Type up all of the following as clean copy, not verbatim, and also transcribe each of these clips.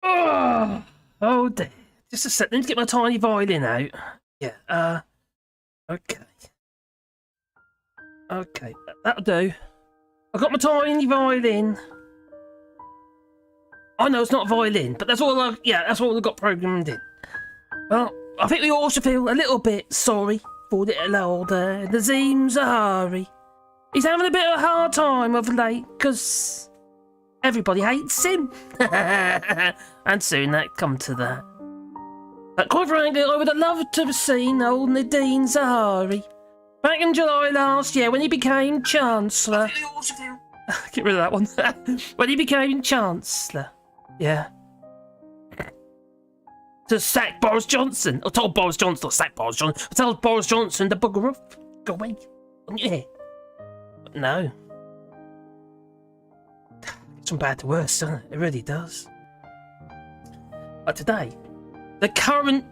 Oh, oh dear. Just a sec. Let me get my tiny violin out. Yeah, okay. Okay, that'll do. I've got my tiny violin. I know it's not violin, but that's all that's all I've got programmed in. Well, I think we all should feel a little bit sorry for little old Nadhim Zahawi. He's having a bit of a hard time of late, because everybody hates him. And soon that come to that. But quite frankly, I would have loved to have seen old Nadhim Zahawi back in July last year when he became Chancellor. Get rid of that one. When he became Chancellor. Yeah. To sack Boris Johnson. I told Boris Johnson to sack Boris Johnson. I told Boris Johnson to bugger off. Go away. Yeah. But no. It's from bad to worse, doesn't it? It really does. But today, the current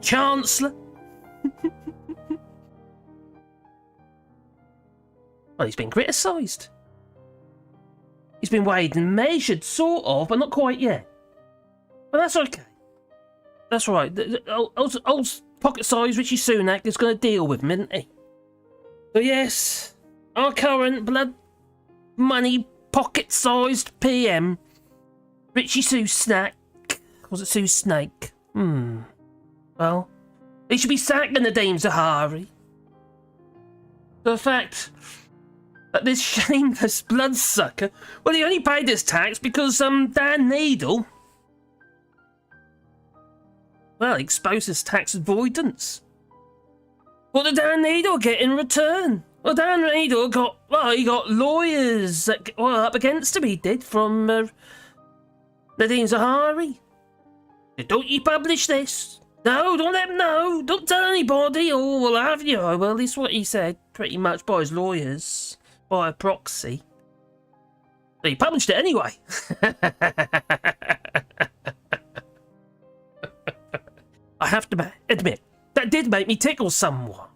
Chancellor. Well, he's been criticised. He's been weighed and measured, sort of, but not quite yet. But that's okay. That's right. Old pocket-sized Richie Sunak is going to deal with him, isn't he? So yes, our current blood money pocket-sized PM, Richie SuSnack. Was it SuSnake? Well, he should be sacked in Nadhim Zahawi. The fact that this shameless bloodsucker, well, he only paid his tax because Dan Needle, well, exposes tax avoidance. What did Dan Needle get in return? Well, Dan Needle got, he got lawyers that, up against him, he did, from Nadhim Zahawi. Don't you publish this? No, don't let him know. Don't tell anybody, or we'll have you. Well, at least what he said, pretty much by his lawyers, by a proxy. But he published it anyway. I have to admit, that did make me tickle somewhat.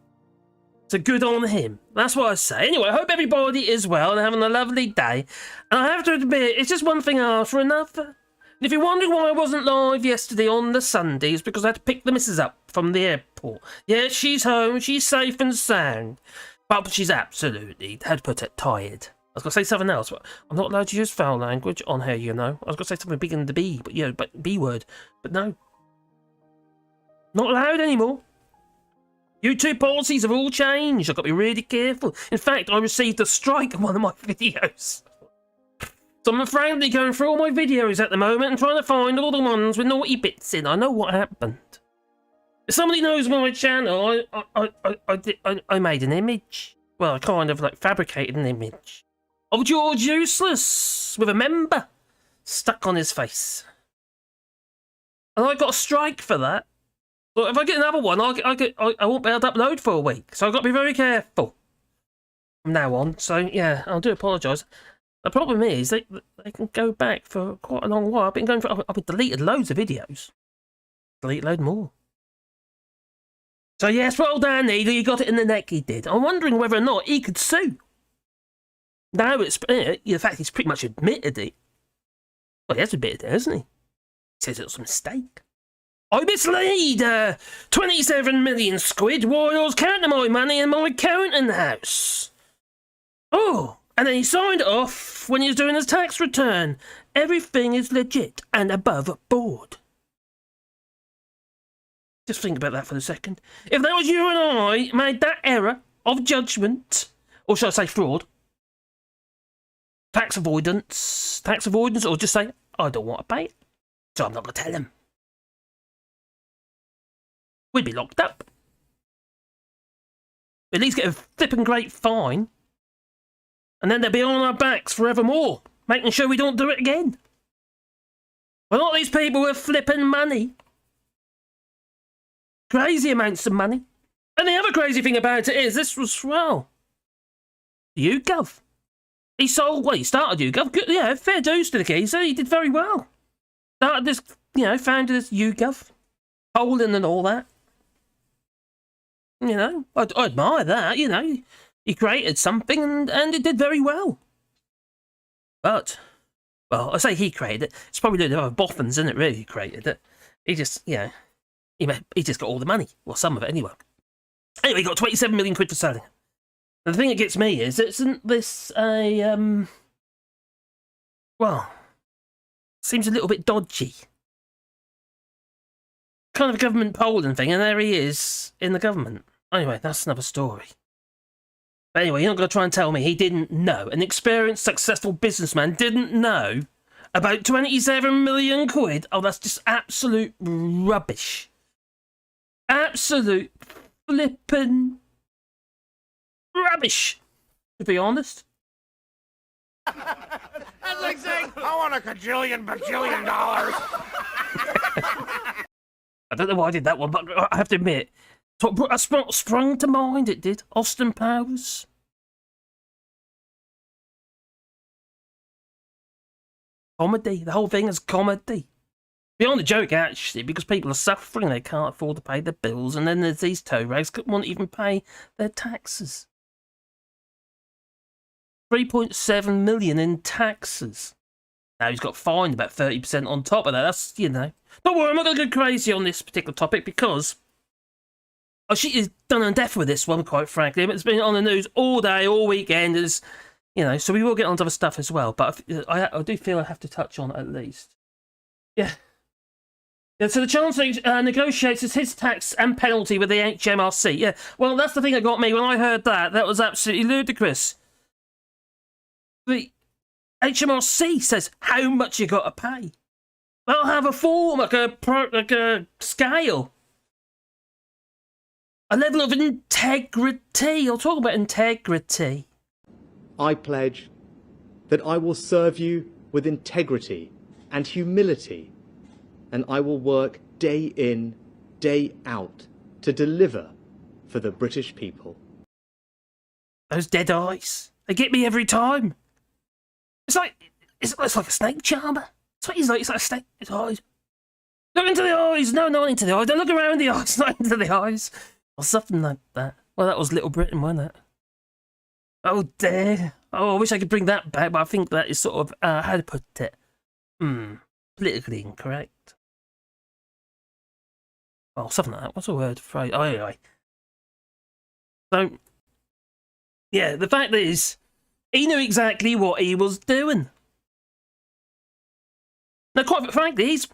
So good on him. That's what I say. Anyway, I hope everybody is well and having a lovely day. And I have to admit, it's just one thing after another. And if you're wondering why I wasn't live yesterday on the Sunday, it's because I had to pick the missus up from the airport. Yeah, she's home, she's safe and sound. But she's absolutely, had to put it, tired. I was going to say something else, but I'm not allowed to use foul language on here, you know. I was going to say something big in the B, but yeah, but B word. But no. Not allowed anymore. YouTube policies have all changed. I've got to be really careful. In fact, I received a strike on one of my videos. So I'm frankly going through all my videos at the moment and trying to find all the ones with naughty bits in. I know what happened. If somebody knows my channel, I made an image. Well, I kind of like fabricated an image of George Useless with a member stuck on his face. And I got a strike for that. But if I get another one, I won't be able to upload for a week. So I've got to be very careful from now on. So yeah, I do apologise. The problem is they can go back for quite a long while. I've been going for, I've deleted loads of videos. Delete a load more. So yes, well done, Needle, you got it in the neck, he did. I'm wondering whether or not he could sue. Now it's, the fact he's pretty much admitted it. Well, he has admitted it, hasn't he? He says it was a mistake. I mislead 27 million squid while I was counting my money in my counting house. Oh, and then he signed it off when he was doing his tax return. Everything is legit and above board. Just think about that for a second. If that was you and I made that error of judgment, or shall I say fraud, tax avoidance, or just say, I don't want to pay it, so I'm not going to tell him. We'd be locked up. At least get a flippin' great fine. And then they'll be on our backs forevermore, making sure we don't do it again. Well, not these people with flippin' money. Crazy amounts of money. And the other crazy thing about it is, this was, well, YouGov. He sold, well, he started YouGov. Good, yeah, fair dues to the geezer. He did very well. Started this, founded this YouGov. Polling and all that. I admire that, He created something and it did very well. But Well, I say he created it. It's probably the other boffins, isn't it, really, who created it. He just, you know, he just got all the money. Well, some of it, anyway. Anyway, he got 27 million quid for selling it. And the thing that gets me is, isn't this a, well, seems a little bit dodgy. Kind of a government polling thing, and there he is in the government. Anyway, that's another story. But anyway, you're not going to try and tell me he didn't know. An experienced, successful businessman didn't know about 27 million quid. Oh, that's just absolute rubbish. Absolute flippin' rubbish, to be honest. That's like saying, I want a bajillion dollars. I don't know why I did that one, but I have to admit, I sprung to mind, it did. Austin Powers. Comedy. The whole thing is comedy. Beyond the joke, actually, because people are suffering, they can't afford to pay their bills, and then there's these toe rags that won't even pay their taxes. 3.7 million in taxes. Now he's got fined about 30% on top of that. That's, you know. Don't worry, I'm not going to go crazy on this particular topic because she is done and deaf with this one, quite frankly. It's been on the news all day, all weekend. Is, you know, so we will get on to other stuff as well. But I do feel I have to touch on it at least. Yeah. Yeah, so the Chancellor negotiates his tax and penalty with the HMRC. Yeah, well, that's the thing that got me when I heard that. That was absolutely ludicrous. The HMRC says how much you got to pay. They'll have a form, like a scale. A level of integrity. I'll talk about integrity. I pledge that I will serve you with integrity and humility, and I will work day in, day out to deliver for the British people. Those dead eyes, they get me every time. It's like a snake charmer. It's like a snake. His eyes. Look into the eyes. No, not into the eyes. Don't look around the eyes. Not into the eyes. Or something like that. Well, that was Little Britain, wasn't it? Oh dear. Oh, I wish I could bring that back, but I think that is sort of how to put it. Politically incorrect. Oh, something like that. What's the word? Phrase? Oh, anyway. So, yeah, the fact is, he knew exactly what he was doing. Now, quite frankly, he's...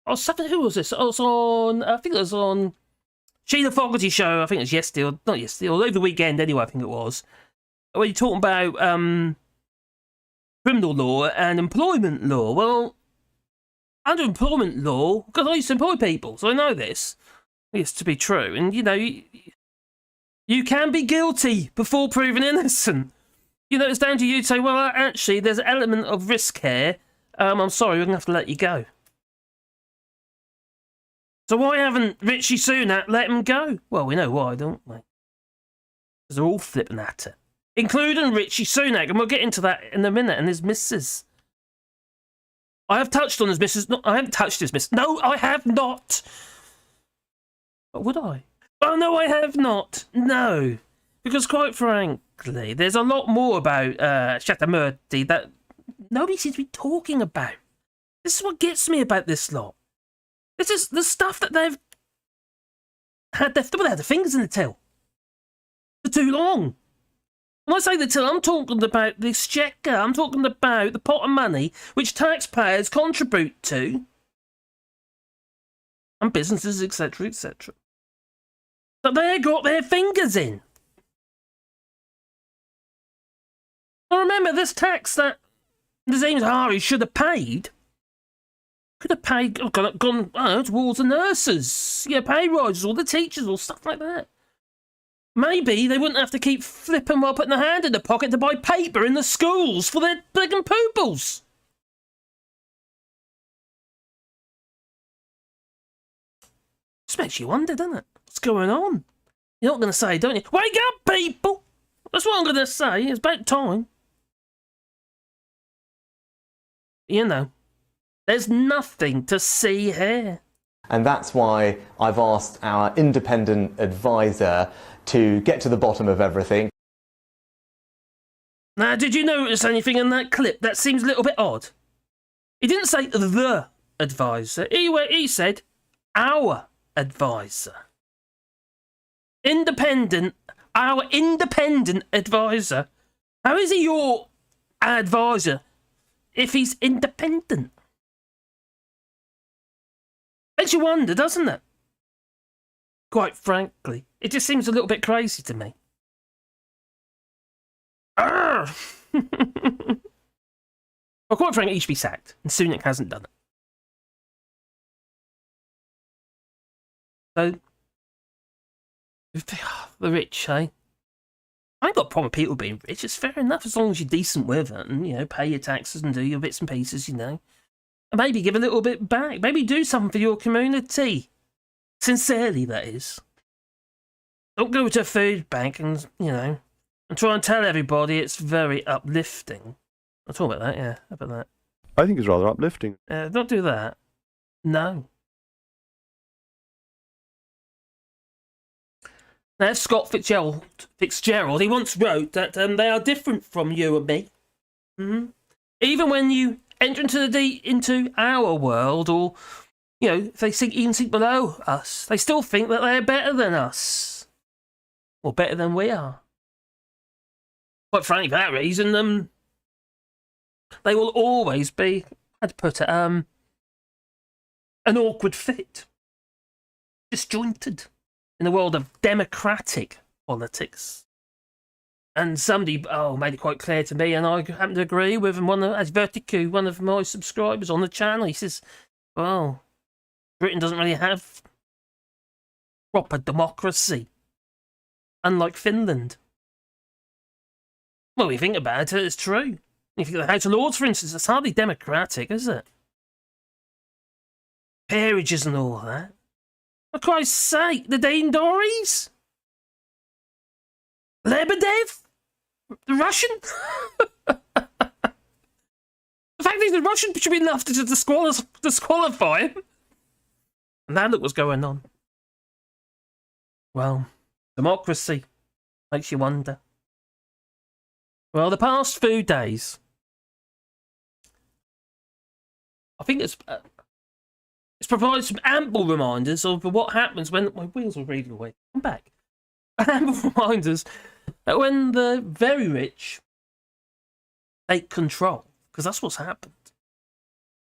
Oh, something... Who was this? I think it was on Sheila Fogarty's show. I think it was yesterday, or not yesterday, or over the weekend anyway, I think it was. When you're talking about criminal law and employment law. Well, under employment law, because I used to employ people, so I know this. It's to be true. And, you know, you can be guilty before proven innocent. You know, it's down to you to say, well, actually, there's an element of risk here. I'm sorry, we're going to have to let you go. So why haven't Richie Sunak let him go? Well, we know why, don't we? Because they're all flipping at it. Including Richie Sunak, and we'll get into that in a minute, and his missus. I have touched on his missus. No, I haven't touched his missus. No, I have not. But would I? Oh, no, I have not. No. Because quite frankly, there's a lot more about Shatamurti that nobody seems to be talking about. This is what gets me about this lot. This is the stuff that they've had their fingers in the till for too long. When I say the till, I'm talking about the exchequer. I'm talking about the pot of money which taxpayers contribute to, and businesses, etc., etc. That they got their fingers in. Now remember, this tax that Nadhim Zahawi should have paid, could have paid, gone towards the nurses, pay rises, or the teachers, or stuff like that. Maybe they wouldn't have to keep flipping while putting their hand in the pocket to buy paper in the schools for their friggin' pupils. Just makes you wonder, doesn't it? What's going on? You're not going to say, don't you? Wake up, people! That's what I'm going to say. It's about time. You know, there's nothing to see here. And that's why I've asked our independent advisor to get to the bottom of everything. Now, did you notice anything in that clip that seems a little bit odd? He didn't say the advisor. He said our advisor. Independent. Our independent advisor. How is he your advisor if he's independent? Makes you wonder, doesn't it? Quite frankly, it just seems a little bit crazy to me. Well, quite frankly, he should be sacked, and Sunak hasn't done it. So, the rich, eh? I ain't got a problem with people being rich. It's fair enough as long as you're decent with it and, you know, pay your taxes and do your bits and pieces, you know. And maybe give a little bit back. Maybe do something for your community. Sincerely, that is. Don't go to a food bank and, you know, and try and tell everybody it's very uplifting. I'll talk about that, yeah. How about that? I think it's rather uplifting. Don't do that. No. Now, Scott Fitzgerald, he once wrote that they are different from you and me. Mm-hmm. Even when you enter into our world, or, you know, if they even think below us, they still think that they're better than us. Or better than we are. Quite frankly, for that reason, they will always be, I'd put it, an awkward fit. Disjointed. In the world of democratic politics. And somebody made it quite clear to me, and I happen to agree with him, as Rhetoric, one of my subscribers on the channel. He says, well, Britain doesn't really have proper democracy, unlike Finland. Well, when you think about it, it's true. If you think of the House of Lords, for instance, it's hardly democratic, is it? Peerages and all that. For Christ's sake, the Dane Tories? Lebedev? The Russian? The fact he's the Russian should be enough to disqualify him. And now look what's going on. Well, democracy makes you wonder. Well, the past few days, I think it's provided some ample reminders of what happens when my wheels are reading away. I'm back. Ample reminders that when the very rich take control, because that's what's happened.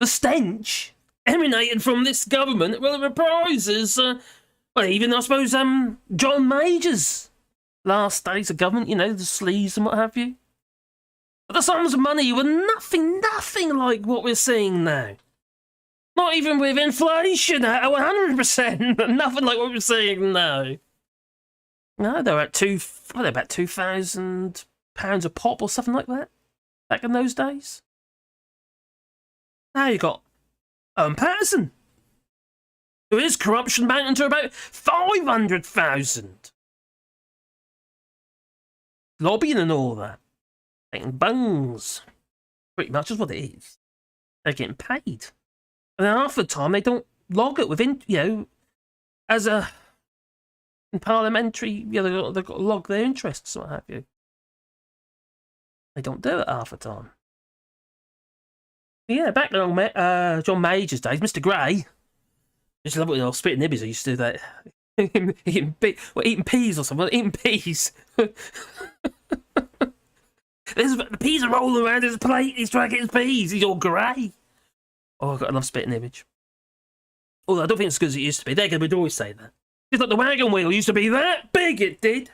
The stench emanated from this government, well, it reprises, well, even I suppose John Major's last days of government, you know, the sleaze and what have you. But the sums of money were nothing like what we're seeing now. Not even with inflation at 100%. Nothing like what we're seeing now. No, they're at about £2,000 a pop or something like that. Back in those days. Now you got Owen Patterson, who is corruption mounting to about 500,000. Lobbying and all that. Taking bungs. Pretty much is what it is. They're getting paid. And then half the time they don't log it within, you know, as a in parliamentary, you know, they've got to log their interests and what have you. They don't do it half the time. Yeah, back on John Major's days, Mr. Gray. Just love it when I was spitting nibbies. I used to do that. eating peas or something. Eating peas. The peas are rolling around his plate. He's trying to get his peas. He's all grey. Oh, I've got enough spitting image. Although I don't think it's as good as it used to be. They're going to always say that. Just like the wagon wheel used to be that big, it did.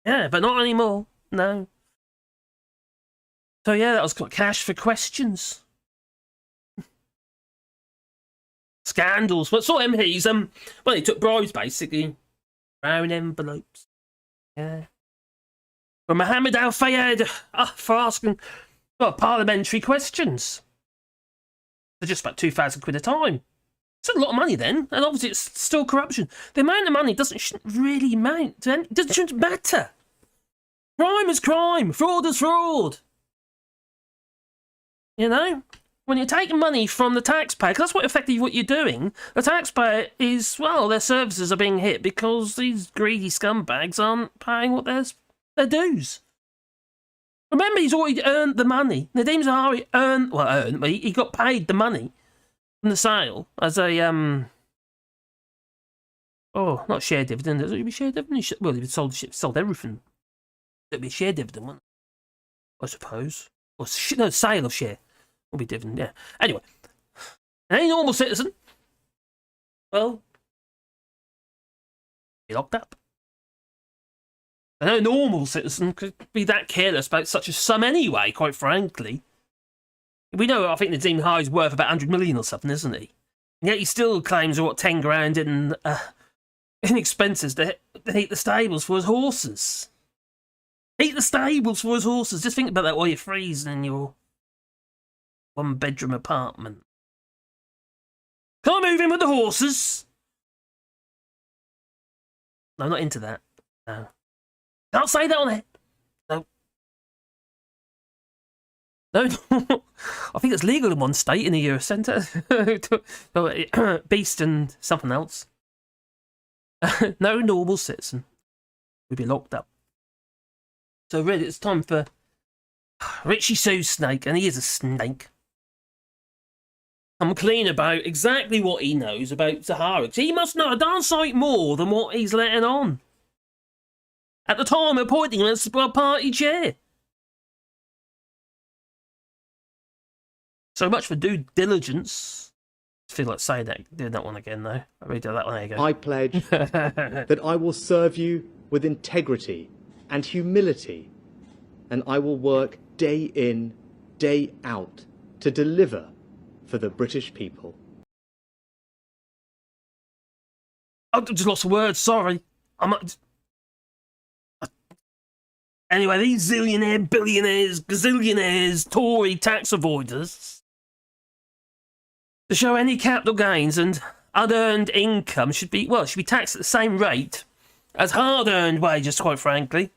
Yeah, but not anymore. No. So yeah, that was cash for questions. Scandals. But saw MPs, well, they took bribes basically. Brown envelopes. Yeah. From Mohammed Al Fayed for asking parliamentary questions. They're just about 2,000 quid a time. It's a lot of money then, and obviously it's still corruption. The amount of money shouldn't really amount. It doesn't matter. Crime is crime. Fraud is fraud. You know? When you're taking money from the taxpayer, because that's what effectively what you're doing, the taxpayer is, well, their services are being hit because these greedy scumbags aren't paying what their dues. Remember, he's already earned the money. Nadhim Zahawi he got paid the money from the sale as a, not share dividend. It would be share dividend. Well, if it sold everything, it'd be a share dividend, wouldn't it? I suppose. Or no, sale of share will be dividend, yeah. Anyway, any normal citizen, well, be locked up. No normal citizen could be that careless about such a sum anyway, quite frankly. We know, I think Nadhim Zahawi's worth about 100 million or something, isn't he? And yet he still claims, 10 grand in expenses to heat the stables for his horses. Heat the stables for his horses. Just think about that while you're freezing in your one-bedroom apartment. Can I move in with the horses? No, I'm not into that. No. Can't say that on it. No. No. I think it's legal in one state in the US centre. Beast and something else. No normal citizen would be locked up. So really, it's time for Refugee SuSnack, and he is a snake. I'm clean about exactly what he knows about Zahawi. He must know a darn sight more than what he's letting on. At the time, appointing him as party chair. So much for due diligence. I feel like saying that, doing that one again, though. I read that one. There you go. I pledge that I will serve you with integrity and humility, and I will work day in, day out to deliver for the British people. I just lost a word, sorry. Anyway, these zillionaire, billionaires, gazillionaires, Tory tax avoiders, to show any capital gains and unearned income should be taxed at the same rate as hard-earned wages, quite frankly.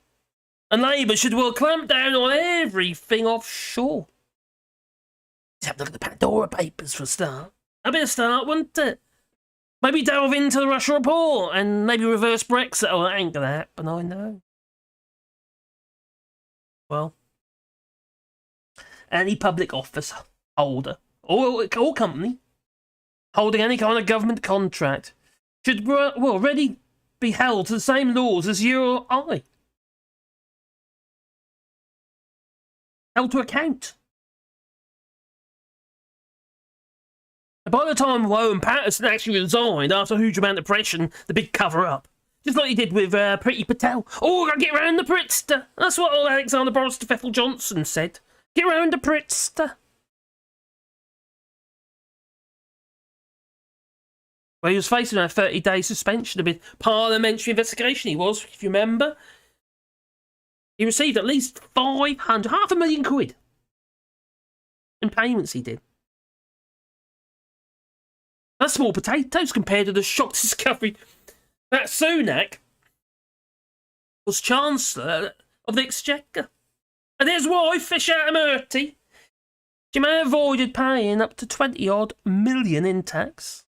And Labour should clamp down on everything offshore. Just have a look at the Pandora Papers for a start. A bit of start, wouldn't it? Maybe delve into the Russia report and maybe reverse Brexit. Oh, that ain't gonna happen, I know. Well, any public office holder or company holding any kind of government contract should already be held to the same laws as you or I. Held to account. And by the time Owen Patterson actually resigned after a huge amount of pressure and the big cover-up, just like he did with Priti Patel. Oh, I gotta get round the Britster. That's what old Alexander Boris Johnson said. Get round the Britster. Well, he was facing a 30-day suspension amid parliamentary investigation, he was, if you remember. He received at least £500,000 in payments he did. That's small potatoes compared to the shock discovery that Sunak was Chancellor of the Exchequer. And his wife, Fish out of Murty, she may have avoided paying up to 20-odd million in tax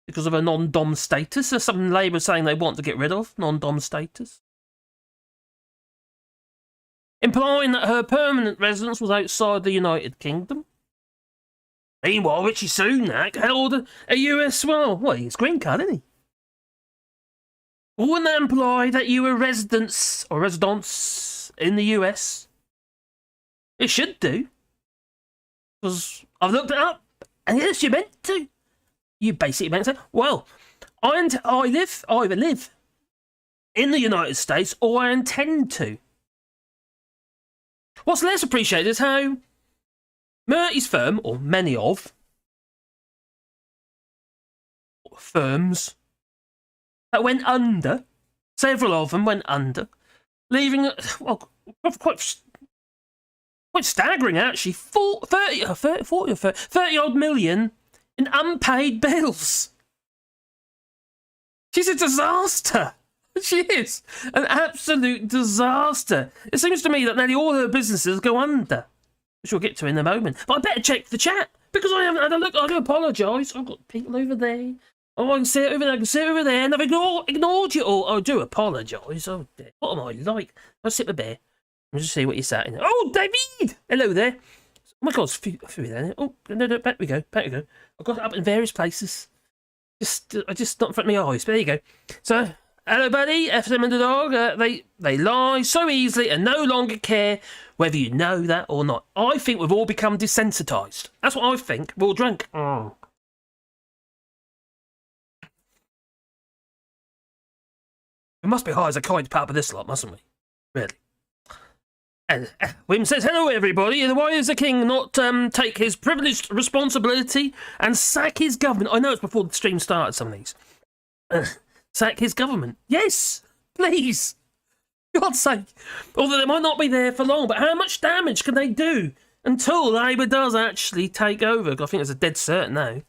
because of her non-dom status. There's something Labour saying they want to get rid of, non-dom status. Implying that her permanent residence was outside the United Kingdom. Meanwhile, Richie Sunak held a US, he's green card, isn't he? Wouldn't that imply that you were residents in the US? It should do. Because I've looked it up, and yes, you meant to. You basically meant to. Well, I either live in the United States or I intend to. What's less appreciated is how Murty's firm, or many of firms that went under, several of them went under, leaving, quite staggering actually, 30 odd million in unpaid bills. She's a disaster. She is an absolute disaster. It seems to me that nearly all her businesses go under, which we'll get to in a moment. But I better check the chat, because I haven't had a look. I do apologise. I've got people over there. Oh, I can see it over there, I can see it over there, and I've ignored you all. I do apologise. Oh, dear. What am I like? I'll sit with Bear. Let me just see what you're saying. Oh, David! Hello there. Oh my God, it's a few there. Oh, no, back we go. I've got it up in various places. Just not in front of my eyes, but there you go. So, hello, buddy. FM and the dog. They lie so easily and no longer care whether you know that or not. I think we've all become desensitised. That's what I think. We're all drunk. Oh. We must be high as a kite to put up with this lot, mustn't we? Really. And Wim says, hello everybody, and why does the king not take his privileged responsibility and sack his government? I know it's before the stream started, some of these. Sack his government. Yes, please. For God's sake. Although they might not be there for long, but how much damage can they do until Labour does actually take over? I think it's a dead certain now.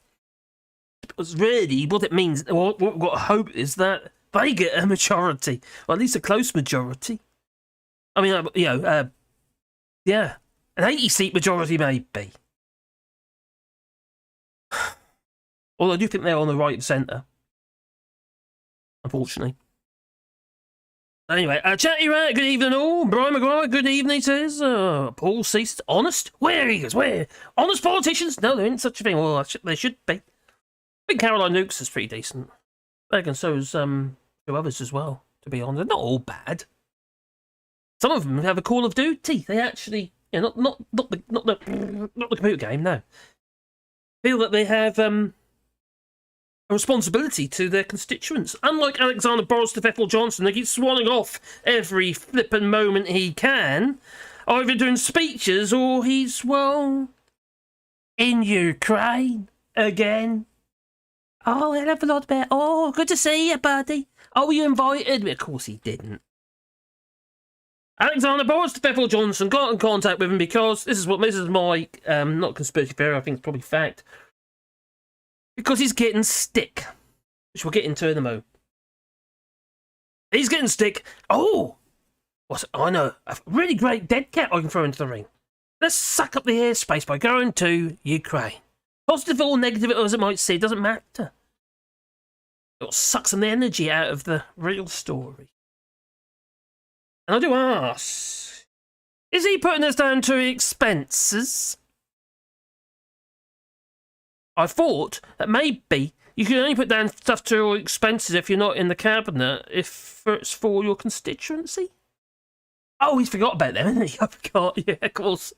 Because really, what it means, what we've got to hope is that they get a majority, or at least a close majority. I mean, yeah, an 80-seat majority maybe. Although I do think they're on the right and centre, unfortunately. Anyway, Chatty Rat, good evening all. Brian Maguire, good evening, says. Paul Cease, honest? Where he goes, where? Honest politicians? No, there isn't such a thing. Well, there should be. I think Caroline Nukes is pretty decent. And so is two others as well, to be honest. They're not all bad. Some of them have a Call of Duty. They actually, not the computer game. No, feel that they have a responsibility to their constituents. Unlike Alexander Boris Johnson, they keep swanning off every flippin' moment he can, either doing speeches or he's in Ukraine again. Oh, hello, a lot better. Oh, good to see you, buddy. Oh, were you invited? Of course he didn't. Alexander Boris Johnson got in contact with him because this is my not conspiracy theory, I think it's probably fact. Because he's getting stick, which we'll get into in a moment. He's getting stick. Oh, I know a really great dead cat I can throw into the ring. Let's suck up the airspace by going to Ukraine. Positive or negative as it might seem, doesn't matter. It'll suck some energy out of the real story. And I do ask, is he putting us down to expenses? I thought that maybe you can only put down stuff to your expenses if you're not in the cabinet, if it's for your constituency. Oh, he's forgot about them, hasn't he? I forgot, yeah, of course.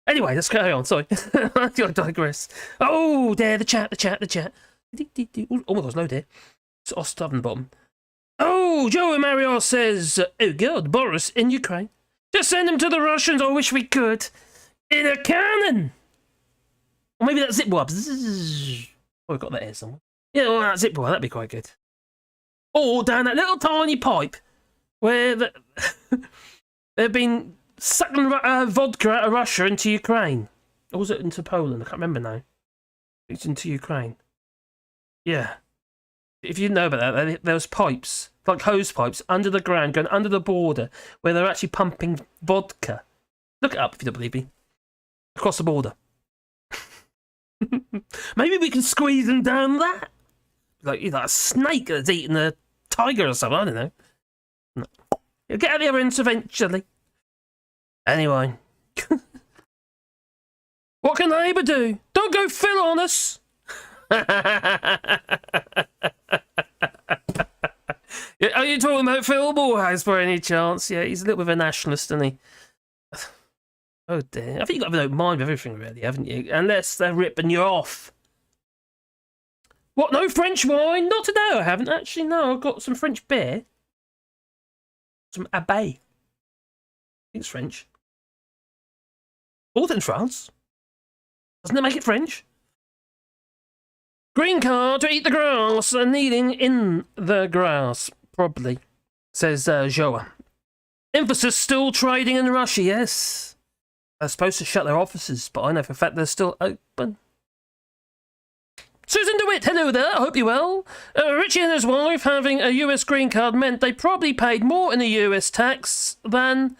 Anyway, let's carry on, sorry. I digress. Oh, there, the chat. Oh my God, there's no there. It's off the bottom. Oh, Joe Mario says, oh God, Boris in Ukraine. Just send him to the Russians, I wish we could. In a cannon. Or maybe that zip wire. Oh, I've got that here somewhere. Yeah, well, that zip wire, that'd be quite good. Or down that little tiny pipe where they've been sucking vodka out of Russia into Ukraine. Or was it into Poland? I can't remember now. It's into Ukraine. Yeah. If you know about that, there was pipes, like hose pipes, under the ground, going under the border, where they're actually pumping vodka. Look it up if you don't believe me. Across the border. Maybe we can squeeze them down that. Like a snake that's eating a tiger or something, I don't know. You'll get out of the other end eventually. Anyway. What can Labour do? Don't go Phil on us! Are you talking about Phil Morehouse by any chance? Yeah, he's a little bit of a nationalist, isn't he? Oh dear. I think you've got to have an open mind with everything, really, haven't you? Unless they're ripping you off. What, no French wine? Not today, I haven't. Actually, no, I've got some French beer. Some Abbé. I think it's French. Bought in France. Doesn't it make it French? Green card to eat the grass and kneeling in the grass, probably, says Joa. Emphasis still trading in Russia, yes. They're supposed to shut their offices, but I know for a fact they're still open. Susan DeWitt, hello there, I hope you're well. Richie and his wife having a US green card meant they probably paid more in the US tax than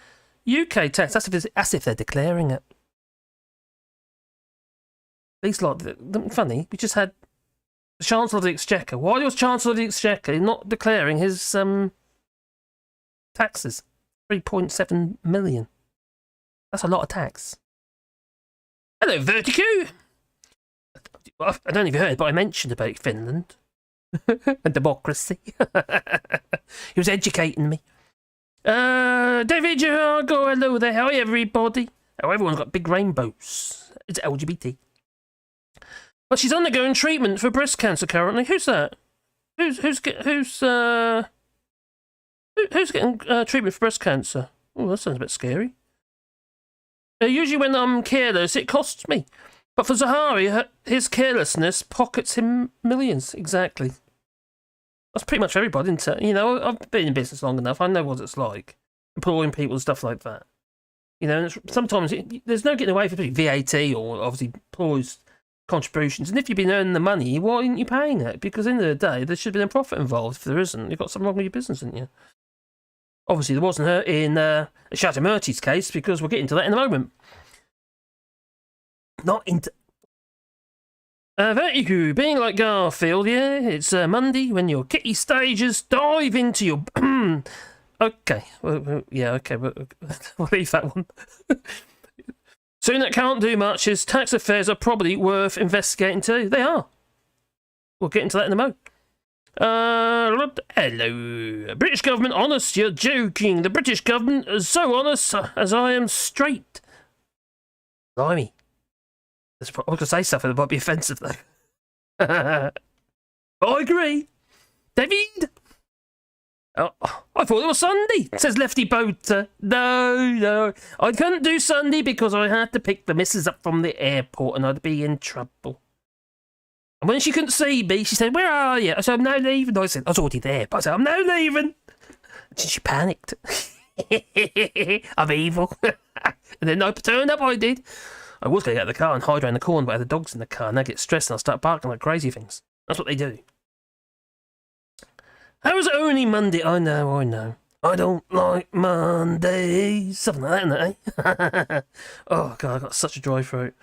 UK tax. That's if they're declaring it. These lot, funny, we just had the Chancellor of the Exchequer. Why was Chancellor of the Exchequer not declaring his taxes? 3.7 million. That's a lot of tax. Hello, Vertigo. I don't know if you heard, but I mentioned about Finland and democracy. He was educating me. David Jago, hello there. Hi, everybody. Oh, everyone's got big rainbows. It's LGBT. Well, she's undergoing treatment for breast cancer currently. Who's that? Who's getting treatment for breast cancer? Oh, that sounds a bit scary. Usually when I'm careless, it costs me. But for Zahawi, his carelessness pockets him millions. Exactly. That's pretty much everybody, isn't it? You know, I've been in business long enough. I know what it's like. Employing people and stuff like that. You know, and sometimes there's no getting away from VAT or obviously employees' contributions. And if you've been earning the money, why aren't you paying it? Because at the end of the day, there should have been a profit involved. If there isn't, you've got something wrong with your business, haven't you? Obviously, there wasn't her in Shatter Murty's case, because we'll get into that in a moment. Not into... Vertigo, being like Garfield, yeah, it's Monday when your kitty stages dive into your... Okay, yeah, okay, we'll leave that one. Sunak can't do much. His tax affairs are probably worth investigating too. They are. We'll get into that in a moment. Hello. British government honest? You're joking. The British government is so honest as I am straight. Blimey. I was going to say something that might be offensive though. But I agree. David? Oh, I thought it was Sunday, says Lefty Boater. No. I couldn't do Sunday because I had to pick the missus up from the airport and I'd be in trouble. And when she couldn't see me, she said, "Where are you?" I said, "I'm now leaving." I said, "I was already there." But I said, "I'm now leaving." And she panicked. I'm evil. And then I turned up, I did. I was going to get out of the car and hide around the corner, but I had the dogs in the car and they get stressed and I start barking like crazy things. That's what they do. How is it only Monday? I know. I don't like Mondays. Something like that, isn't it, eh? Oh, God, I've got such a dry throat.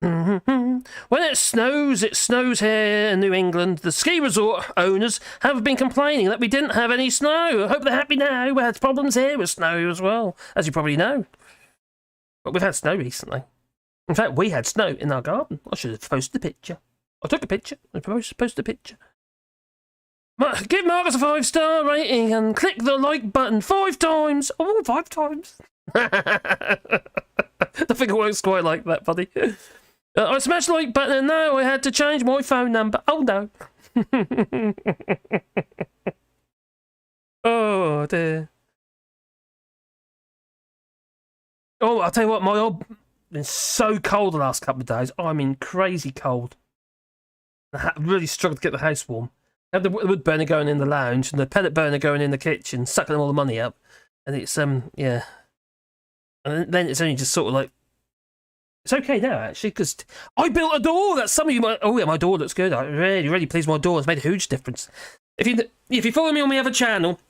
When it snows here in New England. The ski resort owners have been complaining that we didn't have any snow. I hope they're happy now. We had problems here with snow as well, as you probably know. But we've had snow recently. In fact, we had snow in our garden. I should have posted a picture. I took a picture. I posted a picture. Give Marcus a 5-star rating and click the like button 5 times. Oh, 5 times. I think it works quite like that, buddy. I smashed the like button and now I had to change my phone number. Oh, no. Oh, dear. Oh, I'll tell you what, my old... It's so cold the last couple of days. I mean, crazy cold. I really struggled to get the house warm. I had the wood burner going in the lounge and the pellet burner going in the kitchen, sucking all the money up. And it's, yeah. And then it's only just sort of like... It's okay now, actually, because I built a door that some of you might... Oh, yeah, my door looks good. I'm really pleased with my door. It's made a huge difference. If you follow me on my other channel,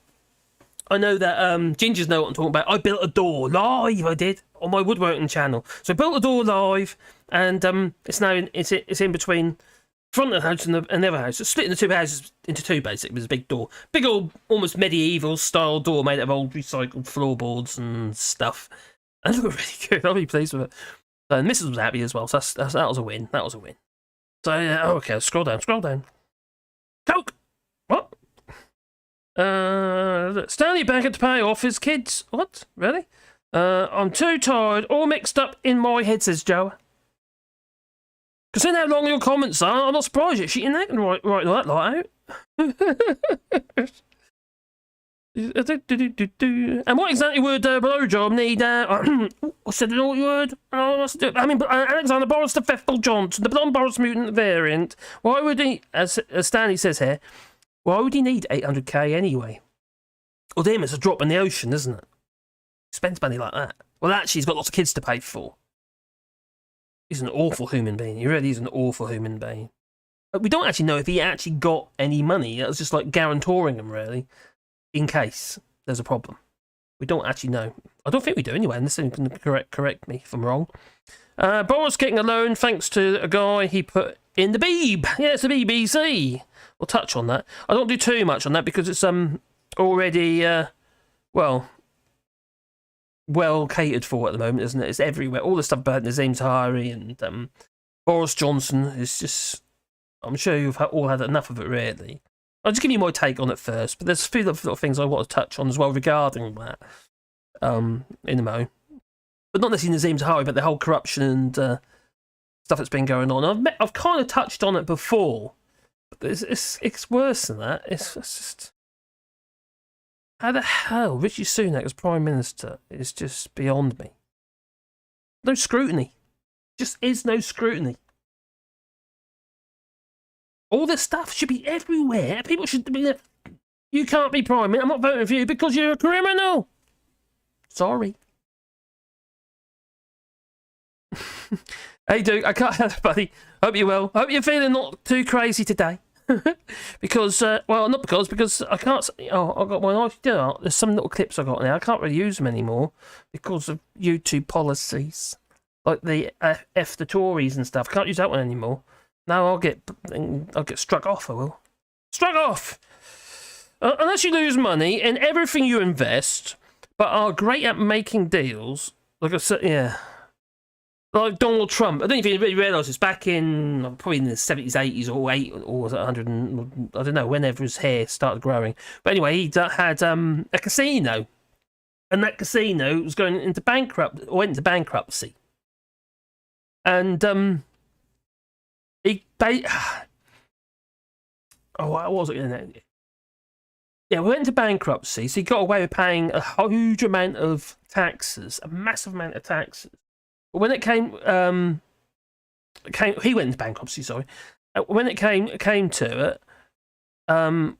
I know that Gingers know what I'm talking about. I built a door live, I did, on my woodworking channel. So I built a door live, and it's now it's in between front of the house and the other house. It's splitting the two houses into two, basically. There's a big door. Big old, almost medieval style door made of old recycled floorboards and stuff. And it looked really good. I'm really pleased with it. So, and Mrs. was happy as well, so that was a win. That was a win. So, okay, scroll down. Coke! What? Stanley Beckett to pay off his kids. What? Really? I'm too tired, all mixed up in my head, says Joe. Considering how long your comments are, I'm not surprised you're cheating that and writing all that lot out. And what exactly would blowjob need? I said an all word. I mean, Alexander Boris the Feffel Johnson, the blonde Boris mutant variant. Why would he, as Stanley says here, why would he need 800k anyway? Well, to him, it's a drop in the ocean, isn't it? He spends money like that. Well, actually, he's got lots of kids to pay for. He's an awful human being. He really is an awful human being. But we don't actually know if he actually got any money. That was just like guarantoring him, really, in case there's a problem. We don't actually know. I don't think we do anyway, unless anyone can correct me if I'm wrong. Boris getting a loan thanks to a guy he put in the Beeb. Yeah, it's the BBC. We'll touch on that. I don't do too much on that because it's already well, well catered for at the moment, isn't it? It's everywhere. All the stuff about Nadhim Zahawi and Boris Johnson is just... I'm sure you've all had enough of it, really. I'll just give you my take on it first, but there's a few little things I want to touch on as well regarding that in a mo. But not necessarily Nadhim Zahawi, but the whole corruption and stuff that's been going on. I've kind of touched on it before, but it's worse than that. It's just... How the hell Richie Sunak as Prime Minister is just beyond me. No scrutiny. Just is no scrutiny. All this stuff should be everywhere. People should be... You can't be Prime Minister. I'm not voting for you because you're a criminal. Sorry. Hey, Duke, I can't help it, buddy. Hope you're well. Hope you're feeling not too crazy today. Because, well, not because I can't... Oh, I got one. There's some little clips I got now. I can't really use them anymore because of YouTube policies. Like the F the Tories and stuff. Can't use that one anymore. Now I'll get struck off, I will. Struck off! Unless you lose money in everything you invest, but are great at making deals, like I said, yeah. Like Donald Trump. I don't even really realise this. Back in, probably in the 70s, 80s, or was it 100, I don't know, whenever his hair started growing. But anyway, he had a casino. And that casino was going into went into bankruptcy. And, what was it? Yeah, we went into bankruptcy, so he got away with paying a huge amount of taxes, a massive amount of taxes. But when it came, he went into bankruptcy. Sorry, when it came to it, the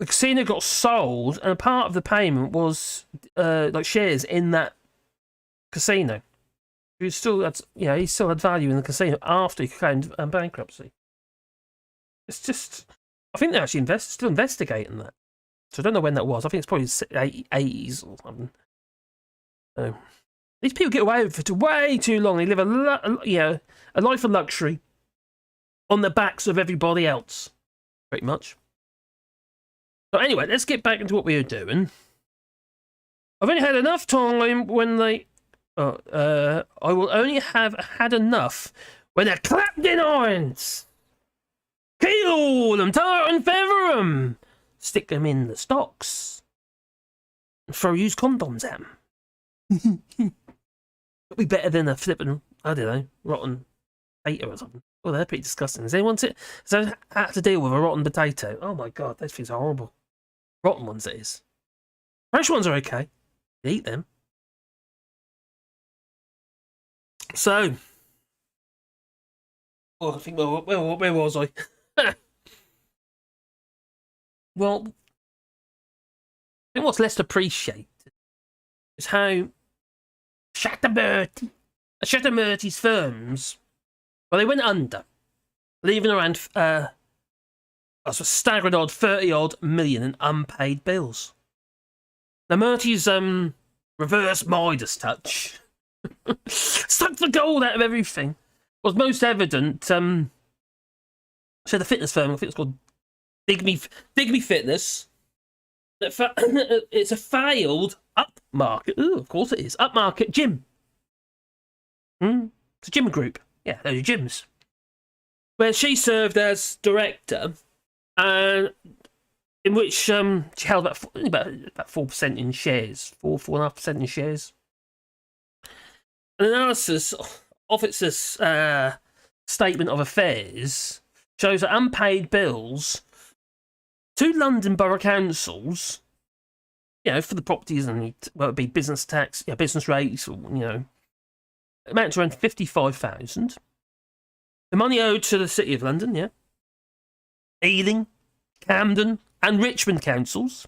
casino got sold, and a part of the payment was like shares in that casino. He still had, he still had value in the casino after he claimed bankruptcy. It's just, I think they're actually still investigating that. So I don't know when that was. I think it's probably 80s or something. These people get away with it for way too long. They live a life of luxury on the backs of everybody else, pretty much. So anyway, let's get back into what we were doing. I've only had enough time when they... I will only have had enough when they're clapped in irons. Kill them, tar and feather them. Stick them in the stocks. And throw used condoms at them. It'll be better than a flippin', I don't know, rotten potato or something. Oh, they're pretty disgusting. Has anyone had to deal with a rotten potato? Oh my god, those things are horrible. Rotten ones, it is. Fresh ones are okay. You eat them. So, I think, where was I? Well, I think what's less appreciated is how Shattermurty's firms, well, they went under, leaving around a staggering odd 30-odd million in unpaid bills. Now, Murty's reverse Midas touch sucked the gold out of everything. Was most evident. So the fitness firm, I think it's called Dig Me Fitness. It's a failed upmarket. Ooh, of course it is. Upmarket gym. It's a gym group. Yeah, those are gyms. Where she served as director, and in which she held about 4% in shares, 4.5% in shares. An analysis of its statement of affairs shows that unpaid bills to London borough councils, for the properties and it'd be business tax, business rates, or amount to around 55,000. The money owed to the City of London, Ealing, Camden, and Richmond councils.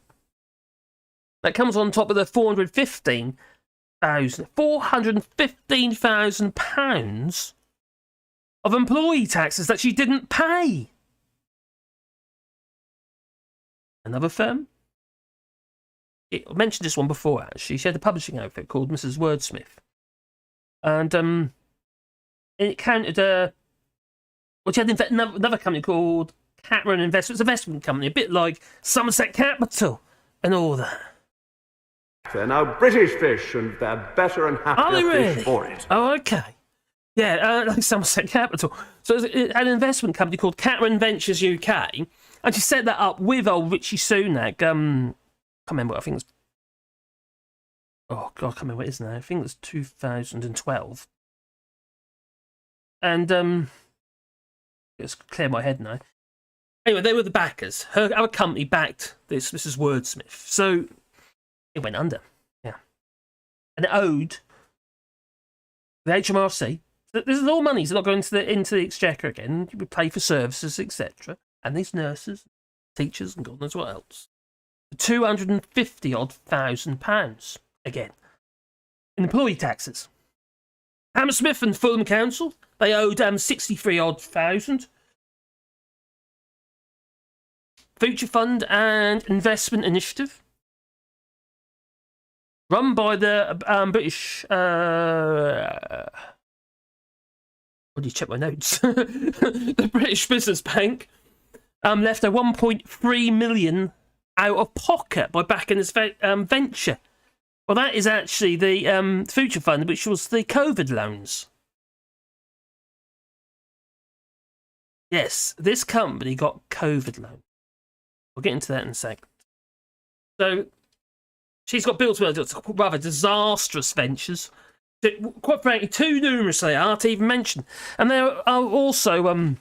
That comes on top of the £415,000 of employee taxes that she didn't pay. Another firm. I mentioned this one before, actually. She had a publishing outfit called Mrs. Wordsmith. And it counted she had another company called Cameron Investments, investment company, a bit like Somerset Capital and all that. They're now British fish, and they're better and Are happier they fish really? for it. Oh, okay. Yeah, like Somerset Capital. So it's an investment company called Cameron Ventures UK, and she set that up with old Richie Sunak. Can't remember. I think it was. Oh God, I can't remember what it is now. I think it was 2012. And it's clear my head now. Anyway, they were the backers. Our company backed this. This is Wordsmith. So it went under. Yeah, and it owed the HMRC. This is all money. It's not going into the exchequer again. You would pay for services, etc. And these nurses, teachers, and God knows what else. £250,000 again in employee taxes. Hammersmith and Fulham Council, they owed 63,000. Future Fund and Investment Initiative, run by the British. What do you check my notes? The British Business Bank left a 1.3 million out of pocket by backing this venture. Well, that is actually the Future Fund, which was the COVID loans. Yes, this company got COVID loans. We'll get into that in a second. So, she's got built rather disastrous ventures. Quite frankly, too numerous they are to even mention. And there are also,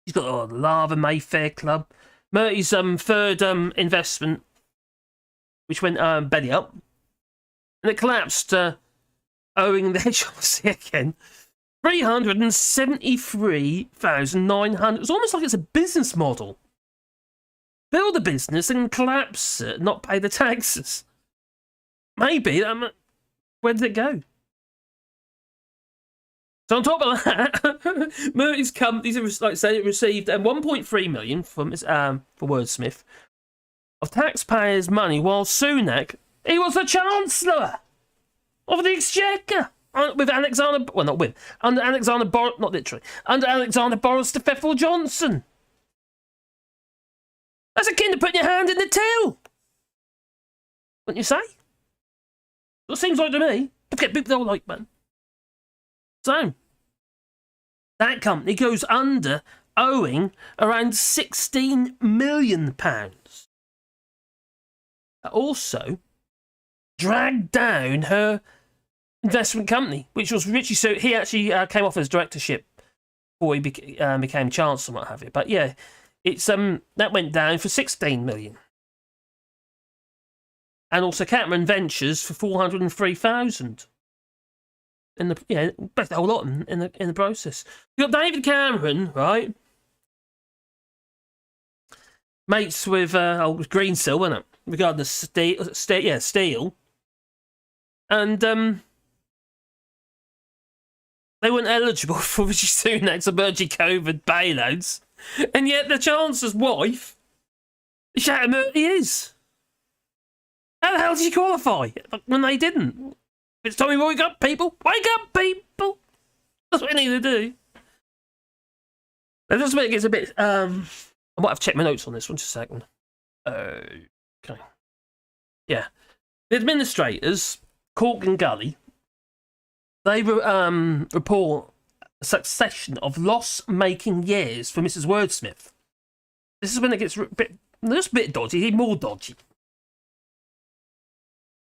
she's got the Lava Mayfair Club, Murty's third investment, which went belly up. And it collapsed, owing the HMRC again, 373,900. It's almost like it's a business model. Build a business and collapse it, not pay the taxes. Maybe. Where did it go? So on top of that, Murty's companies, like I say, it received 1.3 million from for Wordsmith of taxpayers' money, while Sunak, he was the Chancellor of the Exchequer with Alexander. Well, not with under Alexander Boris, not literally under Alexander Boris Johnson. That's akin to putting your hand in the till, wouldn't you say? It seems like to me. Forget people don't like, man. So, that company goes under, owing around £16 million. Also, dragged down her investment company, which was Richie. So he actually came off as directorship before he became Chancellor, what have you. But yeah, it's that went down for 16 million. And also Cameron Ventures for 403,000. In the a whole lot in the process. You got David Cameron, right? Mates with Greensill, wasn't it? Regarding the steel. And they weren't eligible for Richie Sunak's emerging COVID bailouts, and yet the Chancellor's wife, Shattermurty, is. How the hell did she qualify when they didn't? It's time we wake up, people. Wake up, people. That's what we need to do. Now, just when it gets a bit. I might have checked my notes on this one. Just a second. Okay. Yeah. The administrators, Cork and Gully, they report a succession of loss-making years for Mrs. Wordsmith. This is when it gets a bit dodgy, even more dodgy.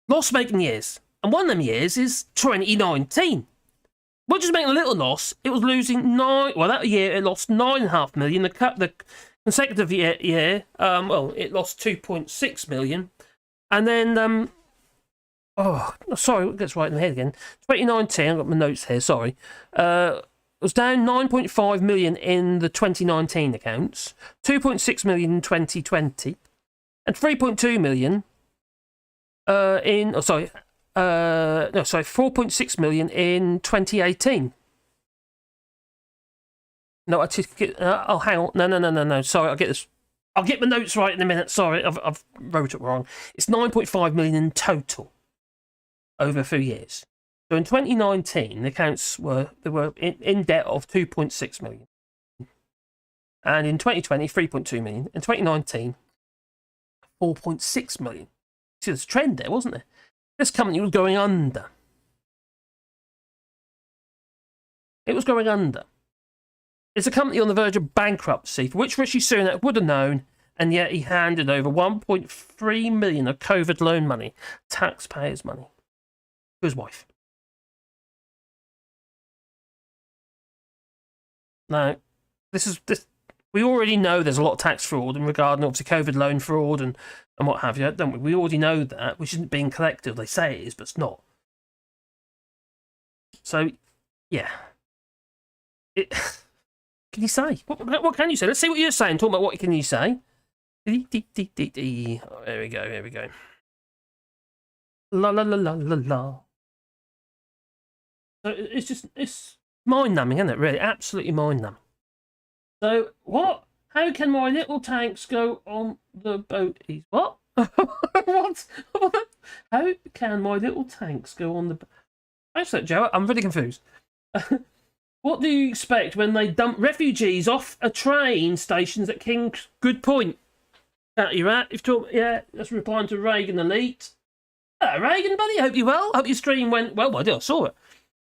Loss-making years. And one of them years is 2019. Which is making a little loss. It was losing that year it lost 9.5 million. The consecutive year, it lost 2.6 million. And then, sorry, it gets right in the head again. 2019, I've got my notes here, sorry. It was down 9.5 million in the 2019 accounts, 2.6 million in 2020, and 3.2 million 4.6 million in 2018. No, I took it. Hang on. No. Sorry, I'll get this. I'll get my notes right in a minute. Sorry, I've wrote it wrong. It's 9.5 million in total over a few years. So in 2019, the accounts were in debt of 2.6 million, and in 2020, 3.2 million. In 2019, 4.6 million. See, there's a trend there, wasn't there? This company was going under. It was going under. It's a company on the verge of bankruptcy, for which Rishi Sunak would have known, and yet he handed over 1.3 million of COVID loan money, taxpayers' money, to his wife. Now, this. We already know there's a lot of tax fraud in regarding, obviously, COVID loan fraud and what have you, don't we? We already know that, which isn't being collected. They say it is, but it's not. So, yeah. Can you say? What can you say? Let's see what you're saying. Talk about what can you say. Oh, there we go. Here we go. La la la la la la. So it's mind-numbing, isn't it? Really, absolutely mind-numbing. So what? How can my little tanks go on the boaties? What? What? How can my little tanks go on the? Thanks for that, Joe. I'm really confused. What do you expect when they dump refugees off a train stations at King's Good Point? You're at. Yeah, that's replying to Reagan Elite. Hello, Reagan, buddy. Hope you're well. Hope your stream went well. I did. I saw it.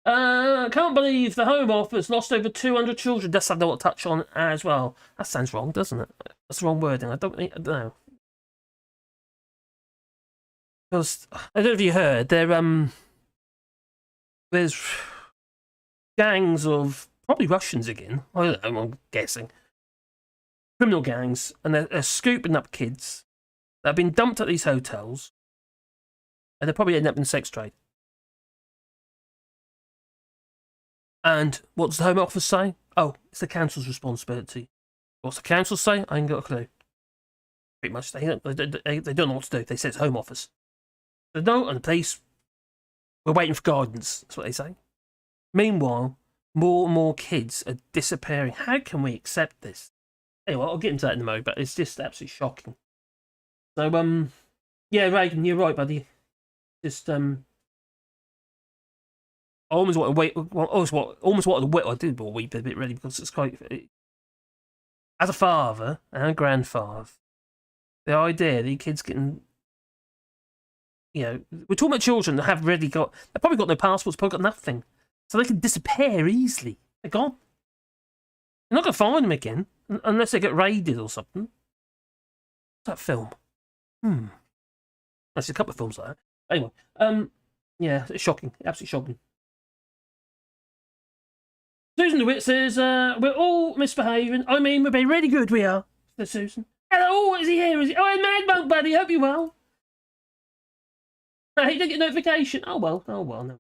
Can't believe the Home Office lost over 200 children. That's something I want to touch on as well. That sounds wrong, doesn't it? That's the wrong wording. I don't know. Because I don't know if you heard, there's gangs of probably Russians again. I don't know. I'm guessing criminal gangs, and they're scooping up kids that have been dumped at these hotels, and they're probably ending up in the sex trade. And what does the Home Office say? Oh, it's the council's responsibility. What's the council say? I ain't got a clue. Pretty much, they don't know what to do. They say it's Home Office. The note on the police, we're waiting for guidance. That's what they say. Meanwhile, more and more kids are disappearing. How can we accept this? Anyway, I'll get into that in a moment, but it's just absolutely shocking. So, yeah, Reagan, you're right, buddy. Just, I almost want to wait. Well, almost wanted to wait. I did weep a bit, really, because it's quite. As a father and a grandfather, the idea that kids getting, we're talking about children that have already got. They've probably got no passports, probably got nothing, so they can disappear easily. They're gone. You're not going to find them again unless they get raided or something. What's that film? There's a couple of films like that. Anyway, yeah, it's shocking, absolutely shocking. Susan DeWitt says, we're all misbehaving. I mean, we're being really good, we are, says Susan. Hello, is he here? Is he? Oh, Mad Monk, buddy, hope you're well. He didn't get a notification. Oh, well, no.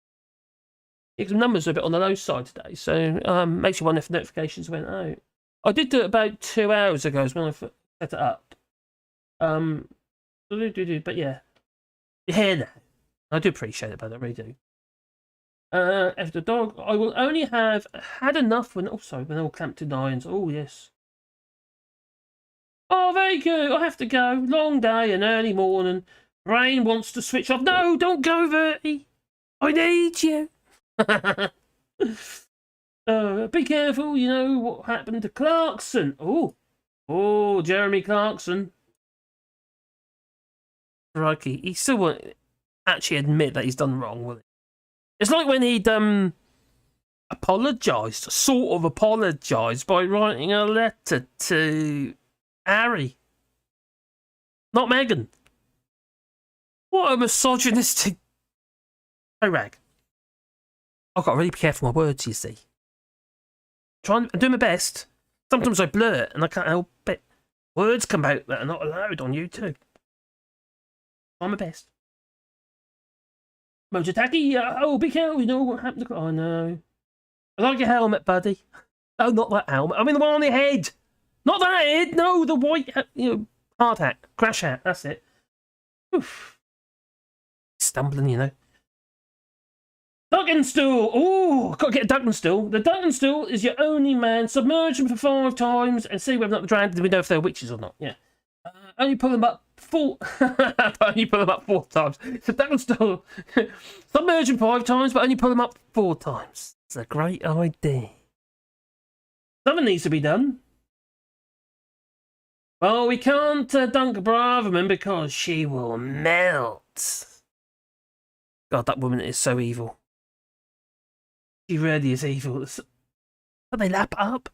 Yeah, some numbers are a bit on the low side today, so makes you wonder if the notifications went out. I did do it about 2 hours ago, is when I set it up. But yeah, you're here now. I do appreciate it, but I really do. After the dog, I will only have had enough when they're all clamped in irons. Oh, yes. Oh, very good. I have to go. Long day and early morning. Brain wants to switch off. No, don't go, Verty. I need you. Be careful, you know what happened to Clarkson. Oh, Jeremy Clarkson. Crikey, he still won't actually admit that he's done wrong, will he? It's like when he'd apologised, sort of apologised by writing a letter to Harry, not Meghan. What a misogynistic rag. I've got to really be careful with my words, you see. I'm doing my best. Sometimes I blurt and I can't help it. Words come out that are not allowed on YouTube. I'm my best. Mojitaki, oh, be careful, you know what happened to... Oh, no. I like your helmet, buddy. No, not that helmet. I mean the one on your head. Not that head, no, the white, hard hat, crash hat, that's it. Oof. Stumbling, you know. Ducking stool. Oh, got to get a ducking stool. The ducking stool is your only man. Submerge them for 5 times and see whether or not the dragon. We know if they're witches or not. Yeah. Only pull them up 4. Only pull them up 4 times. So ducking stool. Submerge them 5 times, but only pull them up 4 times. It's a great idea. Something needs to be done. Well, we can't dunk Braverman because she will melt. God, that woman is so evil. She really is evil. But they lap up.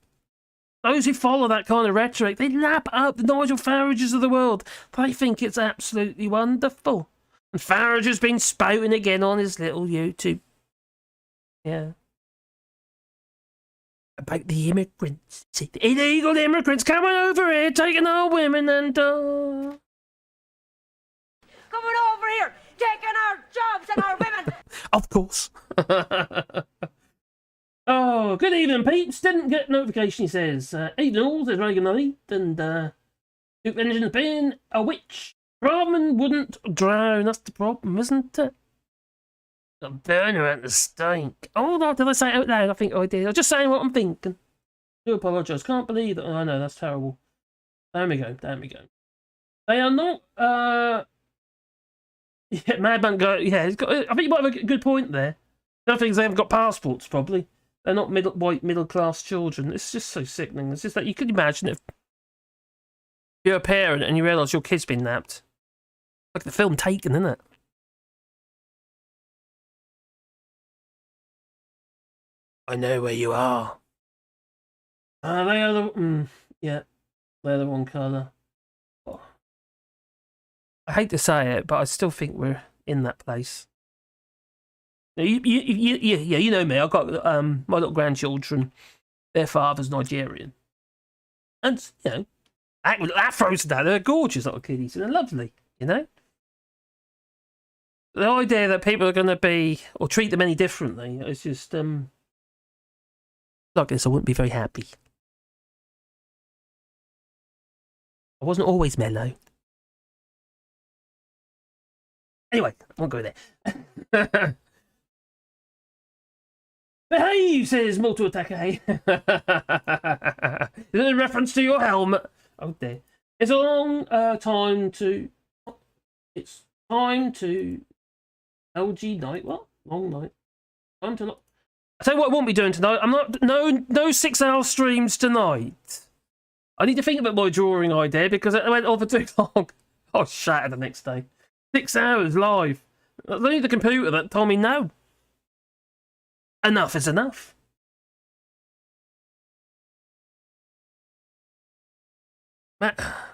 Those who follow that kind of rhetoric, they lap up the Nigel Farages of the world. They think it's absolutely wonderful. And Farage has been spouting again on his little YouTube. Yeah. About the immigrants. See, the illegal immigrants coming over here, taking our women and... Coming over here, taking our jobs and our women! Of course. Oh, good evening, peeps. Didn't get notification, he says. Evening all, says Reagan Knight, and Duke Engine's being a witch. Rodman wouldn't drown, that's the problem, isn't it? A burner at the stake. Oh, no, did I say it out loud? I think I did. I was just saying what I'm thinking. Do apologise. Can't believe that. Oh, no, that's terrible. There we go. There we go. They are not, yeah, Madman go, yeah, he's got, I think you might have a good point there. The other thing is they haven't got passports, probably. They're not white middle-class children. It's just so sickening. It's just that you could imagine if you're a parent and you realise your kid's been napped. Like the film Taken, isn't it? I know where you are. They are the... yeah, they're the wrong colour. Oh. I hate to say it, but I still think we're in that place. You know me. I've got my little grandchildren. Their father's Nigerian, and you know, afros and that, they're gorgeous little kiddies and they're lovely. You know, the idea that people are going to be or treat them any differently is just like this. I wouldn't be very happy. I wasn't always mellow. Anyway, I won't go there. Behave, says Mortal Attacker. Hey. Is it a reference to your helmet? Oh dear. It's a long time to... It's time to... LG night? What? Long night. Time to... I tell you what I won't be doing tonight. I'm not... No 6-hour streams tonight. I need to think about my drawing idea because it went on for too long. I was shattered the next day. 6 hours live. It was only the computer that told me no. Enough is enough.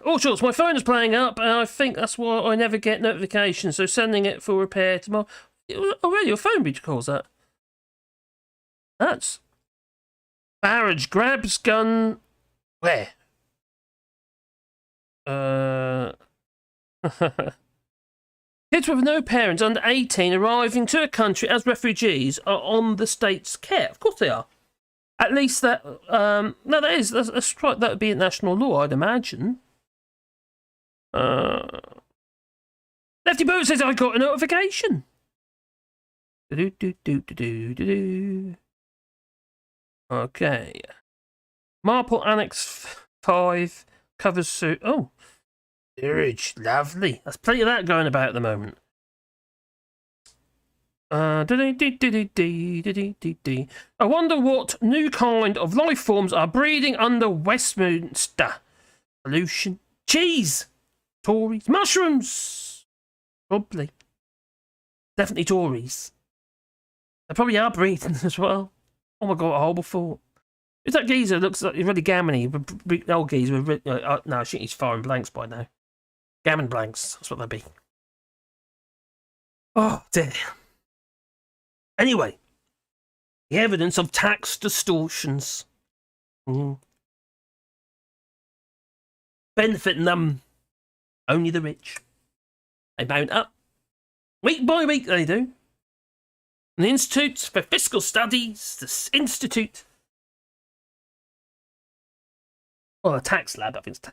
Oh, sure, my phone is playing up, and I think that's why I never get notifications, so sending it for repair tomorrow. Oh, really? Your phone breach calls that? That's... Farage grabs gun... Where? Kids with no parents under 18 arriving to a country as refugees are on the state's care. Of course they are. At least that... no, that's right. That would be national law, I'd imagine. Lefty Boot says I got a notification. Okay. Marple Annex 5 covers suit. Oh. Steerage, lovely. There's plenty of that going about at the moment. I wonder what new kind of life forms are breeding under Westminster. Pollution. Cheese. Tories. Mushrooms. Probably. Definitely Tories. They probably are breeding as well. Oh my god, a horrible thought. Who's that geezer? Looks like he's really gammony. Old geezer. No, I think he's firing blanks by now. Gammon blanks, that's what they'd be. Oh, dear. Anyway, the evidence of tax distortions. Benefiting them. Only the rich. They mount up. Week by week they do. And the Institute for Fiscal Studies, this Institute... Well, the tax lab, I think it's...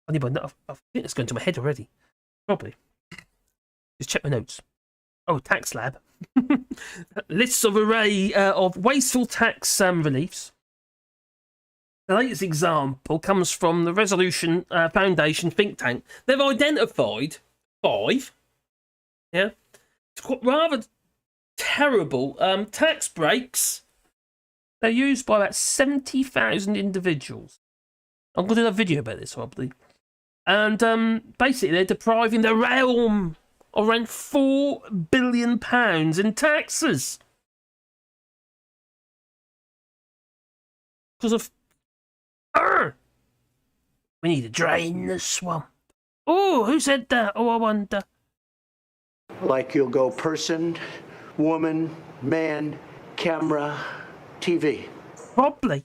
I think it's going to my head already. Probably. Just check my notes. Oh, tax lab. Lists of array of wasteful tax reliefs. The latest example comes from the Resolution Foundation think tank. They've identified 5. Yeah. It's quite rather terrible tax breaks. They're used by about 70,000 individuals. I'm going to do a video about this, probably. And basically, they're depriving the realm of around £4 billion in taxes. Because of... We need to drain the swamp. Oh, who said that? Oh, I wonder. Like you'll go person, woman, man, camera, TV. Probably.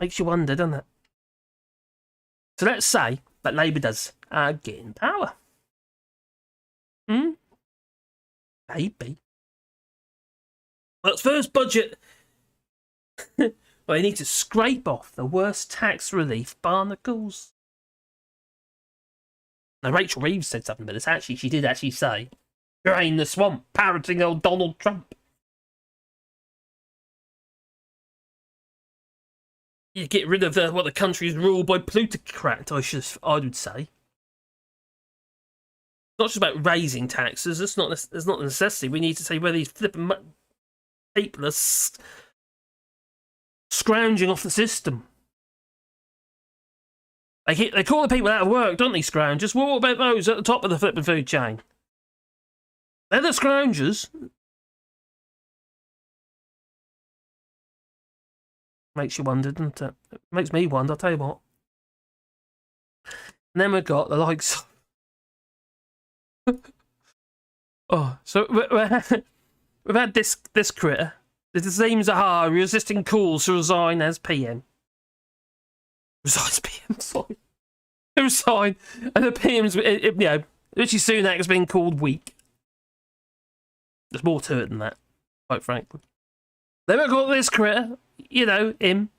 Makes you wonder, doesn't it? So let's say that Labour does get in power. Maybe. Well, its first budget... well, they need to scrape off the worst tax relief barnacles. Now, Rachel Reeves said something about this. Actually, she did actually say, drain the swamp, parroting old Donald Trump. You get rid of what the country is ruled by plutocrat, I would say. It's not just about raising taxes. It's not a necessity. We need to say where these flipping people are scrounging off the system. They call the people out of work, don't they, scroungers? Well, what about those at the top of the flipping food chain? They're the scroungers. Makes you wonder, doesn't it? It makes me wonder, I'll tell you what. And then we've got the likes of... oh, so we've had this critter. Nadhim Zahawi resisting calls to resign as PM. Resign as PM, sorry. Resign. And the PM's, Richie Sunak has been called weak. There's more to it than that, quite frankly. Then we've got this critter, him.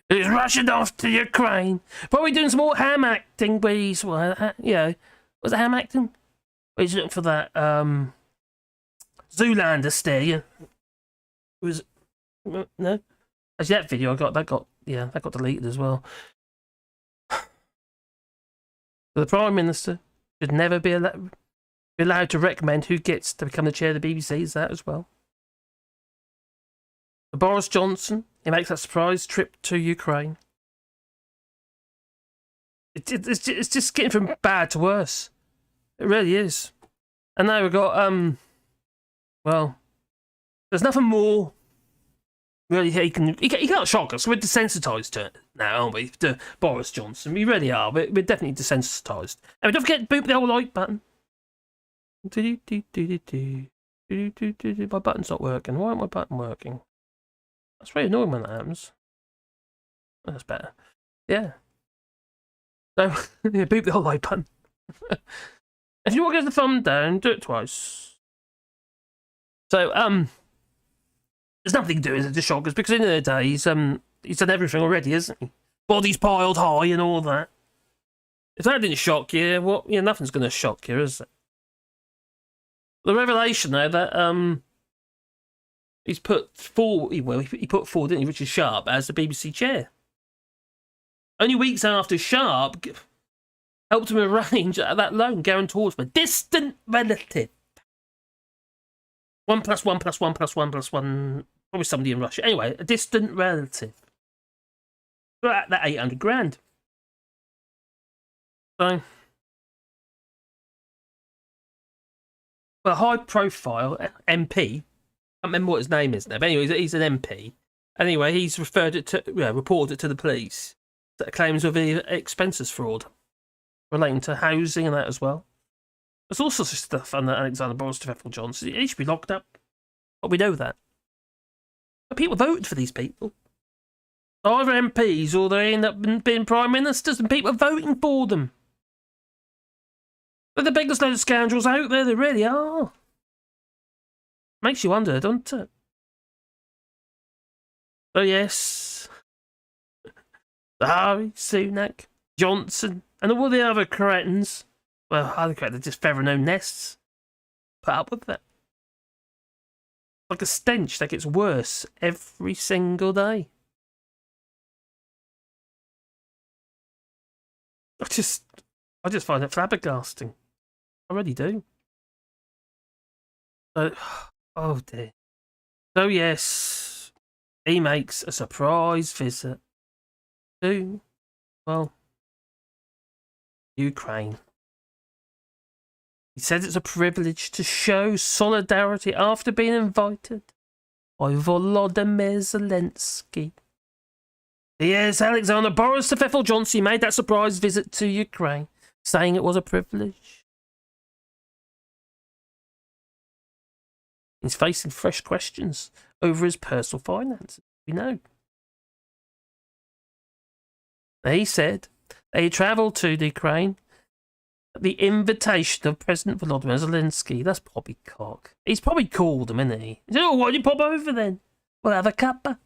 He's rushing off to Ukraine. Probably doing some more ham acting, but he's, was it ham acting? He's looking for that, Zoolander stare, Was, no? Actually, that video that got deleted as well. The Prime Minister should never be allowed to recommend who gets to become the chair of the BBC. Is that as well? Boris Johnson, he makes that surprise trip to Ukraine. It's just getting from bad to worse. It really is. And now we've got well, there's nothing more. Really, he can't shock us. We're desensitised to it now, aren't we? To Boris Johnson, we really are. We're definitely desensitised. And don't forget to boot the old like button. My button's not working. Why isn't my button working? That's very annoying when that happens. Oh, that's better. Yeah. So, boot the old like button. If you want to get the thumb down, do it twice. So, there's nothing to do with the shockers because in the day he's done everything already, hasn't he? Bodies piled high and all that. If that didn't shock you, nothing's going to shock you, is it? The revelation though that he's put forward, he put forward, didn't he, Richard Sharp as the BBC chair. Only weeks after Sharp helped him arrange that loan guaranteed from a distant relative. 1 + 1 + 1 + 1 + 1. Probably somebody in Russia. Anyway, a distant relative. That 800 grand. So, well, a high-profile MP. I can't remember what his name is now. But anyway, he's an MP. Anyway, he's reported it to the police. That claims of expenses fraud relating to housing and that as well. There's all sorts of stuff under Alexander Boris Johnson. He should be locked up. But we know that. But people voted for these people. Either MPs or they end up being Prime Ministers and people are voting for them. They're the biggest load of scoundrels out there, they really are. Makes you wonder, doesn't it? So yes. Zahawi, Sunak, Johnson, and all the other cretins. Well, other cretins, just feathering their own nests. Put up with that. Like a stench that gets worse every single day. I just find it flabbergasting. I really do. So, oh dear. So yes, he makes a surprise visit to, well, Ukraine. He said it's a privilege to show solidarity after being invited by Volodymyr Zelensky. Yes, Alexander Boris Johnson made that surprise visit to Ukraine, saying it was a privilege. He's facing fresh questions over his personal finances, we know. He said they travelled to the Ukraine at the invitation of President Volodymyr Zelensky. That's probably cock. He's probably called him, isn't he? He said, oh, why don't you pop over then? We'll have a cuppa.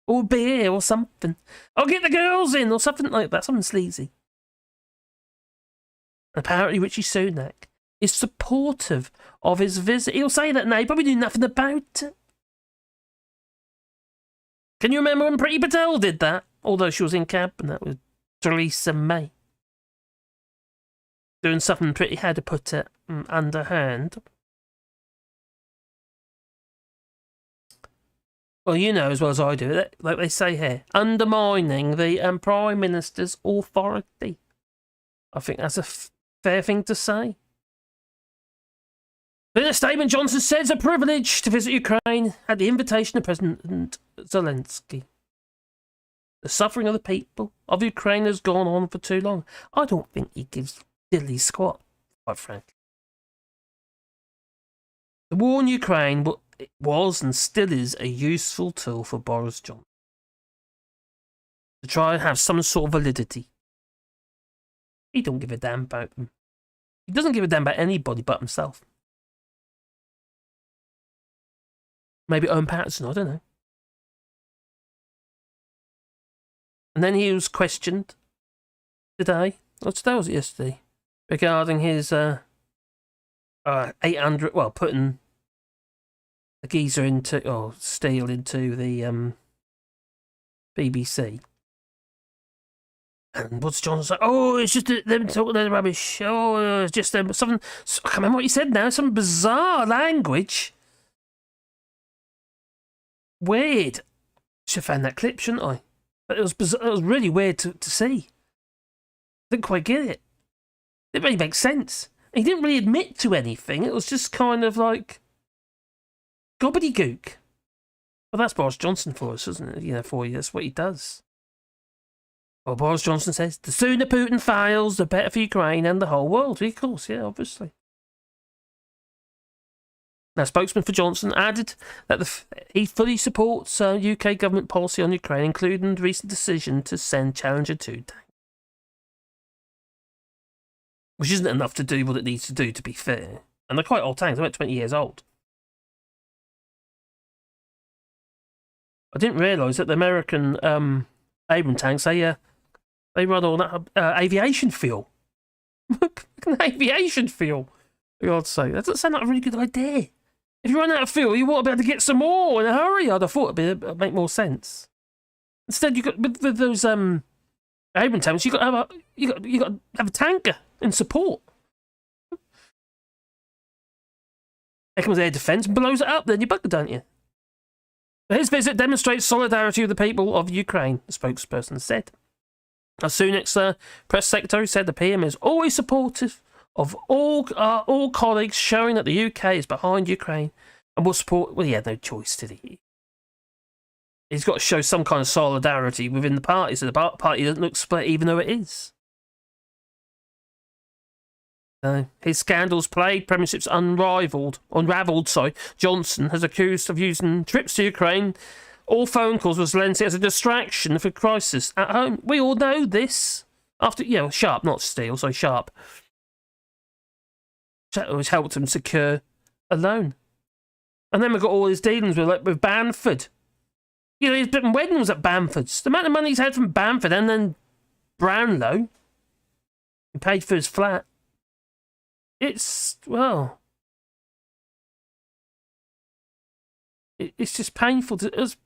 Or beer or something. I'll get the girls in or something like that. Something sleazy. Apparently Richie Sunak is supportive of his visit. He'll say that now. He probably knew nothing about it. Can you remember when Priti Patel did that? Although she was in cabinet with Theresa May. Doing something pretty, how to put it, underhand. Well, you know as well as I do, like they say here, undermining the Prime Minister's authority. I think that's a fair thing to say. In a statement, Johnson said it's a privilege to visit Ukraine at the invitation of President Zelensky. The suffering of the people of Ukraine has gone on for too long. I don't think he gives dilly squat, quite frankly. The war in Ukraine was and still is a useful tool for Boris Johnson to try and have some sort of validity. He don't give a damn about them. He doesn't give a damn about anybody but himself. Maybe Owen Patterson, I don't know. And then he was questioned today, or today was it yesterday, regarding his 800, well, putting a geezer into, or Steele into the BBC. And Boris Johnson like, oh, it's just them talking their rubbish. Oh, it's just them, something, I can't remember what he said now, some bizarre language. Weird. Should have found that clip, shouldn't I? But it was bizarre. It was really weird to see. Didn't quite get it. It really makes sense. He didn't really admit to anything. It was just kind of like gobbledygook. Well, that's Boris Johnson for us, isn't it? You know, for you, that's what he does. Well, Boris Johnson says, the sooner Putin fails, the better for Ukraine and the whole world. Of course, yeah, obviously. Now, spokesman for Johnson added that he fully supports UK government policy on Ukraine, including the recent decision to send Challenger 2 tanks. Which isn't enough to do what it needs to do, to be fair. And they're quite old tanks. They're about 20 years old. I didn't realise that the American Abrams tanks, they run on aviation fuel. Aviation fuel, for God's sake. That doesn't sound like a really good idea. If you run out of fuel, you want to be able to get some more in a hurry. I'd have thought it'd make more sense. Instead, you got with those Abrams tanks, you got to have a tanker in support. There comes air defence and blows it up. Then you bugger, don't you? His visit demonstrates solidarity with the people of Ukraine, the spokesperson said. Sunak's press secretary said the PM is always supportive of all colleagues, showing that the UK is behind Ukraine and will support. Well, he had no choice, did he? He's got to show some kind of solidarity within the party, so the party doesn't look split, even though it is. His scandals plagued premierships unravelled. Johnson has accused of using trips to Ukraine, all phone calls with Zelensky as a distraction for crisis at home. We all know this. After, Sharp, not Steele, so Sharp. Which helped him secure a loan. And then we've got all his dealings with Bamford. His wedding was at Bamford's. The amount of money he's had from Bamford and then Brownlow. He paid for his flat. It's, well... It's just painful. I think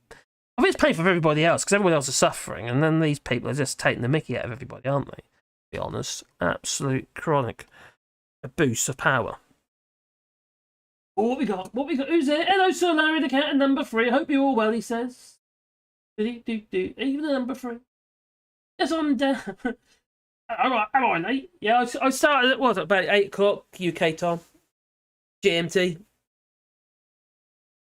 it's painful for everybody else, because everybody else is suffering, and then these people are just taking the mickey out of everybody, aren't they? To be honest. Absolute chronic abuse of power. What we got? Who's there? Hello, Sir Larry, the cat, and number 3. I hope you're all well, he says. Even the number 3. Yes, I'm down. Am I late? Yeah, I started at, what was it, about 8 o'clock UK time. GMT.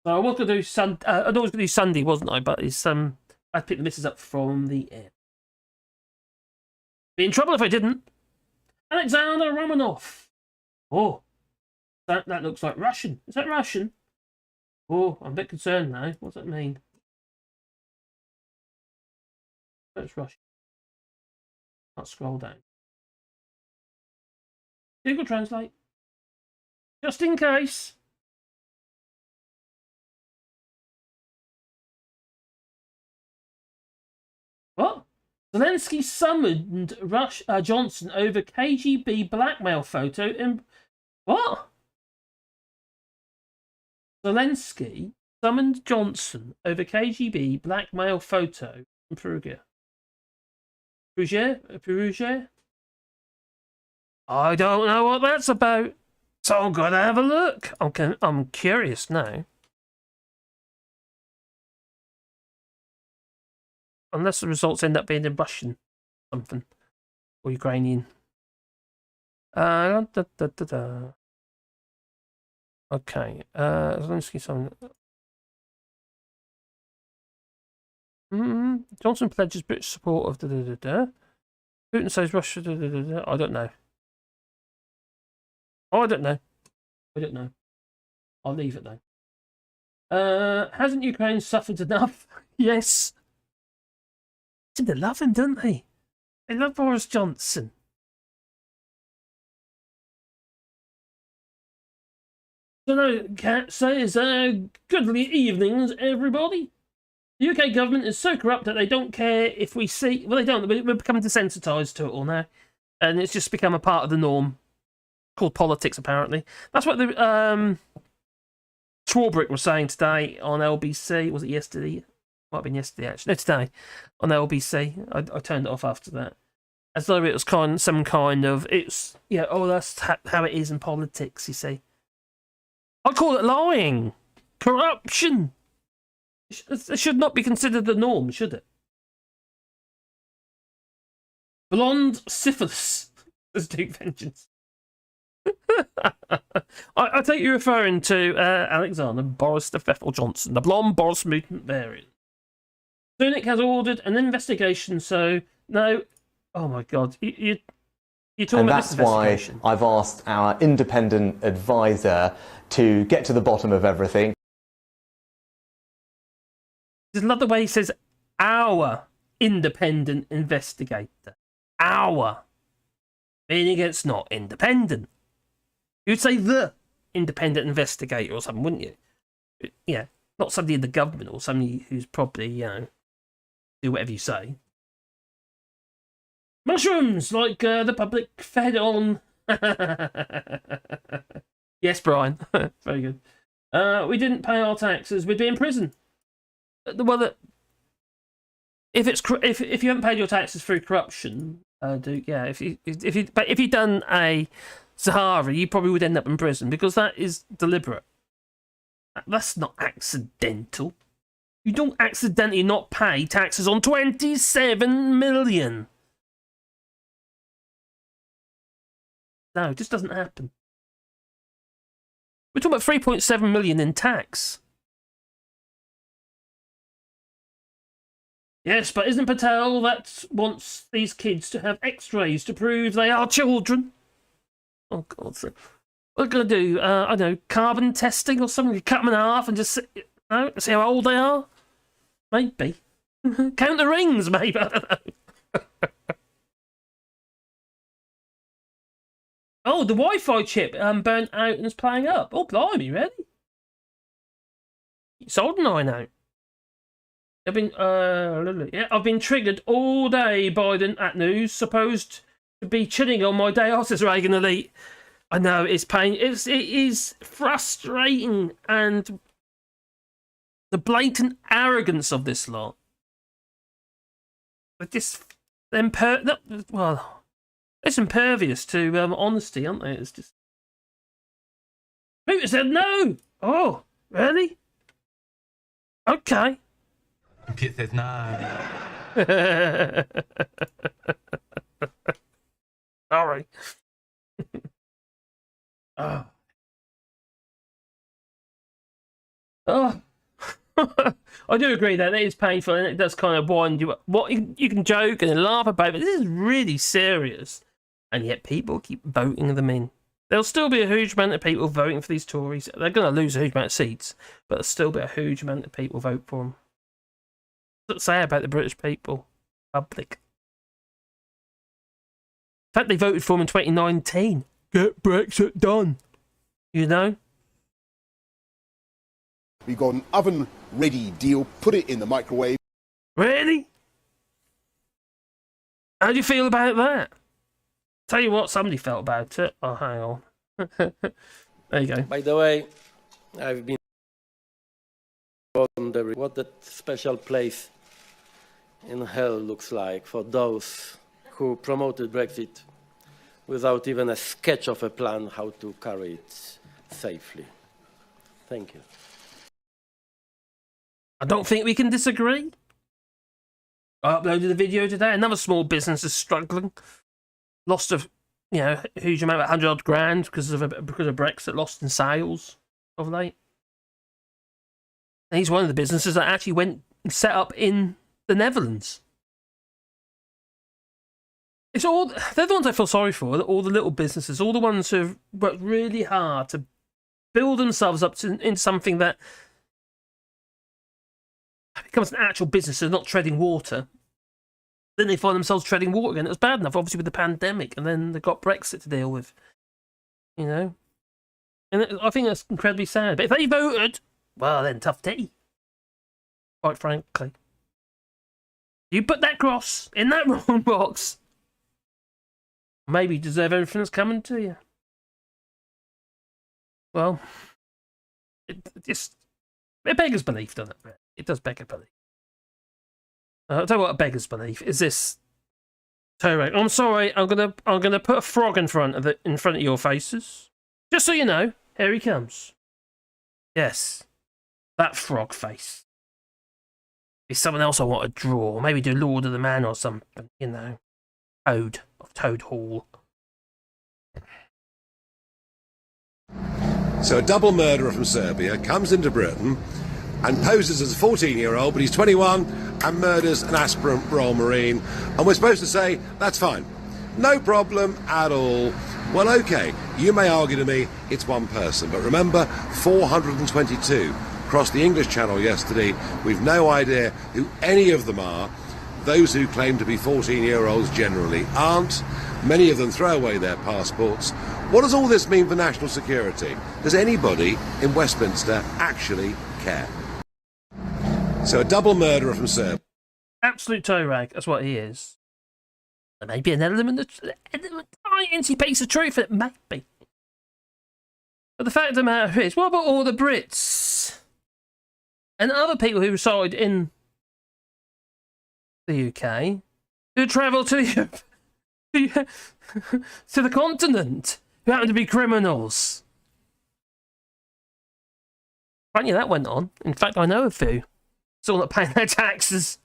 So I was going to do I was going to do Sunday, wasn't I? But it's I picked the missus up from the air. Be in trouble if I didn't. Alexander Romanov. Oh, that looks like Russian. Is that Russian? Oh, I'm a bit concerned now. What's that mean? That's Russian. I'll scroll down. Google Translate. Just in case. What? Zelensky summoned Johnson over KGB blackmail photo in... What? Zelensky summoned Johnson over KGB blackmail photo in Perugia. Perugia? I don't know what that's about. So I'm going to have a look. I'm curious now. Unless the results end up being in Russian something. Or Ukrainian. Okay. Zelensky summoned... Johnson pledges British support of Putin says Russia I don't know. I don't know. I'll leave it though. Hasn't Ukraine suffered enough? Yes. They love him, don't they? They love Boris Johnson. So no, Cat says, good evenings, everybody. The UK government is so corrupt that they don't care if we see... Well, they don't. We're becoming desensitised to it all now. And it's just become a part of the norm. Called politics, apparently. That's what the Swarbrick was saying today on LBC. Was it yesterday? Might have been yesterday, actually. No, today. On LBC. I turned it off after that. As though it was some kind of... It's... Yeah, oh, that's how it is in politics, you see. I call it lying. Corruption. It should not be considered the norm, should it? Blonde syphilis. As Duke Vengeance. I take you referring to Alexander Boris the Pfeffel Johnson, the blonde Boris mutant variant. Sunak has ordered an investigation, so no. Oh my God, you're talking and about this investigation. That's why I've asked our independent advisor to get to the bottom of everything. I love the way he says our independent investigator. Our. Meaning it's not independent. You'd say the independent investigator or something, wouldn't you? Yeah, not somebody in the government or somebody who's probably, you know, do whatever you say. Mushrooms, like the public fed on. Yes, Brian. Very good. We didn't pay our taxes. We'd be in prison. Well, if you haven't paid your taxes through corruption, if you'd done a Zahawi, you probably would end up in prison because that is deliberate. That's not accidental. You don't accidentally not pay taxes on 27 million. No, it just doesn't happen. We're talking about 3.7 million in tax. Yes, but isn't Patel that wants these kids to have x-rays to prove they are children? Oh, God. So what are going to do? I don't know, carbon testing or something? You cut them in half and just see how old they are? Maybe. Count the rings, maybe. I don't know. Oh, the Wi-Fi chip burnt out and is playing up. Oh, blimey, really? Sold an eye now. I've been triggered all day by that news, supposed to be chilling on my day off, says Reagan Elite. I know, it's pain. It is frustrating, and the blatant arrogance of this lot. It's impervious to honesty, aren't they? It's just... Putin said no! Oh, really? Okay. Pete says no. Sorry. Oh. Oh. I do agree that it is painful and it does kind of wind you up. What you can joke and laugh about, but this is really serious. And yet people keep voting them in. There'll still be a huge amount of people voting for these Tories. They're going to lose a huge amount of seats, but there'll still be a huge amount of people vote for them. What's it say about the British people? Public. In fact, they voted for him in 2019. Get Brexit done. You know? We got an oven-ready deal, put it in the microwave. Really? How do you feel about that? Tell you what, somebody felt about it. Oh, hang on. There you go. By the way, I've been wondering what that special place in hell looks like for those who promoted Brexit without even a sketch of a plan how to carry it safely. Thank you. I don't think we can disagree. I uploaded a video today. Another small business is struggling. Lost a huge amount, 100 odd grand because of Brexit. Lost in sales of late. And he's one of the businesses that actually went and set up in the Netherlands. It's all they're the ones I feel sorry for. All the little businesses, all the ones who have worked really hard to build themselves up into something that becomes an actual business and not treading water. Then they find themselves treading water again. It was bad enough, obviously, with the pandemic, and then they've got Brexit to deal with. You know? And I think that's incredibly sad. But if they voted, well, then tough tea. Quite frankly. You put that cross in that wrong box, maybe you deserve everything that's coming to you. Well, it beggars belief, doesn't it? It does beg a belief. I'll tell you what a beggar's belief is this. Tory, I'm sorry, I'm gonna put a frog in front of your faces. Just so you know, here he comes. Yes. That frog face. It's someone else I want to draw. Maybe do Lord of the Man or something, you know. Toad of Toad Hall. So a double murderer from Serbia comes into Britain and poses as a 14-year-old, but he's 21 and murders an aspirant Royal Marine. And we're supposed to say, that's fine. No problem at all. Well, okay, you may argue to me it's one person, but remember, 422 crossed the English Channel yesterday. We've no idea who any of them are. Those who claim to be 14-year-olds generally aren't. Many of them throw away their passports. What does all this mean for national security? Does anybody in Westminster actually care? So a double murderer from Serbia. Absolute toe rag, that's what he is. There may be an element of tiny piece of truth, it may be. But the fact of the matter is, what about all the Brits and other people who reside in the UK who travel to Europe, to the continent, who happen to be criminals? Apparently that went on. In fact, I know a few. Still not paying their taxes,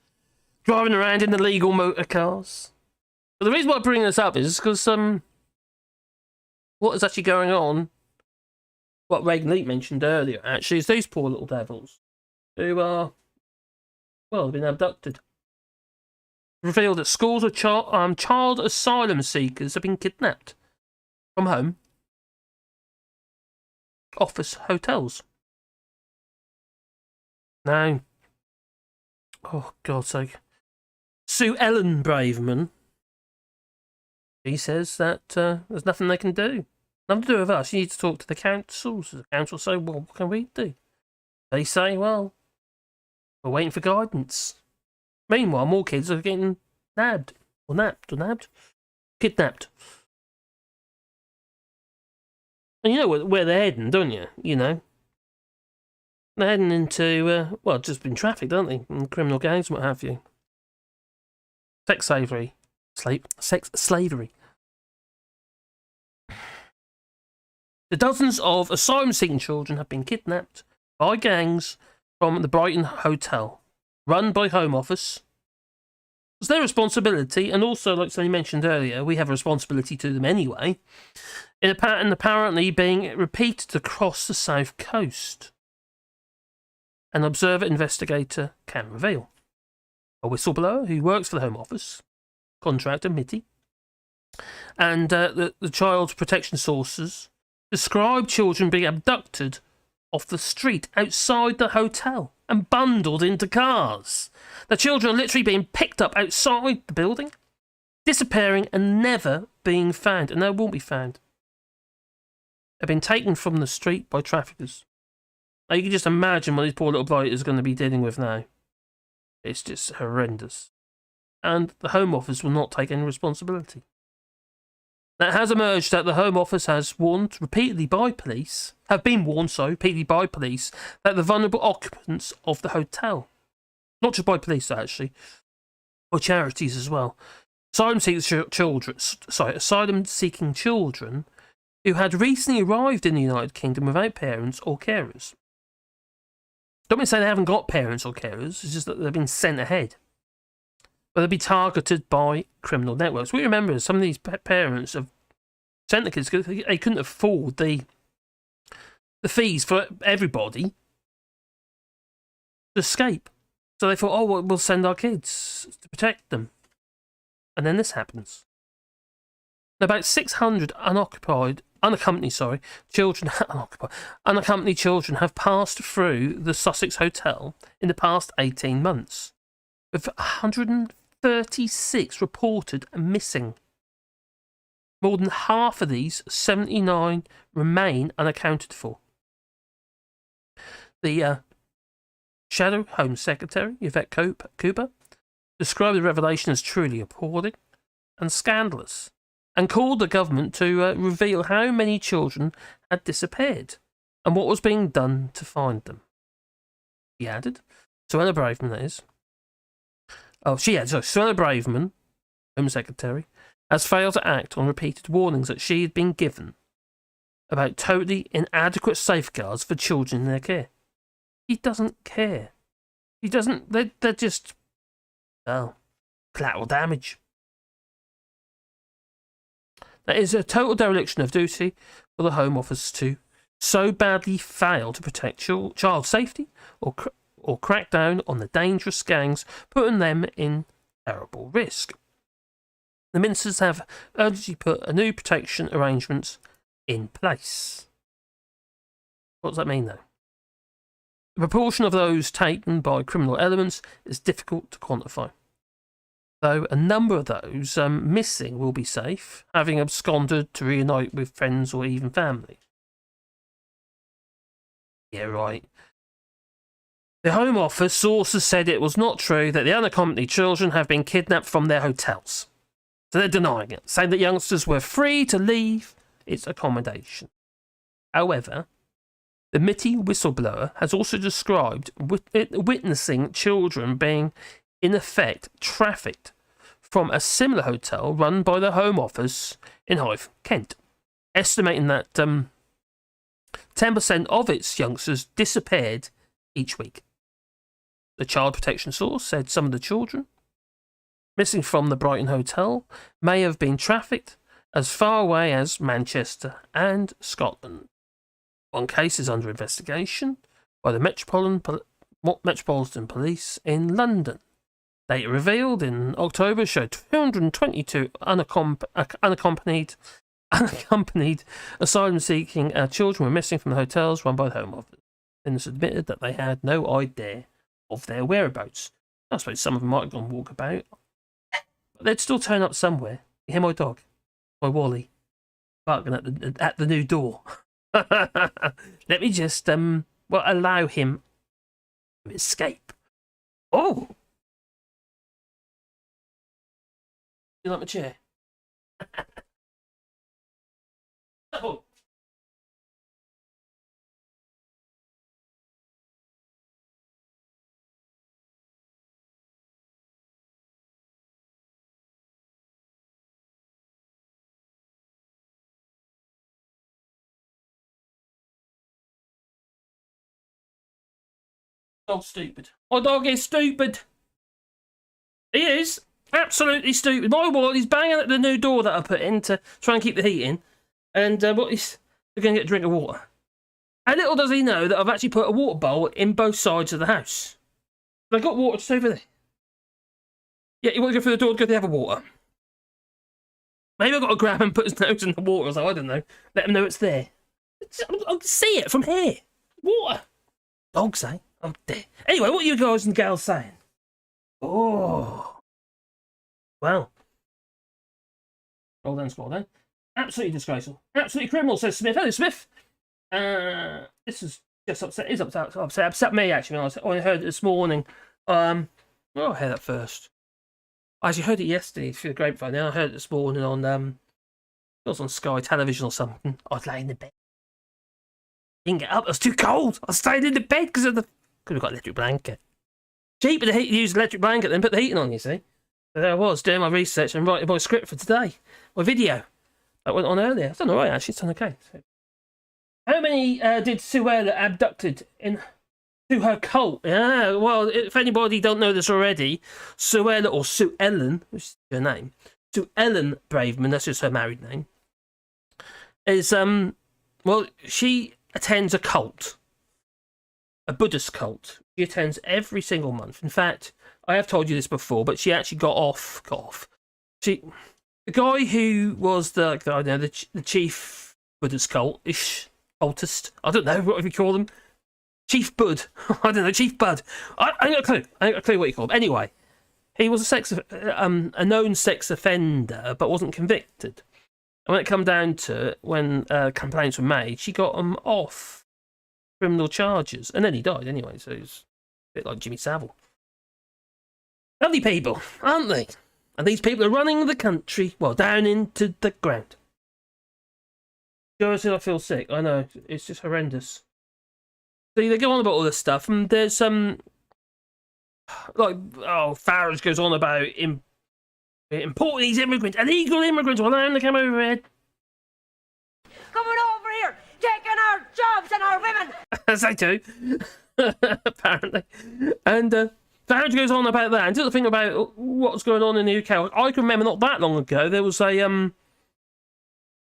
driving around in illegal motor cars. But the reason why I bring this up is because what is actually going on, what Reagan Leak mentioned earlier, actually, is these poor little devils who are, well, have been abducted. Revealed that scores of child asylum seekers have been kidnapped from home, office, hotels. Now, oh, God's sake. Sue Ellen Braverman, she says that there's nothing they can do. Nothing to do with us. You need to talk to the councils. The council say, well, what can we do? They say, well, we're waiting for guidance. Meanwhile, more kids are getting nabbed. Or nabbed? Kidnapped. And you know where they're heading, don't you? You know. They're heading into, well, just been trafficked, aren't they? In criminal gangs and what have you. Sex slavery. Sex slavery. The dozens of asylum-seeking children have been kidnapped by gangs from the Brighton Hotel, run by Home Office. It's their responsibility, and also, like Sonny mentioned earlier, we have a responsibility to them anyway, and apparently being repeated across the south coast. An observer investigator can reveal. A whistleblower who works for the Home Office, contractor MITI, and the child protection sources describe children being abducted off the street outside the hotel and bundled into cars. The children are literally being picked up outside the building, disappearing and never being found, and they won't be found. They've been taken from the street by traffickers. Now you can just imagine what these poor little blighters are going to be dealing with now. It's just horrendous. And the Home Office will not take any responsibility. Now, it has emerged that the Home Office has warned repeatedly by police, that the vulnerable occupants of the hotel, not just by police actually, by charities as well, asylum-seeking children who had recently arrived in the United Kingdom without parents or carers. Don't mean to say they haven't got parents or carers, it's just that they've been sent ahead. But they'll be targeted by criminal networks. We remember some of these parents have sent the kids because they couldn't afford the fees for everybody to escape. So they thought, oh, well, we'll send our kids to protect them. And then this happens. About 600 unaccompanied children have passed through the Sussex Hotel in the past 18 months, with 136 reported missing. More than half of these, 79, remain unaccounted for. The Shadow Home Secretary, Yvette Cooper, described the revelation as truly appalling and scandalous, and called the government to reveal how many children had disappeared and what was being done to find them. She added, Suella Braverman, that is. Suella Braverman, Home Secretary, has failed to act on repeated warnings that she had been given about totally inadequate safeguards for children in their care. He doesn't care. He doesn't. They're just, collateral damage. That is a total dereliction of duty for the Home Office to so badly fail to protect child safety or crack down on the dangerous gangs, putting them in terrible risk. The ministers have urgently put a new protection arrangements in place. What does that mean, though? The proportion of those taken by criminal elements is difficult to quantify, though a number of those missing will be safe, having absconded to reunite with friends or even family. Yeah, right. The Home Office sources said it was not true that the unaccompanied children have been kidnapped from their hotels. So they're denying it, saying that youngsters were free to leave its accommodation. However, the MITI whistleblower has also described witnessing children being, in effect, trafficked from a similar hotel run by the Home Office in Hythe, Kent, estimating that 10% of its youngsters disappeared each week. The child protection source said some of the children missing from the Brighton Hotel may have been trafficked as far away as Manchester and Scotland. One case is under investigation by the Metropolitan Police in London. Data revealed in October showed 222 unaccompanied asylum-seeking children were missing from the hotels run by the Home Office. It's admitted that they had no idea of their whereabouts. I suppose some of them might have gone walkabout, but they'd still turn up somewhere. You hear my dog, my Wally, barking at the new door. Let me just allow him to escape. Oh, you like my chair? Oh. Dog's stupid. My dog is stupid. He is. Absolutely stupid. My ward, he's banging at the new door that I put in to try and keep the heat in. And they're going to get a drink of water. And little does he know that I've actually put a water bowl in both sides of the house. I've got water just over there. Yeah, you want to go through the door to go to the other water. Maybe I've got to grab him and put his nose in the water, so I don't know. Let him know it's there. I can see it from here. Water. Dogs, eh? Oh, dear. Anyway, what are you guys and gals saying? Oh. Well. Scroll down. Absolutely disgraceful. Absolutely criminal, says Smith. Hello, Smith. This is just upset me, actually, when I heard it this morning. I heard that first. I actually heard it yesterday through the grapevine. Then I heard it this morning on, it was on Sky Television or something. I was laying in bed. Didn't get up. It was too cold. I stayed in the bed because of the... Could have got an electric blanket. Cheaper to use an electric blanket than put the heating on, you see. So there I was, doing my research and writing my script for today. My video. That went on earlier. It's done alright, actually. It's done okay. So, how many did Suella abducted in... to her cult? Yeah, well, if anybody don't know this already, Suella, or Sue Ellen, which is her name, Sue Ellen Braverman, that's just her married name, is, well, she attends a cult. A Buddhist cult. She attends every single month. In fact, I have told you this before, but she actually got off. The guy who was the chief Buddhist cultist, I don't know, what do you call them? Chief Bud. I don't know, Chief Bud. I ain't got a clue. I ain't got a clue what you call him. Anyway, he was a known sex offender, but wasn't convicted. And when it come down to it, when complaints were made, she got him off criminal charges. And then he died anyway, so it's a bit like Jimmy Savile. Lovely people, aren't they? And these people are running the country, well, down into the ground. Joe said I feel sick. I know, it's just horrendous. So they go on about all this stuff, and there's Farage goes on about importing these immigrants, illegal immigrants, will allow them to come over here. Coming over here, taking our jobs and our women. As they do, apparently. And Farage goes on about that, and just think about what's going on in the UK. I can remember not that long ago, there was a, I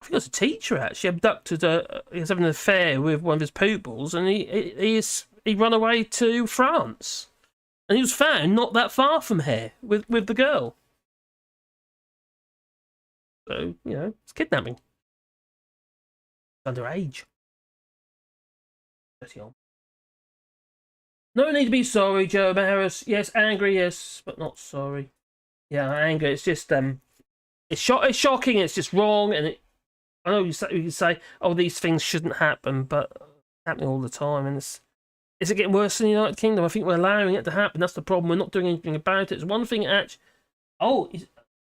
think it was a teacher actually abducted. He was having an affair with one of his pupils, and he run away to France, and he was found not that far from here with the girl. So it's kidnapping. Underage. 30 on. No need to be sorry, Joe Maris. Yes, angry, yes, but not sorry. Yeah, angry. It's just it's shocking. It's just wrong, and I know you can say, oh, these things shouldn't happen, but it's happening all the time. And is it getting worse in the United Kingdom? I think we're allowing it to happen. That's the problem. We're not doing anything about it. It's one thing, actually. Oh,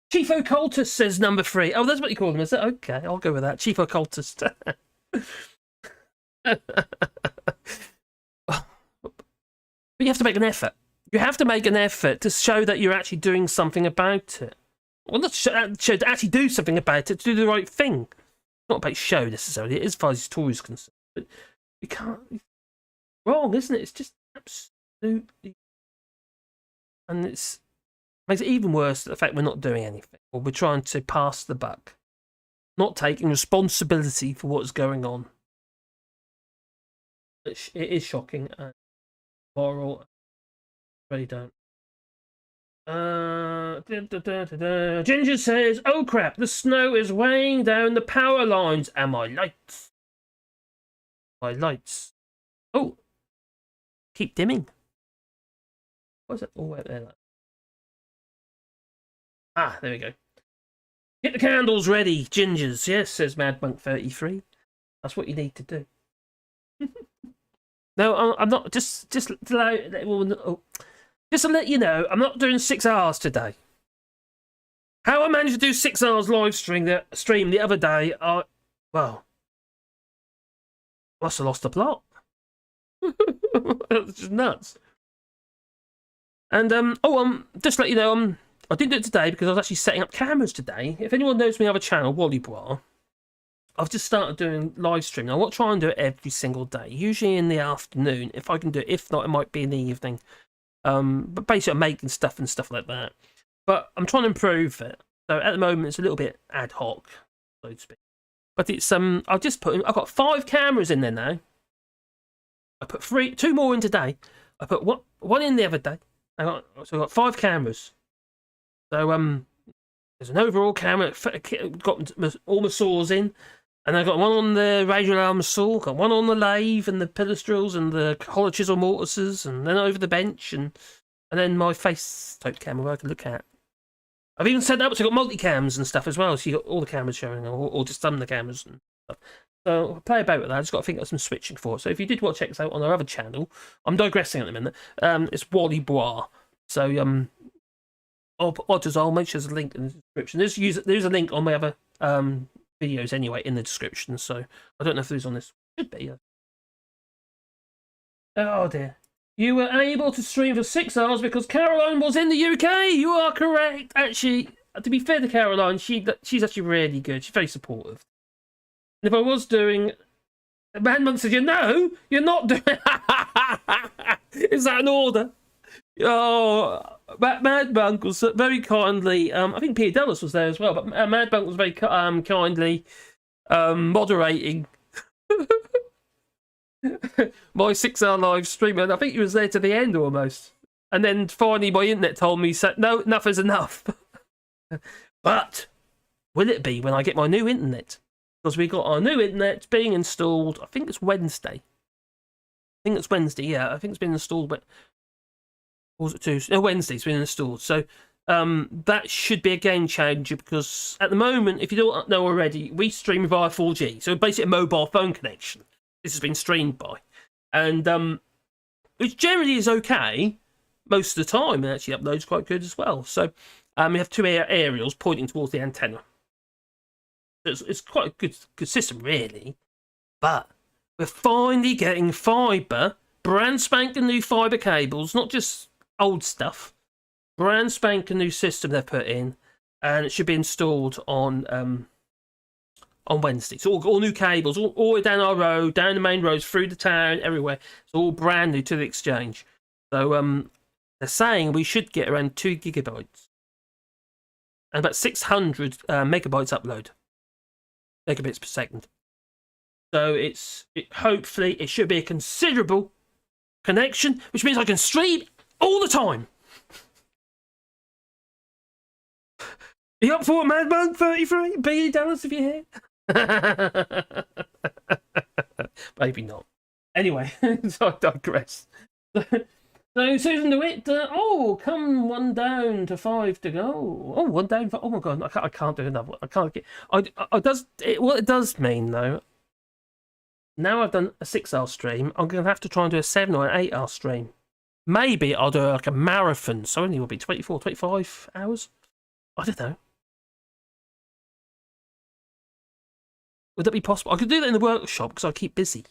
Chief Occultist says number 3. Oh, that's what you call him, is it? Okay, I'll go with that. Chief Occultist. But you have to make an effort. You have to make an effort to show that you're actually doing something about it. Well, not show to actually do something about it, to do the right thing. Not about show necessarily, it is as far as Tories concerned. But you can't. It's wrong, isn't it? It's just absolutely. And it makes it even worse the fact we're not doing anything. Or we're trying to pass the buck. Not taking responsibility for what's going on. It is shocking and moral. I really don't. Ginger says, oh crap, the snow is weighing down the power lines and my lights. Oh, keep dimming. What's it all out there? Ah, there we go. Get the candles ready, Gingers. Yes, says MadMonk33. That's what you need to do. No, I'm not. Just to let you know, I'm not doing 6 hours today. How I managed to do 6 hours live stream the other day, well, must have lost the plot. It's just nuts. And just to let you know, I didn't do it today because I was actually setting up cameras today. If anyone knows me, I have a channel, Wally Bois. I've just started doing live streaming. I won't try and do it every single day. Usually in the afternoon, if I can do it. If not, it might be in the evening. But basically, I'm making stuff and stuff like that. but I'm trying to improve it. So at the moment, it's a little bit ad hoc, so to speak. But it's I've just put. I've got 5 cameras in there now. I put 2 more in today. I put one in the other day. So I've got 5 cameras. So there's an overall camera. Got all my saws in, and I got one on the radial arm saw. Got one on the lathe and the pilastrills and the hollow chisel mortises, and then over the bench, and then my face type camera where I can look at. I've even set up, so I've got multi-cams and stuff as well, so you've got all the cameras showing, or just some of the cameras and stuff. So I'll play about with that. I just got to think of some switching for it. So if you did want to check this out on our other channel, I'm digressing at the minute, it's Wally Bois. So I'll make sure there's a link in the description. There's a link on my other videos anyway in the description, so I don't know if there's on this. Should be. Oh dear. You were able to stream for 6 hours because Caroline was in the UK. You are correct. Actually, to be fair to Caroline, she's actually really good. She's very supportive. And if I was doing, Mad Monk said, "No, you're not doing." Is that an order? Oh, Mad Monk was very kindly. I think Peter Dallas was there as well, but Mad Monk was very kindly moderating my 6-hour live stream, and I think he was there to the end almost. And then finally my internet told me, no, enough is enough. But will it be when I get my new internet? Because we got our new internet being installed, I think it's Wednesday. Yeah, I think it's been installed, but or was it Tuesday? No, Wednesday it's been installed. So that should be a game changer, because at the moment, if you don't know already, we stream via 4G. So basically a mobile phone connection. This has been streamed by, and which generally is okay most of the time, and actually uploads quite good as well. So we have 2 aerials pointing towards the antenna. It's quite a good system, really. But we're finally getting fibre, brand spanking new fibre cables, not just old stuff. Brand spanking new system they've put in, and it should be installed on Wednesday. So all new cables, all the way down our road, down the main roads, through the town, everywhere. It's all brand new to the exchange. So they're saying we should get around 2 gigabytes and about 600 megabytes upload, megabits per second. So hopefully it should be a considerable connection, which means I can stream all the time. Are you up for it, Madman 33? Be Dallas if you're here. Maybe not. Anyway, so I digress. So Susan DeWitt, come 1 down to 5 to go. Oh, 1 down. Oh my god, I can't do another one. I can't get. What it does mean though. Now I've done a 6-hour stream, I'm gonna have to try and do a 7 or an 8-hour stream. Maybe I'll do like a marathon, so only will be 24, 25 hours. I don't know. Would that be possible? I could do that in the workshop because I keep busy.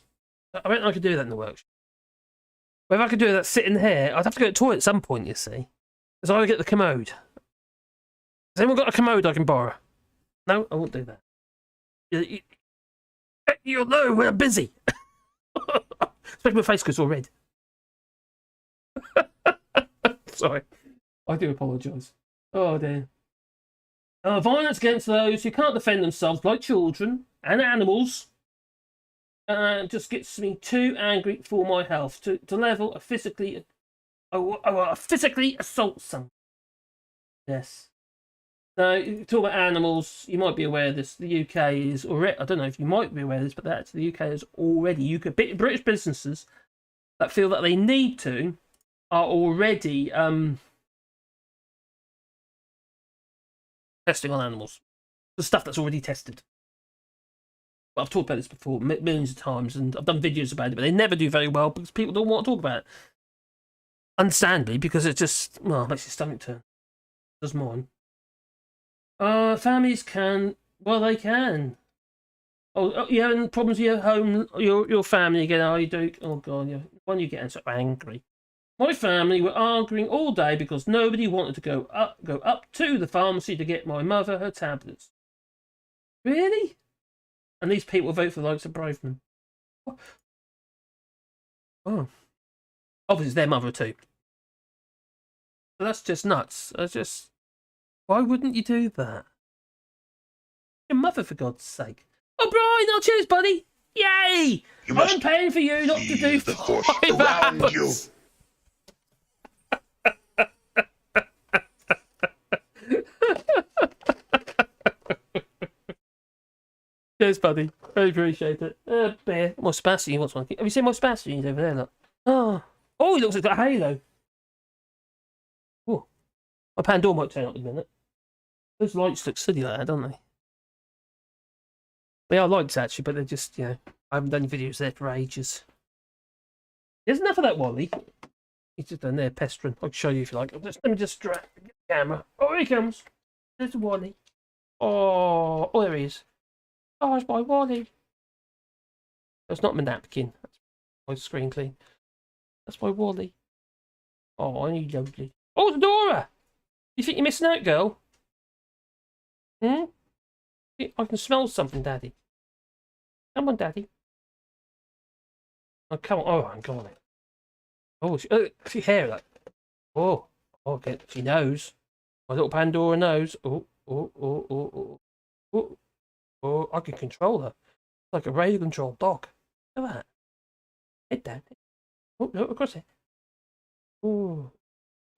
I reckon I could do that in the workshop. But if I could do that sitting here, I'd have to go to the toilet at some point, you see. Because I would get the commode. Has anyone got a commode I can borrow? No, I won't do that. You'll know when I'm busy. Especially my face goes all red. Sorry. I do apologise. Oh dear. Violence against those who can't defend themselves, like children and animals, just gets me too angry for my health to level a physically assault someone. Yes. Now, talk about animals, you might be aware of this. The UK is already, I don't know if you might be aware of this, but the UK is already, British businesses that feel that they need to are already testing on animals. The stuff that's already tested. But I've talked about this before millions of times, and I've done videos about it, but they never do very well because people don't want to talk about it. Understandably, because it just, well, it makes your stomach turn. Does mine. Families can, well, they can. Oh, you having problems with your home, your family again, are you, Duke? Oh, God, yeah. When you get so angry. My family were arguing all day because nobody wanted to go up to the pharmacy to get my mother her tablets. Really? And these people vote for the likes of Braveman. Oh. Obviously, it's their mother too. So that's just nuts. That's just... Why wouldn't you do that? Your mother, for God's sake. Oh, Brian, I'll cheers, buddy. Yay! I'm paying for you not to do 5 hours. Cheers, buddy. Very appreciate it. Bear. More Spassi wants one. Have you seen my Spassi over there? Look. Oh, he looks like a halo. Oh, my Pandora might turn up in a minute. Those lights look silly like that, don't they? They are lights actually, but they're just, I haven't done any videos there for ages. There's enough of that Wally. He's just down there pestering. I can show you if you like. Let me just drag the camera. Oh, here he comes. There's Wally. Oh, there he is. Oh, it's my Wally. That's not my napkin. That's my screen clean. That's my Wally. Oh, I need lovely. Oh, it's Dora! You think you're missing out, girl? I can smell something, Daddy. Come on, Daddy. Oh, come on. Oh, I'm going. Oh, she hair like. Oh, okay. She knows. My little Pandora knows. Oh. I can control her. Like a radio controlled dog. Look at that. Head down. Oh, no, across it. Oh,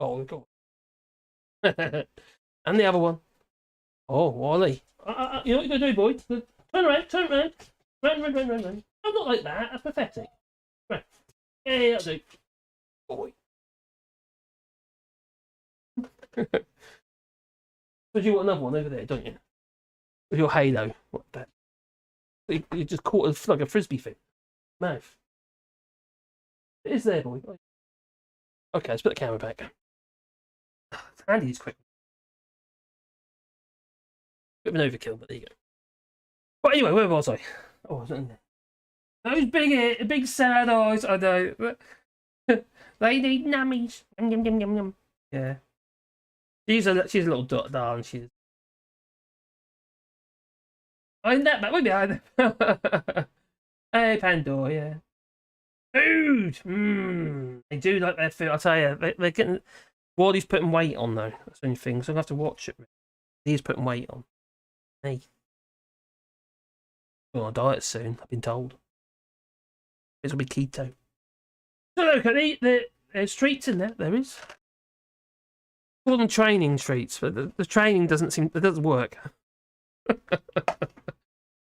go on. And the other one. Oh, Wally. You know what you're going to do, boy? Turn around. Run. I'm not like that. That's pathetic. Right. Yeah, that'll do. Boy. But you want another one over there, don't you? With your halo. What that? You just caught it like a frisbee thing. Mouth. It is there, boy. Okay, let's put the camera back. It's handy, it's quick. Bit of an overkill, but there you go. But anyway, where was I? Oh, I was in there. Those big sad eyes, I know. They need nummies. Yum. Yeah. She's a little darling, she is. I'm that back. We're behind. Hey, Pandora, yeah. Food! They do like their food. I'll tell you, they're getting. Wally's putting weight on, though. That's the only thing. So I'm going to have to watch it. He's putting weight on. Hey. We're on a diet soon, I've been told. It's going to be keto. So look, there's treats in there. There is. Call them training treats, but the training doesn't work.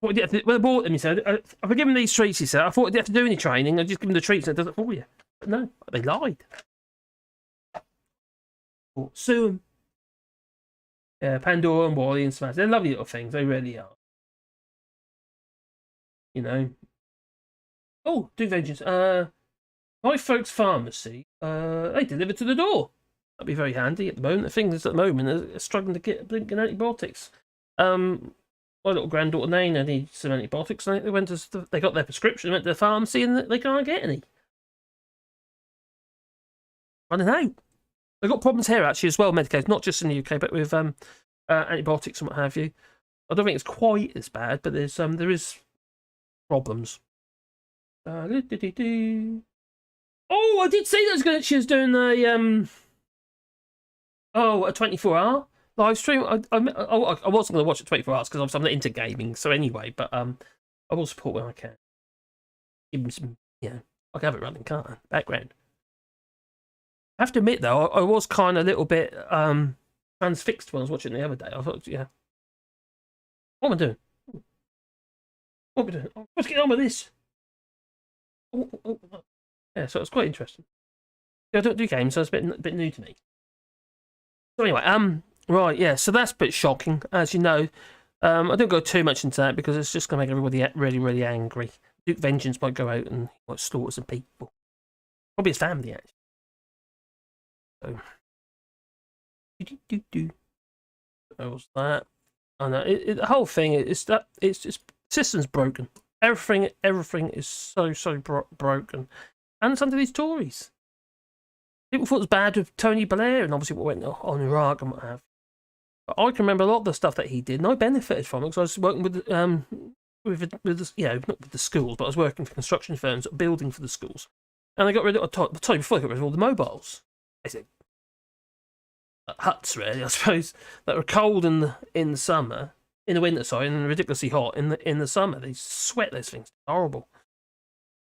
When I bought them, he said, I've been given these treats, he said. I thought I didn't have to do any training. I just give them the treats and it does it for you. But no, they lied. Sue them. Yeah, Pandora and Wally and Smash. They're lovely little things. They really are. You know. Oh, do vengeance. My folks' pharmacy, they deliver to the door. That'd be very handy at the moment. The thing is, at the moment, they're struggling to get blinking antibiotics. My little granddaughter Nana needs some antibiotics. And they got their prescription, went to the pharmacy, and they can't get any. I don't know. They've got problems here actually as well, medicated, not just in the UK, but with antibiotics and what have you. I don't think it's quite as bad, but there is problems. Oh, I did see that she was doing a 24-hour live stream. I wasn't going to watch it 24 hours because I'm not into gaming. So anyway, but I will support when I can. Give them some, I can have it running, can't I? Background. I have to admit though, I was kind of a little bit transfixed when I was watching it the other day. I thought, what am I doing? What am I doing? Let's get on with this. Yeah, so it's quite interesting. I don't do games, so it's a bit new to me. So anyway, right, yeah, so that's a bit shocking, as you know. I don't go too much into that because it's just going to make everybody really, really angry. Duke Vengeance might go out and slaughter some people. Probably his family, actually. So, what was that? I know the whole thing is that it's just system's broken. Everything is so broken, and it's under these Tories. People thought it was bad with Tony Blair, and obviously what went on in Iraq and what have. But I can remember a lot of the stuff that he did, and I benefited from it because I was working with not with the schools, but I was working for construction firms, building for the schools, and they got rid of before they got rid of all the mobiles. I said, huts, really, I suppose, that were cold in the summer, in the winter, sorry, and ridiculously hot in the summer. They sweat those things. Horrible.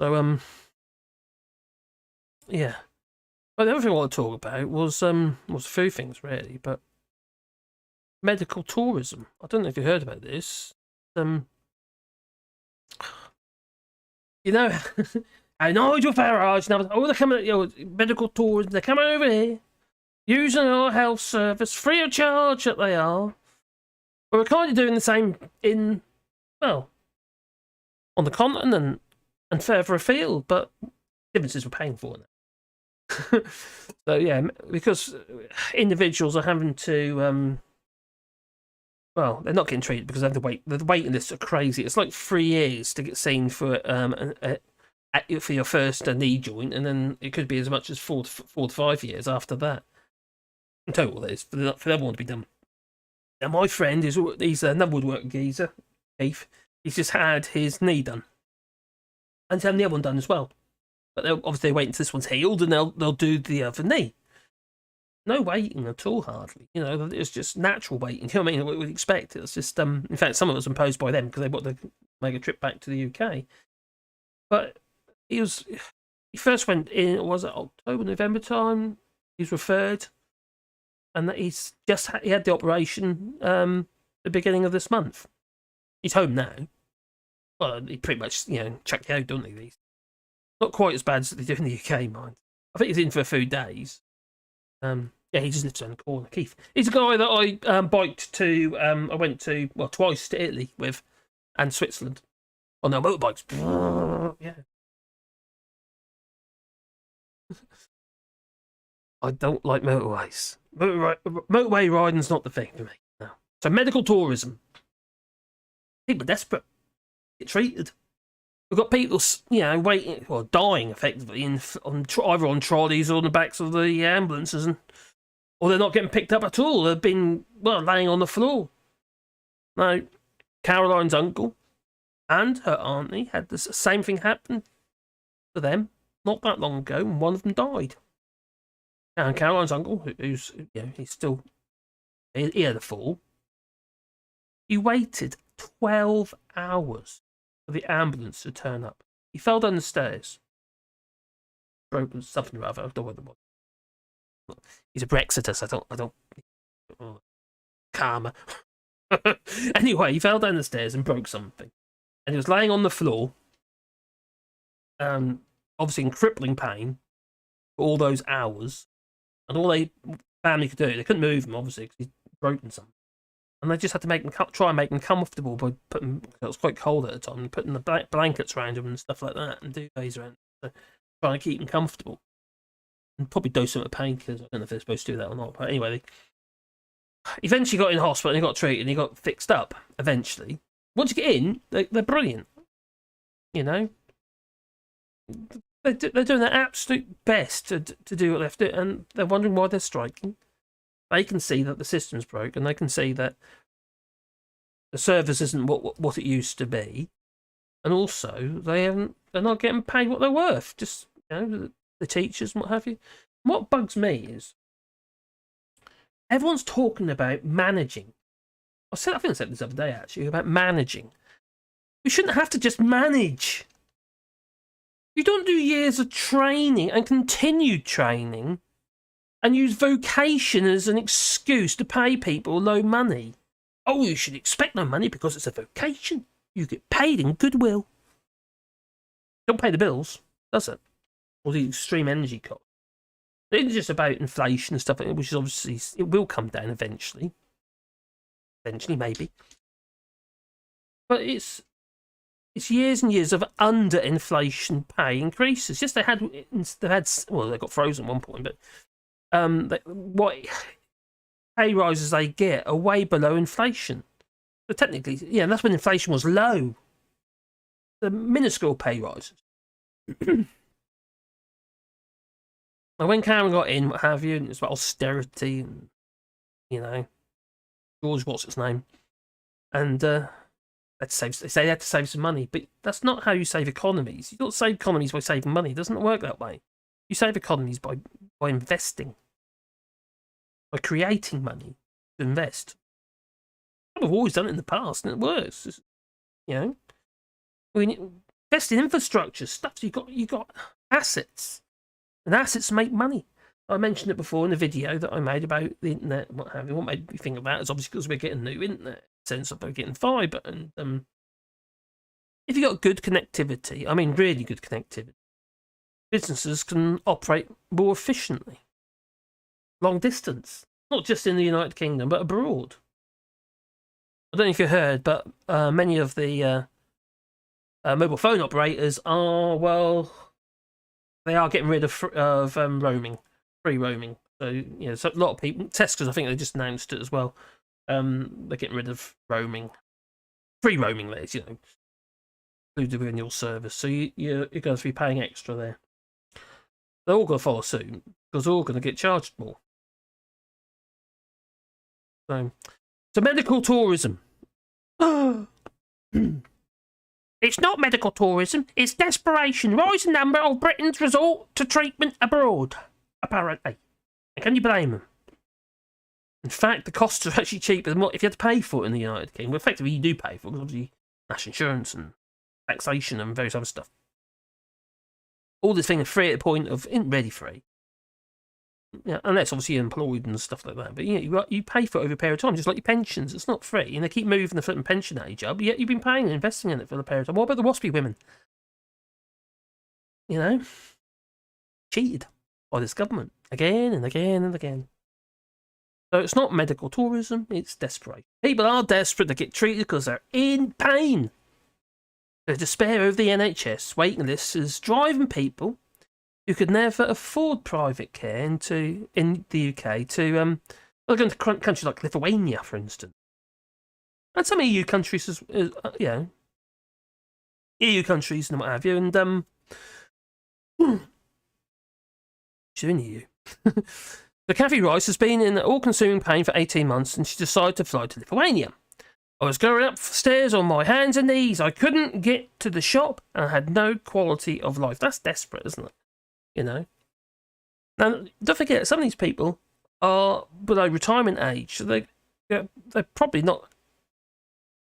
So yeah. But the other thing I want to talk about was a few things really, but medical tourism. I don't know if you heard about this. You know, I Nigel Farage and others, they're coming, medical tourism, they're coming over here, using our health service, free of charge that they are. But we're kind of doing the same on the continent and further afield, but differences we're paying for now. So yeah, because individuals are having to, they're not getting treated because they have to wait. The waiting lists are crazy. It's like 3 years to get seen for your first knee joint, and then it could be as much as 4 to 5 years after that. In total, that is for that one to be done. Now, my friend he's another woodwork geezer, Keith. He's just had his knee done, and he's having the other one done as well. But they're obviously waiting until this one's healed, and they'll do the other knee. No waiting at all, hardly. It's just natural waiting. You know what I mean? What we'd expect. It's just in fact, some of it was imposed by them because they want to make a trip back to the UK. But he first went in, was it October, November time? He's referred, and that he had the operation the beginning of this month. He's home now. Well, he pretty much checked out, don't he? Not quite as bad as they do in the UK, mind. I think he's in for a few days. Yeah, he just lives around the corner. Keith. He's a guy that I biked to. I went to twice to Italy with, and Switzerland. On their motorbikes. Yeah. I don't like motorways. Motorway riding's not the thing for me. No. So medical tourism. People are desperate. Get treated. We've got people, waiting, dying effectively either on trolleys or on the backs of the ambulances, or they're not getting picked up at all. They've been, laying on the floor. Now, Caroline's uncle and her auntie had the same thing happen to them not that long ago, and one of them died. And Caroline's uncle, who's, he's still, he had a fall. He waited 12 hours for the ambulance to turn up. He fell down the stairs. Broke something or other. I don't know what it was. He's a Brexiter, so I don't. Karma. Anyway, he fell down the stairs and broke something. And he was laying on the floor, obviously in crippling pain for all those hours. And all family could do, they couldn't move him, obviously, because he'd broken something. And they just had to try and make him comfortable by putting, it was quite cold at the time, putting the blankets around him and stuff like that, and duvets around him, so trying to keep him comfortable. And probably dose him with painkillers. I don't know if they're supposed to do that or not. But anyway, they eventually got in hospital and he got treated and he got fixed up, eventually. Once you get in, they're brilliant. They're doing their absolute best to do what they have to do, and they're wondering why they're striking. They can see that the system's broke, and they can see that the service isn't what it used to be, and also they're not getting paid what they're worth. Just the teachers and what have you. What bugs me is everyone's talking about managing. I think I said this the other day actually about managing. We shouldn't have to just manage. You don't do years of training and continued training and use vocation as an excuse to pay people low money. Oh, you should expect no money because it's a vocation. You get paid in goodwill. Don't pay the bills, does it? Or the extreme energy cost. It's just about inflation and stuff, which is obviously, it will come down eventually. Eventually, maybe. But it's years and years of under-inflation pay increases. Yes, they got frozen at one point, but what pay rises they get are way below inflation. So technically, that's when inflation was low. The minuscule pay rises. And when Karen got in, what have you, and it's about austerity and, George, what's its name? And they say they had to save some money, but that's not how you save economies. You don't save economies by saving money. It doesn't work that way. You save economies by investing. by creating money to invest. I've always done it in the past, and it works. It's, you know, invest in infrastructure stuff. So you got assets, and assets make money. I mentioned it before in the video that I made about the internet and what have you. What made me think about it is obviously because we're getting new internet, sense of getting fibre, and if you got good connectivity, I mean really good connectivity, businesses can operate more efficiently, long distance, not just in the United Kingdom but abroad. I don't know if you heard, but many of the mobile phone operators are, well, they are getting rid of roaming. Free roaming. So, you know, so a lot of people, Tesco's, I think they just announced it as well. They're getting rid of roaming. Free roaming, that is, you know, included within your service. So you're going to be paying extra there. They're all going to follow suit because they're all going to get charged more. So medical tourism. It's not medical tourism, it's desperation. Rising number of Britons resort to treatment abroad. Apparently. And can you blame them? In fact, the costs are actually cheaper than what if you had to pay for it in the United Kingdom. Well, effectively, you do pay for it, because obviously national insurance and taxation and various other stuff. All this thing is free at the point of, isn't really free. Yeah, unless obviously you're employed and stuff like that. But yeah, you pay for it over a period of time, just like your pensions. It's not free, and they keep moving the flipping pension age up, yet you've been paying and investing in it for a period of time. What about the waspy women? You know? Cheated by this government again and again and again. So it's not medical tourism, it's desperation. People are desperate to get treated because they're in pain. The despair over the NHS waiting lists is driving people who could never afford private care in the UK to well, going to countries like Lithuania, for instance, and some EU countries as you know, EU countries and what have you, and she's in EU. So Kathy Rice has been in all-consuming pain for 18 months, and she decided to fly to Lithuania. I was going up stairs on my hands and knees. I couldn't get to the shop, and I had no quality of life. That's desperate, isn't it? You know. Now, don't forget, some of these people are below retirement age, so they're probably not.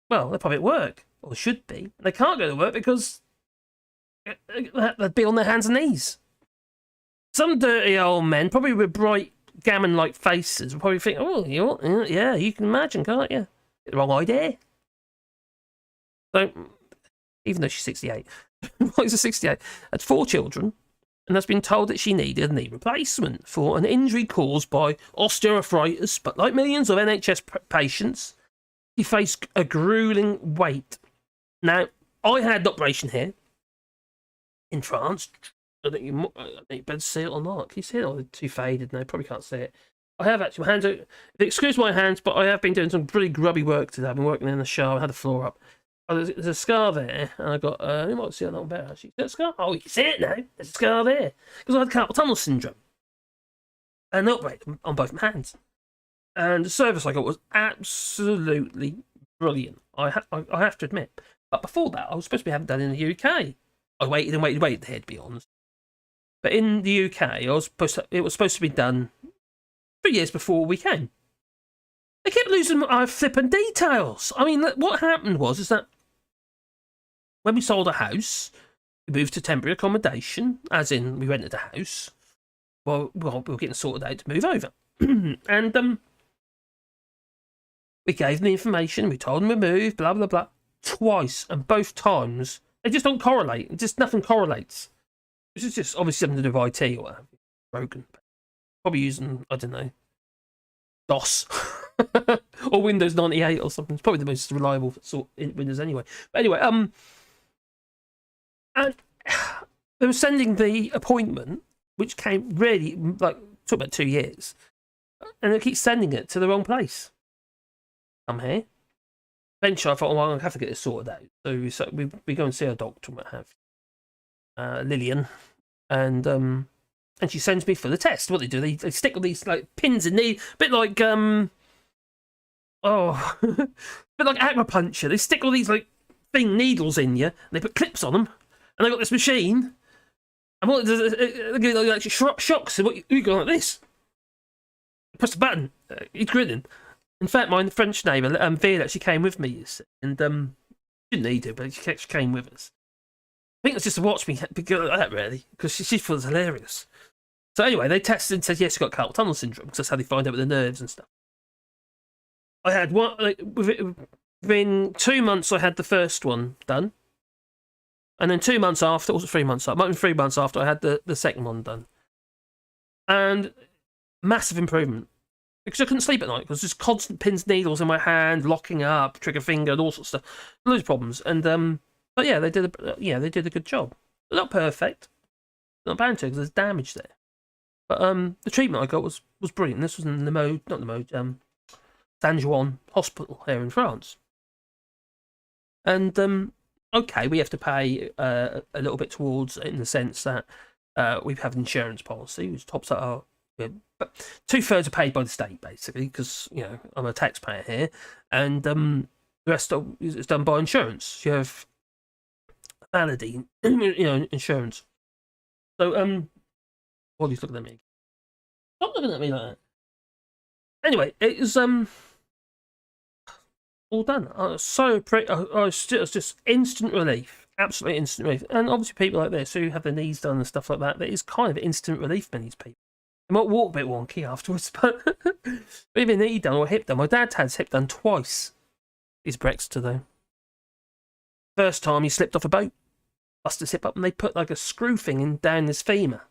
Well, they're probably at work, or should be. They can't go to work because they'd be on their hands and knees. Some dirty old men, probably with bright gammon-like faces, will probably think, "Oh, yeah, you can imagine, can't you?" The wrong idea. So, even though she's 68, she's 68, had 4 children, and has been told that she needed a knee replacement for an injury caused by osteoarthritis. But like millions of NHS patients, he faced a grueling wait. Now, I had an operation here in France. I think you better see it or not. Can you see it? Oh, too faded now. Probably can't see it. I have actually, my hands are, excuse my hands, but I have been doing some pretty grubby work today. I've been working in the shower. I had the floor up. Oh, there's a scar there, and I got, you might see it a little better actually. Is that a scar? Oh, you can see it now. There's a scar there. Because I had carpal tunnel syndrome. And they operated on both my hands. And the service I got was absolutely brilliant. I have to admit. But before that, I was supposed to be having done in the UK. I waited and waited there, to be honest. But in the UK, it was supposed to be done 3 years before we came. They kept losing our flipping details. I mean, what happened was that when we sold a house, we moved to temporary accommodation, as in we rented a house. Well, we were getting sorted out to move over. And we gave them the information, we told them we moved, blah, blah, blah, twice, and both times, they just don't correlate. Just nothing correlates. This is just obviously something to do with IT or whatever. Broken. Probably using, I don't know, DOS or Windows 98 or something. It's probably the most reliable sort in Windows anyway. But anyway, and they were sending the appointment, which came really, like, took about 2 years, and they keep sending it to the wrong place. I'm here. Eventually, I thought, well, I'm going to have to get this sorted out. So we go and see a doctor and what have you. Lillian, and she sends me for the test. What they do, they stick all these like pins in the, bit like bit like acupuncture. They stick all these like needles in you, and they put clips on them, and they got this machine, and what does it give like shocks? And what you go like this, press the button, he's grinning. In fact, my French neighbour, Violet, she came with me, you see, and didn't need to, but she came with us. I think it's just to watch me go like that, really, because she feels hilarious. So anyway, they tested and said, yes, you've got carpal tunnel syndrome, because that's how they find out with the nerves and stuff. I had one, within 2 months, I had the first one done. And then 2 months after, or 3 months after, might have been 3 months after, I had the second one done. And massive improvement. Because I couldn't sleep at night, because there's constant pins, needles in my hand, locking up, trigger finger, and all sorts of stuff. Loads of problems. And, but yeah, they did a good job. Not perfect. Not bound to, because there's damage there. But the treatment I got was brilliant. This was in San Juan Hospital here in France. And okay, we have to pay a little bit towards it in the sense that we have an insurance policy which tops up our. But 2/3 are paid by the state basically because I'm a taxpayer here, and the rest is done by insurance. You have malady, insurance. So Wally's looking at me. Stop looking at me like that. Anyway, it was all done. I was so pretty. I was just instant relief, absolutely instant relief. And obviously, people like this who have their knees done and stuff like that, is kind of instant relief for these people. They might walk a bit wonky afterwards, but with a knee done or hip done. My dad had his hip done twice. He's Brexit though. First time he slipped off a boat, busted his hip up, and they put like a screw thing in down his femur.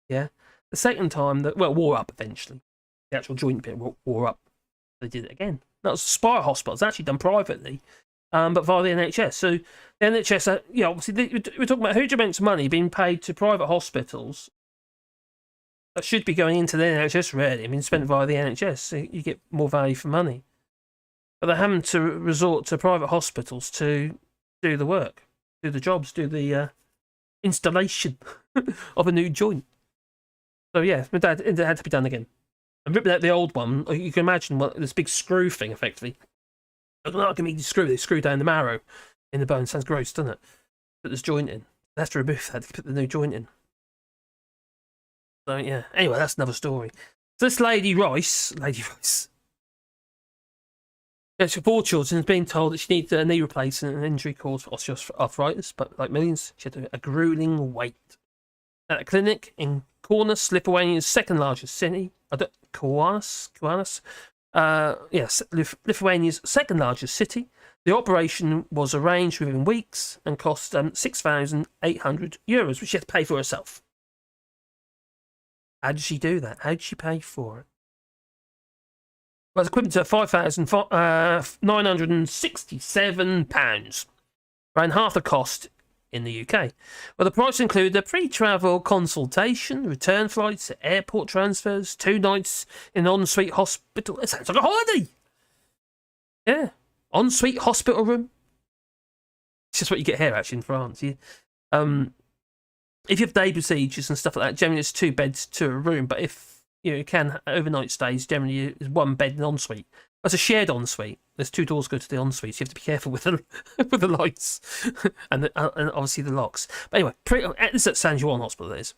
Yeah. The second time wore up eventually. The actual joint bit wore up. They did it again. That was Spire Hospital. It's actually done privately, but via the NHS. So the NHS, obviously we're talking about huge amounts of money being paid to private hospitals that should be going into the NHS, really. I mean, spent via the NHS, so you get more value for money. But they're having to resort to private hospitals to do the work, do the jobs, do the installation of a new joint. So yeah, it had to be done again. And ripping out the old one, you can imagine this big screw thing, effectively. Like a meaty screw, they screw down the marrow in the bone. Sounds gross, doesn't it? Put this joint in. They have to remove that to put the new joint in. So yeah, anyway, that's another story. So this Lady Rice, she had 4 children, has been told that she needs a knee replacement and injury caused for osteoarthritis, but like millions, she had a grueling wait. At a clinic in Kaunas, Lithuania's second largest city. Kaunas? Yes, Lithuania's second largest city. The operation was arranged within weeks and cost €6,800, which she had to pay for herself. How did she do that? How did she pay for it? Well, it's equivalent to £5,967, around half the cost in the UK. Well, the price included a pre-travel consultation, return flights, airport transfers, 2 nights in an ensuite hospital. It sounds like a holiday! Yeah. Ensuite hospital room. It's just what you get here, actually, in France. If you have day procedures and stuff like that, generally it's 2 beds to a room, but if you can overnight stays, generally is 1 bed in ensuite. It's a shared ensuite. There's 2 doors go to the ensuite, so you have to be careful with the with the lights and obviously the locks. But anyway, this is at San Juan Hospital, that is.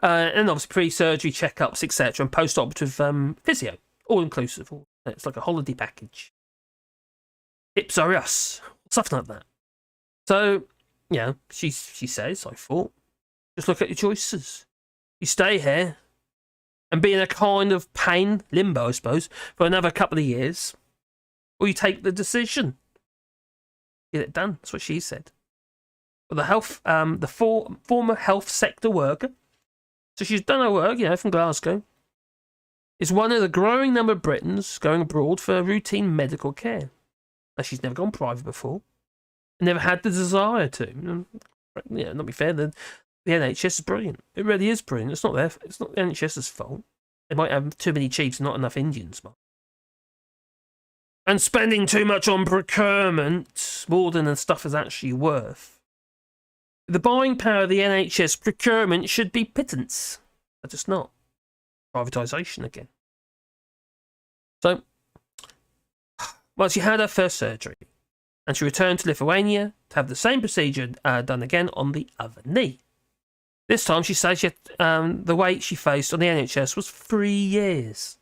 And obviously pre-surgery checkups, etc., and post-operative physio, all inclusive. It's like a holiday package. Hips are us, stuff like that. So, she says, I thought, just look at your choices. You stay here and be in a kind of pain limbo, I suppose, for another couple of years, or you take the decision. Get it done. That's what she said. But the former health sector worker, so she's done her work, from Glasgow, is one of the growing number of Britons going abroad for routine medical care. Now, she's never gone private before, never had the desire to. Not be fair, the NHS is brilliant. It really is brilliant. It's not the NHS's fault. They might have too many chiefs and not enough Indians. And spending too much on procurement, more than the stuff is actually worth. The buying power of the NHS procurement should be pittance. But it's not. Privatisation again. So, well, she had her first surgery. And she returned to Lithuania to have the same procedure done again on the other knee. This time, she says the wait she faced on the NHS was 3 years.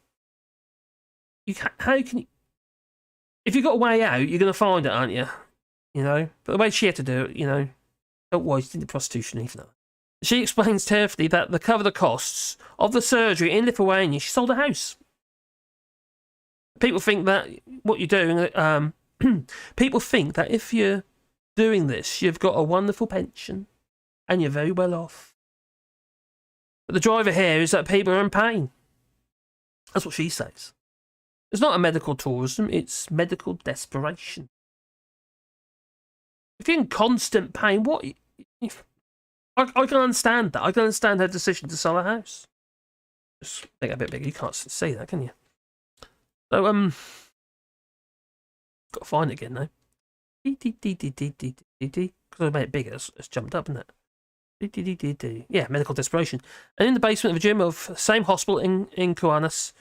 how can you... If you've got a way out, you're going to find it, aren't you? You know? But the way she had to do it, you know, don't waste into prostitution even though. She explains tearfully that to cover the costs of the surgery in Lithuania, she sold a house. People think that what you're doing... people think that if you're doing this, you've got a wonderful pension and you're very well off. But the driver here is that people are in pain. That's what she says. It's not a medical tourism, it's medical desperation. If you're in constant pain, what... I can understand that. I can understand her decision to sell a house. Just make it a bit bigger. You can't see that, can you? So, got to find it again, though. Because I made it bigger, it's jumped up, isn't it? Yeah, medical desperation. And in the basement of a gym of the same hospital in Kaunas,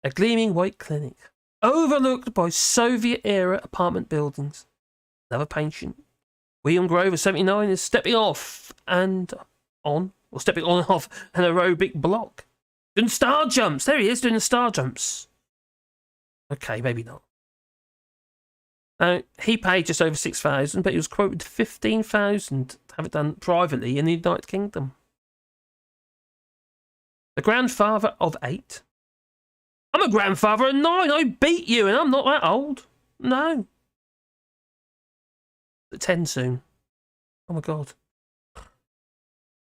a gleaming white clinic, overlooked by Soviet-era apartment buildings. Another patient, William Grover, 79, is stepping off and on, or stepping on and off an aerobic block. Doing star jumps. There he is, doing the star jumps. Okay, maybe not. He paid just over 6,000, but he was quoted 15,000 to have it done privately in the United Kingdom. The grandfather of 8. I'm a grandfather of 9. I beat you, and I'm not that old. No. 10 soon. Oh my god.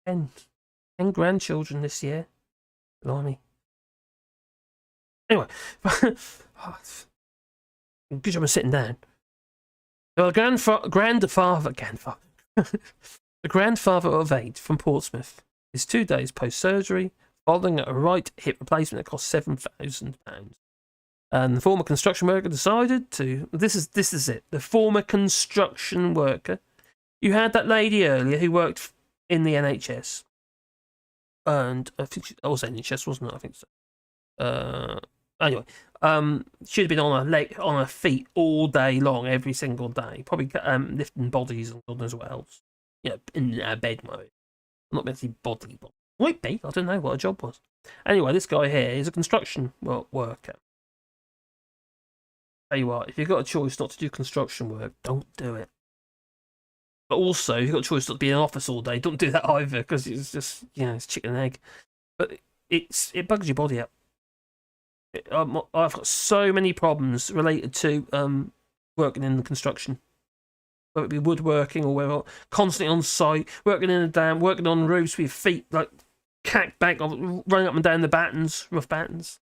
10 grandchildren this year. Blimey. Anyway. Good job of sitting down. The grandfather of 8 from Portsmouth is 2 days post-surgery following a right hip replacement that cost £7,000. And the former construction worker decided to... This is it. The former construction worker. You had that lady earlier who worked in the NHS. And I think she was NHS, wasn't it? I think so. Anyway, she'd have been on her feet all day long, every single day, probably lifting bodies and God knows what else. You know, in bed mode. Not meant to be body. Might be. I don't know what her job was. Anyway, this guy here is a construction worker. Tell you what, if you've got a choice not to do construction work, don't do it. But also, if you've got a choice not to be in an office all day, don't do that either, because it's just, you know, it's chicken and egg. But it bugs your body up. I've got so many problems related to working in the construction, whether it be woodworking or whether constantly on site, working in a dam, working on roofs with your feet like cacked back, running up and down the battens, rough battens.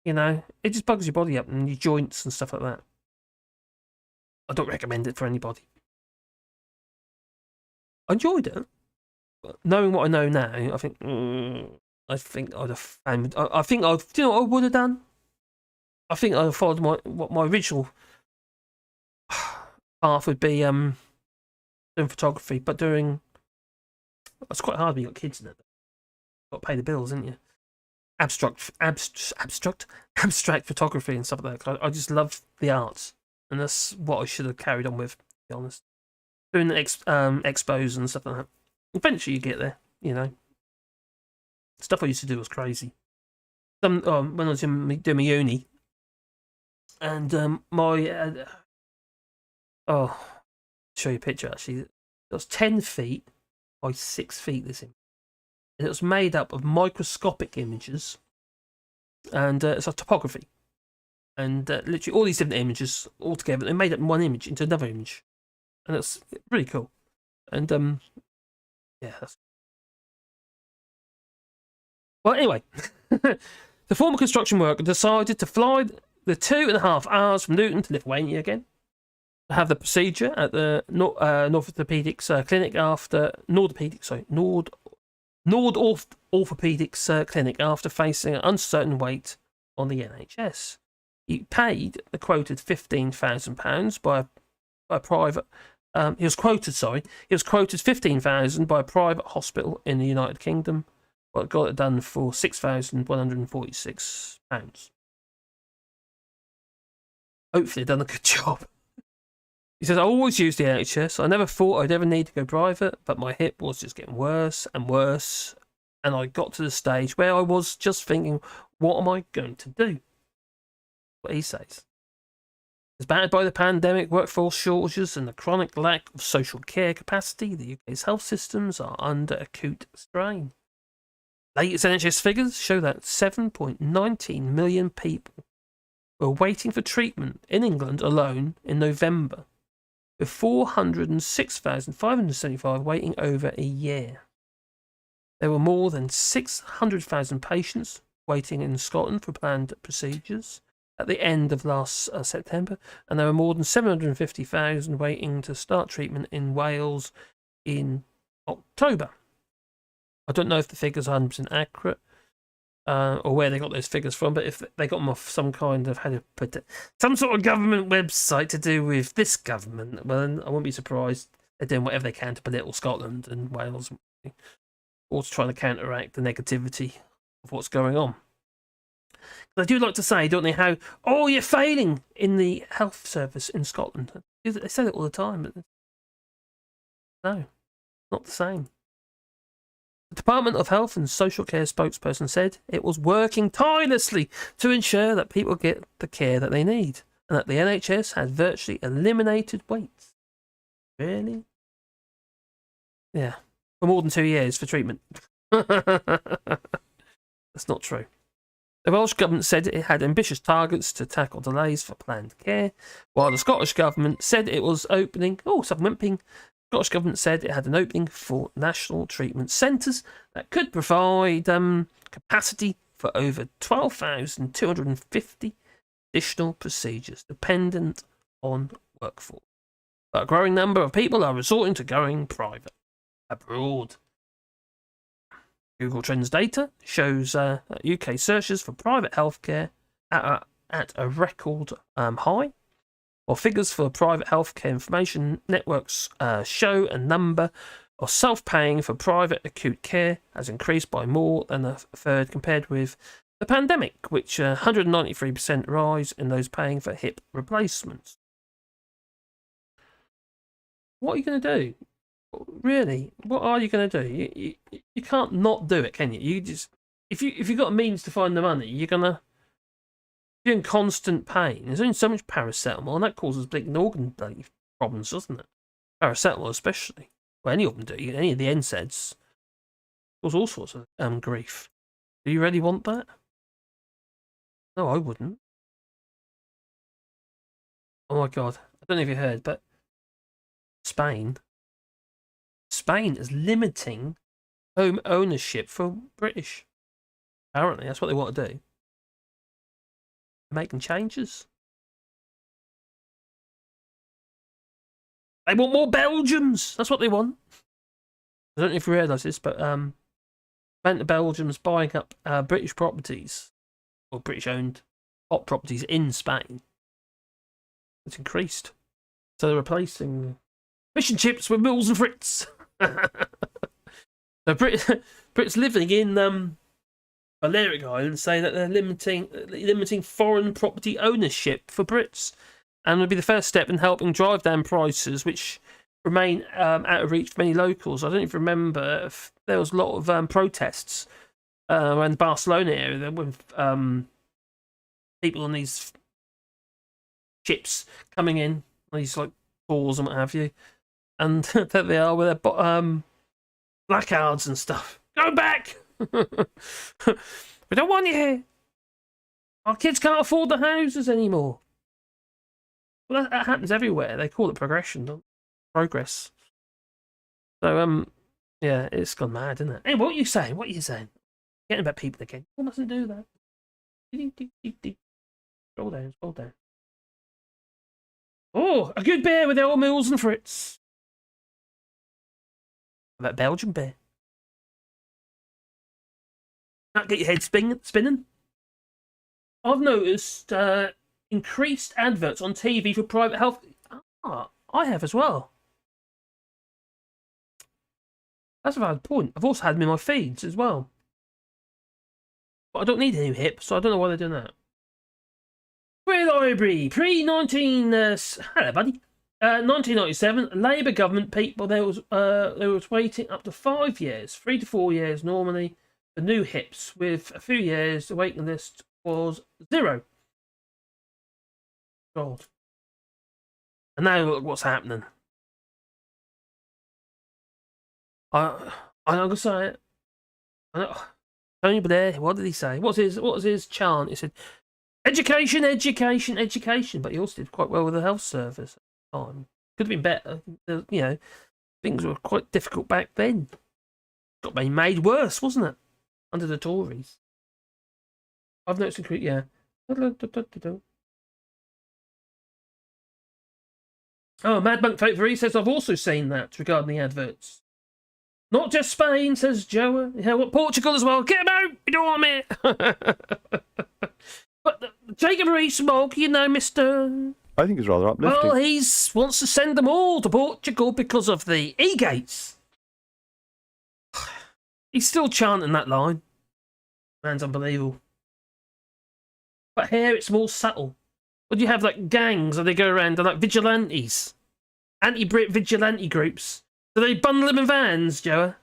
You know, it just bugs your body up and your joints and stuff like that. I don't recommend it for anybody. I enjoyed it, but knowing what I know now, I think I'd have found. I think I'd. Do you know what I would have done? I think I'd have followed my original path would be doing photography, but doing. It's quite hard when you got kids in it. Got to pay the bills, haven't you? Abstract photography and stuff like that. I just love the arts, and that's what I should have carried on with. To be honest, doing the expos and stuff like that. Eventually, you get there. You know. Stuff I used to do was crazy. When I was doing my uni, and I'll show you a picture actually. It was 10 feet by 6 feet. This image, and it was made up of microscopic images, and it's a topography, and literally all these different images all together. They made up one image into another image, and it's really cool. And yeah. Well, anyway, the former construction worker decided to fly the 2.5 hours from Luton to Lithuania again to have the procedure at the Orthopedics clinic after Nord Orthopedics clinic after facing an uncertain wait on the NHS. He paid the quoted £15,000 by a private. He was quoted £15,000 by a private hospital in the United Kingdom. But got it done for £6,146. Hopefully done a good job. He says, I always used the NHS. I never thought I'd ever need to go private, but my hip was just getting worse and worse. And I got to the stage where I was just thinking, what am I going to do? What he says. As battered by the pandemic, workforce shortages, and the chronic lack of social care capacity, the UK's health systems are under acute strain. Latest NHS figures show that 7.19 million people were waiting for treatment in England alone in November, with 406,575 waiting over a year. There were more than 600,000 patients waiting in Scotland for planned procedures at the end of last September, and there were more than 750,000 waiting to start treatment in Wales in October. I don't know if the figures are 100% accurate or where they got those figures from, but if they got them off some kind of, how to put it, some sort of government website to do with this government, well, then I wouldn't be surprised they're doing whatever they can to belittle Scotland and Wales, or to try to counteract the negativity of what's going on. They do like to say, don't they, how, oh, you're failing in the health service in Scotland. They say it all the time, but no, not the same. The Department of Health and Social Care spokesperson said it was working tirelessly to ensure that people get the care that they need, and that the NHS had virtually eliminated waits. Really? Yeah. For more than 2 years for treatment. That's not true. The Welsh Government said it had ambitious targets to tackle delays for planned care, while the Scottish Government said it was opening... Oh, something went ping. The Scottish Government said it had an opening for national treatment centres that could provide capacity for over 12,250 additional procedures, dependent on workforce. But a growing number of people are resorting to going private abroad. Google Trends data shows that UK searches for private healthcare at a record high, while figures for private healthcare information networks show a number of self-paying for private acute care has increased by more than a third compared with the pandemic, which 193% rise in those paying for hip replacements. What are you going to do? Really, what are you going to do? You can't not do it, can you? You just if you've got a means to find the money, you're in constant pain. There's only so much paracetamol, and that causes big organ problems, doesn't it? Paracetamol, especially. Well, any of them do. Any of the NSAIDs cause all sorts of grief. Do you really want that? No, I wouldn't. Oh my God! I don't know if you heard, but Spain is limiting home ownership for British. Apparently, that's what they want to do. They're making changes. They want more Belgians. That's what they want. I don't know if you realise this, but banter Belgium's buying up British properties, or British-owned hot properties in Spain. It's increased. So they're replacing fish and chips with Mills and Fritz. The Brits living in Balearic Islands say that they're limiting foreign property ownership for Brits, and would be the first step in helping drive down prices, which remain out of reach for many locals. I don't even remember if there was a lot of protests around the Barcelona area with people on these ships coming in, these like tours and what have you. And there they are with their placards and stuff. Go back! We don't want you here. Our kids can't afford the houses anymore. Well, that happens everywhere. They call it progression, don't they? Progress. So, yeah, it's gone mad, isn't it? Hey, what are you saying? What are you saying? Getting about people again. You mustn't do that. Scroll down, scroll down. Oh, a good beer with the old Mills and Fritz. About Belgian beer. That get your head spinning. I've noticed increased adverts on TV for private health. Ah, I have as well. That's a valid point. I've also had them in my feeds as well. But I don't need any hips, so I don't know why they're doing that. Pre-library, hello buddy. 1997, Labour government people, they was waiting up to 5 years, 3 to 4 years normally, for new hips. With a few years, the waiting list was 0. God. And now look what's happening. I'm gonna say it. Tony Blair, what did he say? What was his chant? He said, "Education, education, education." But he also did quite well with the health service at the time. Could have been better. You know, things were quite difficult back then. Got made worse, wasn't it? Under the Tories. I've noticed a yeah. Oh, Mad Monk Vote for E says, I've also seen that regarding the adverts. Not just Spain, says Joa. Yeah, what, Portugal as well. Get him out! We don't want him here. But Jacob Rees-Mogg, you know, Mr. I think it's rather uplifting. Well, he wants to send them all to Portugal because of the e-gates. He's still chanting that line. Man's unbelievable. But here it's more subtle. What do you have, like gangs, or they go around, they're like vigilantes, anti-Brit vigilante groups. Do they bundle them in vans, Joe?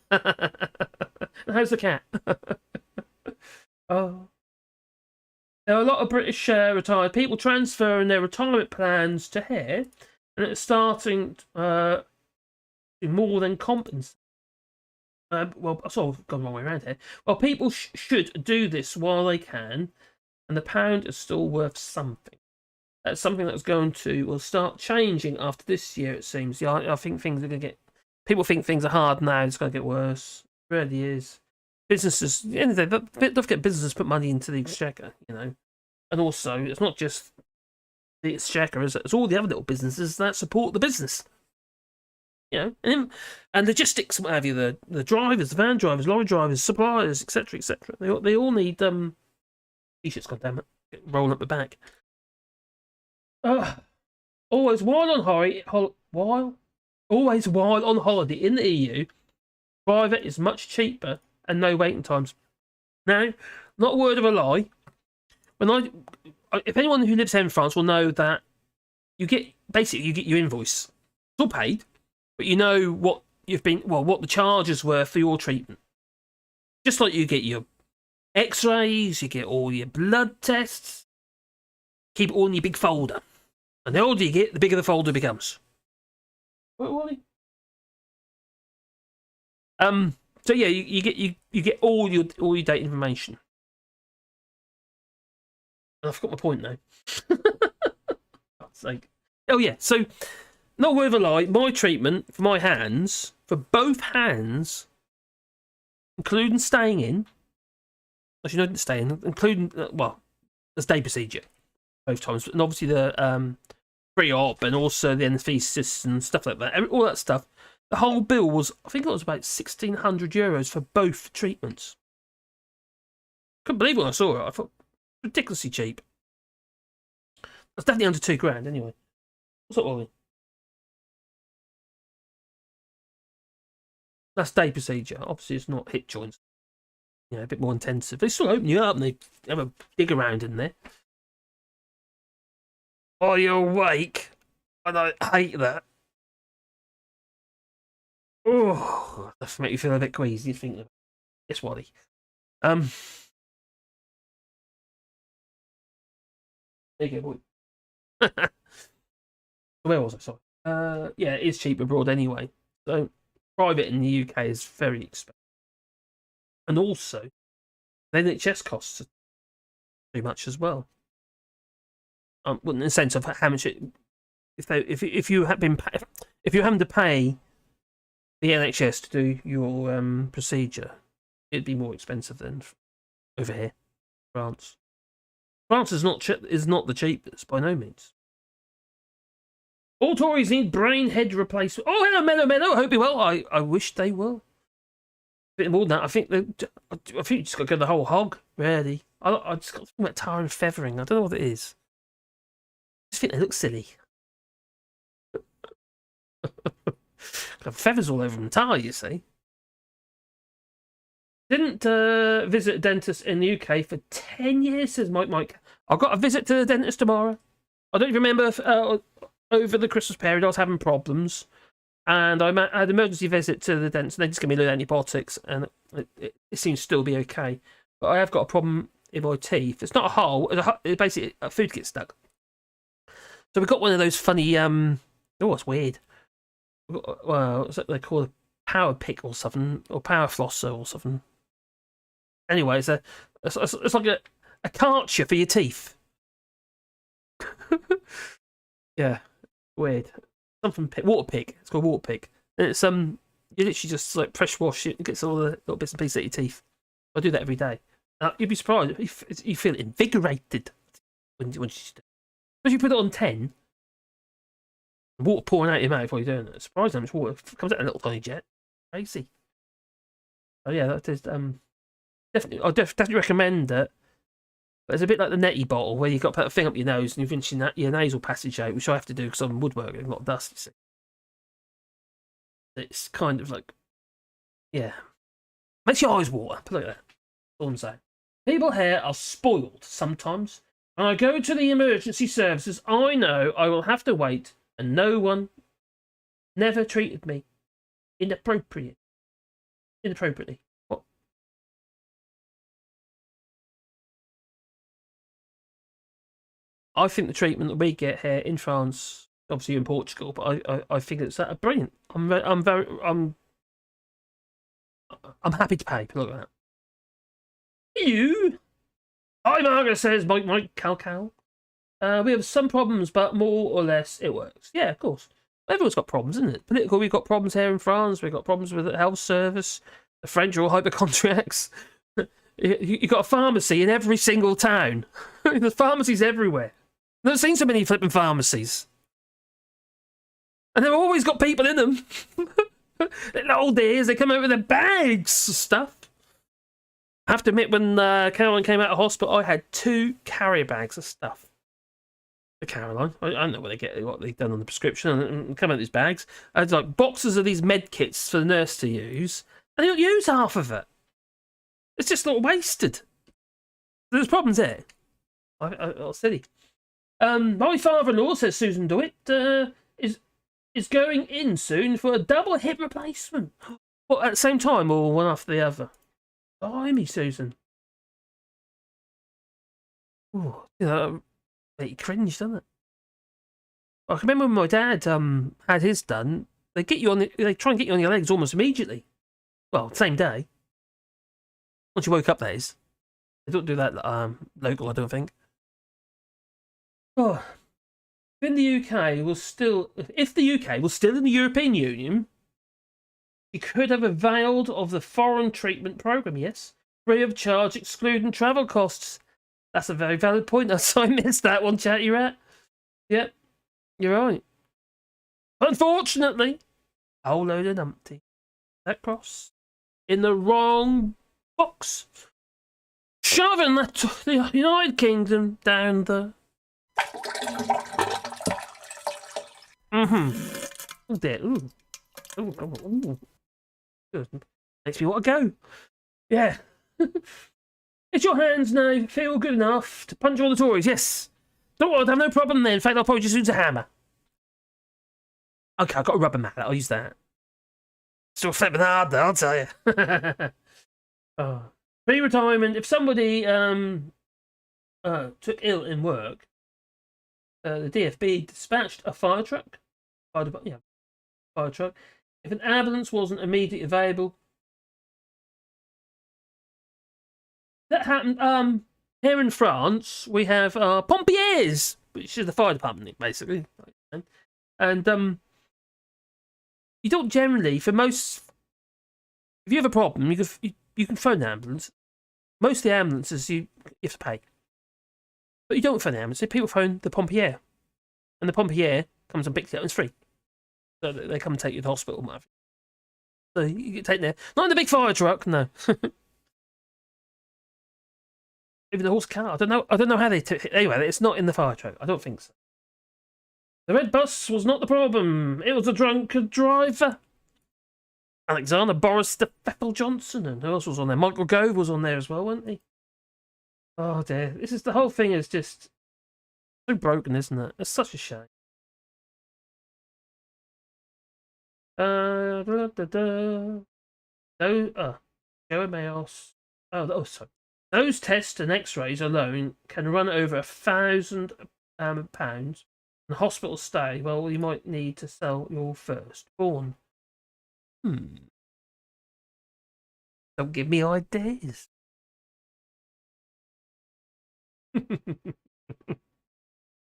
How's the cat? Oh, there are a lot of British retired people transferring their retirement plans to here, and it's starting to more than compensate. Well, I sort of gone the wrong way around here. Well, people should do this while they can, and the pound is still worth something. That's something that's going to will start changing after this year, it seems. Yeah, I think things are going to get... People think things are hard now, it's going to get worse. It really is. Businesses, at the end of the day, don't forget businesses put money into the exchequer, you know. And also, it's not just the exchequer, it's all the other little businesses that support the business. You know, and logistics, what have you, the drivers, the van drivers, lorry drivers, suppliers, etc., etc. They all need t-shirts, goddammit, rolling up the back. Always while on holiday in the EU, private is much cheaper and no waiting times. Now, not a word of a lie. If anyone who lives here in France will know that you get your invoice. It's all paid, but you know what what the charges were for your treatment. Just like you get your X-rays, you get all your blood tests. Keep it all in your big folder. And the older you get, the bigger the folder becomes. What, Wally? So yeah, you get all your data information. And I forgot my point now. God's sake. Oh yeah, so not word of a lie, my treatment for my hands, for both hands, including staying in. Actually, no, didn't stay in, including there's day procedure both times, and obviously the pre-op and also the anaesthesis and stuff like that. All that stuff. The whole bill was, I think it was about €1,600 for both treatments. Couldn't believe when I saw it. I thought, ridiculously cheap. That's definitely under £2,000 anyway. What's up, Ollie? That's day procedure. Obviously, it's not hip joints. You know, a bit more intensive. They still open you up and they have a dig around in there. Are you awake? And I hate that. Oh, that make you feel a bit queasy. You think, yes, Wally. There you go, boy. Where was I? Sorry. Yeah, it is cheap abroad anyway. So private in the UK is very expensive, and also the NHS costs are too much as well. In the sense of how much if you have been if you're having to pay the NHS to do your procedure, it'd be more expensive than over here, France. France is not the cheapest by no means. All Tories need brain head replacement. Oh, hello, Mellow. I hope you well. I wish they will. A bit more than that. I think you just got to go the whole hog. Really, I just got to think about tar and feathering. I don't know what it is. I just think they look silly. Got feathers all over them, tar, you see. Didn't visit a dentist in the UK for 10 years, says Mike. I've got a visit to the dentist tomorrow. I don't remember over the Christmas period I was having problems, and I had an emergency visit to the dentist, and they just gave me a little antibiotics, and it seems to still be okay. But I have got a problem in my teeth. It's not a hole, it's basically food gets stuck. So we got one of those funny. Oh, it's weird. Well, what's that they call a power pick or something, or power flosser or something. Anyway, it's like a karcher for your teeth. Yeah, weird. Something water pick. It's called water pick. And it's you literally just like pressure wash it and gets all the little bits and pieces out your teeth. I do that every day. You'd be surprised if you feel invigorated when you if you put it on 10, water pouring out your mouth while you're doing it. It's surprising how much water comes out in a little tiny jet. Crazy. Oh yeah, that is definitely. I definitely recommend it. But it's a bit like the netty bottle where you've got to put a thing up your nose and you rinse your nasal passage out, which I have to do because I'm woodworking, a lot of dust, you see. It's kind of like, yeah. Makes your eyes water. Put it like that. That's all I'm saying. People here are spoiled sometimes. When I go to the emergency services, I know I will have to wait, and no one never treated me inappropriately. What? I think the treatment that we get here in France, obviously in Portugal, but I think it's brilliant. I'm happy to pay. Look at that. You. Hi, Margaret says Mike Cal. We have some problems, but more or less it works. Yeah, of course. Everyone's got problems, isn't it? Political, we've got problems here in France. We've got problems with the health service. The French are all hypochondriacs. You've got a pharmacy in every single town. There's pharmacies everywhere. I've never seen so many flipping pharmacies. And they've always got people in them. In the old days, they come out with their bags of stuff. I have to admit, when Caroline came out of hospital, I had 2 carrier bags of stuff. For Caroline. I don't know what they've done on the prescription and come out of these bags. I had like boxes of these med kits for the nurse to use, and they don't use half of it. It's just not wasted. There's problems there. I'll silly. My father-in-law, says Susan DeWitt, is going in soon for a double hip replacement. What, at the same time or one after the other? Blimey, Susan. Ooh, it cringed, doesn't it? I can remember when my dad had his done. They try and get you on your legs almost immediately. Well, same day. Once you woke up, that is. They don't do that local, I don't think. Oh, if the UK was still in the European Union, you could have availed of the foreign treatment programme, yes, free of charge, excluding travel costs. That's a very valid point. I missed that one, Chatty Rat. Yep, you're right. Unfortunately, a whole load of numpty. That cross in the wrong box. Shoving the United Kingdom down the... Oh dear. Ooh. Ooh. Good. Makes me want to go. Yeah. It's your hands now. Feel good enough to punch all the Tories. Yes. Don't worry, I'll have no problem then. In fact, I'll probably just use a hammer. Okay, I've got a rubber mallet. I'll use that. Still flipping hard though, I'll tell you. Oh. Pre-retirement. If somebody took ill in work, the DFB dispatched a fire truck. Fire truck. If an ambulance wasn't immediately available, that happened. Here in France, we have pompiers, which is the fire department, basically. And you don't generally, for most, if you have a problem, you can phone the ambulance. Most of the ambulances you have to pay, but you don't phone the ambulance. People phone the pompier, and the pompier comes and picks you up. And it's free. So they come and take you to the hospital, whatever. So you get taken there. Not in the big fire truck, no. Even the horse car. I don't know how they took it. Anyway, it's not in the fire truck. I don't think so. The red bus was not the problem. It was a drunk driver. Alexander Boris Johnson, and who else was on there? Michael Gove was on there as well, wasn't he? Oh dear. The whole thing is just so broken, isn't it? It's such a shame. Sorry. Those tests and X-rays alone can run over £1,000 And hospital stay, well, you might need to sell your firstborn. Don't give me ideas.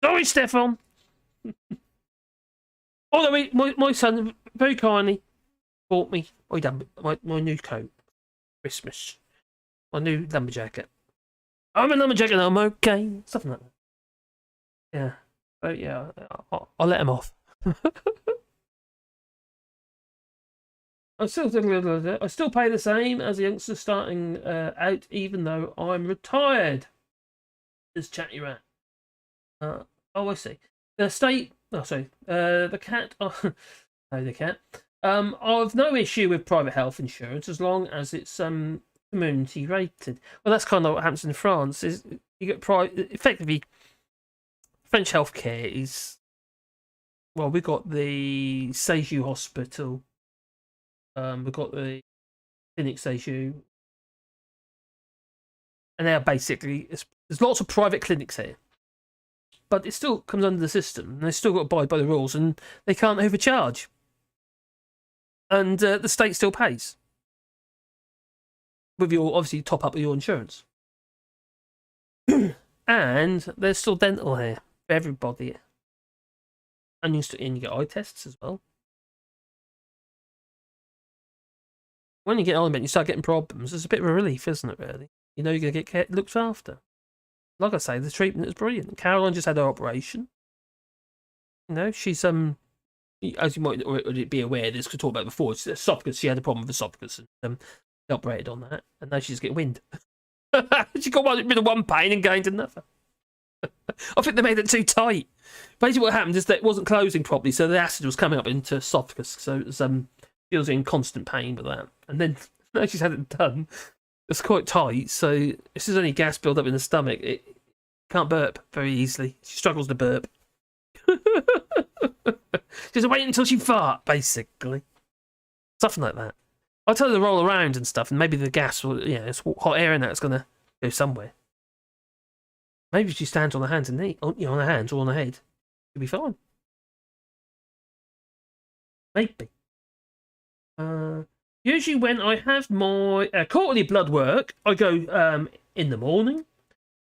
Sorry, Stefan. Although my son very kindly bought me my new coat for Christmas. My new lumberjacket. I'm a lumberjack and I'm okay. Something like that. Yeah. Oh yeah, I'll let him off. I still pay the same as a youngster starting out, even though I'm retired. This chatty rat. Oh, I see. The state. Oh, sorry. The cat. Oh, no, the cat. I've no issue with private health insurance as long as it's community rated. Well, that's kind of what happens in France. Is you get effectively French healthcare is. Well, we've got the Séjour Hospital. We've got the Clinic Séjour. And now basically, there's lots of private clinics here. But it still comes under the system. And they still got to abide by the rules. And they can't overcharge. And the state still pays. With your, obviously, top up of your insurance. And there's still dental here. For everybody. And you get eye tests as well. When you get on it, you start getting problems. It's a bit of a relief, isn't it, really? You know you're going to get looked after. Like I say, the treatment is brilliant. Caroline just had her operation. You know, she's, as you might already be aware, this could talk about before, it's esophagus. She had a problem with esophagus and they operated on that. And now she's getting wind. She got rid of one pain and gained another. I think they made it too tight. Basically what happened is that it wasn't closing properly, so the acid was coming up into esophagus. So it was, she was in constant pain with that. And then, now she's had it done, it's quite tight, so if there's any gas build up in the stomach, it can't burp very easily. She struggles to burp. Just wait until she fart, basically. Something like that. I'll tell her to roll around and stuff, and maybe the gas will, it's hot air in that's going to go somewhere. Maybe if she stands on her hands and knees, on her hands or on her head, she'll be fine. Maybe. Usually when I have my quarterly blood work, I go in the morning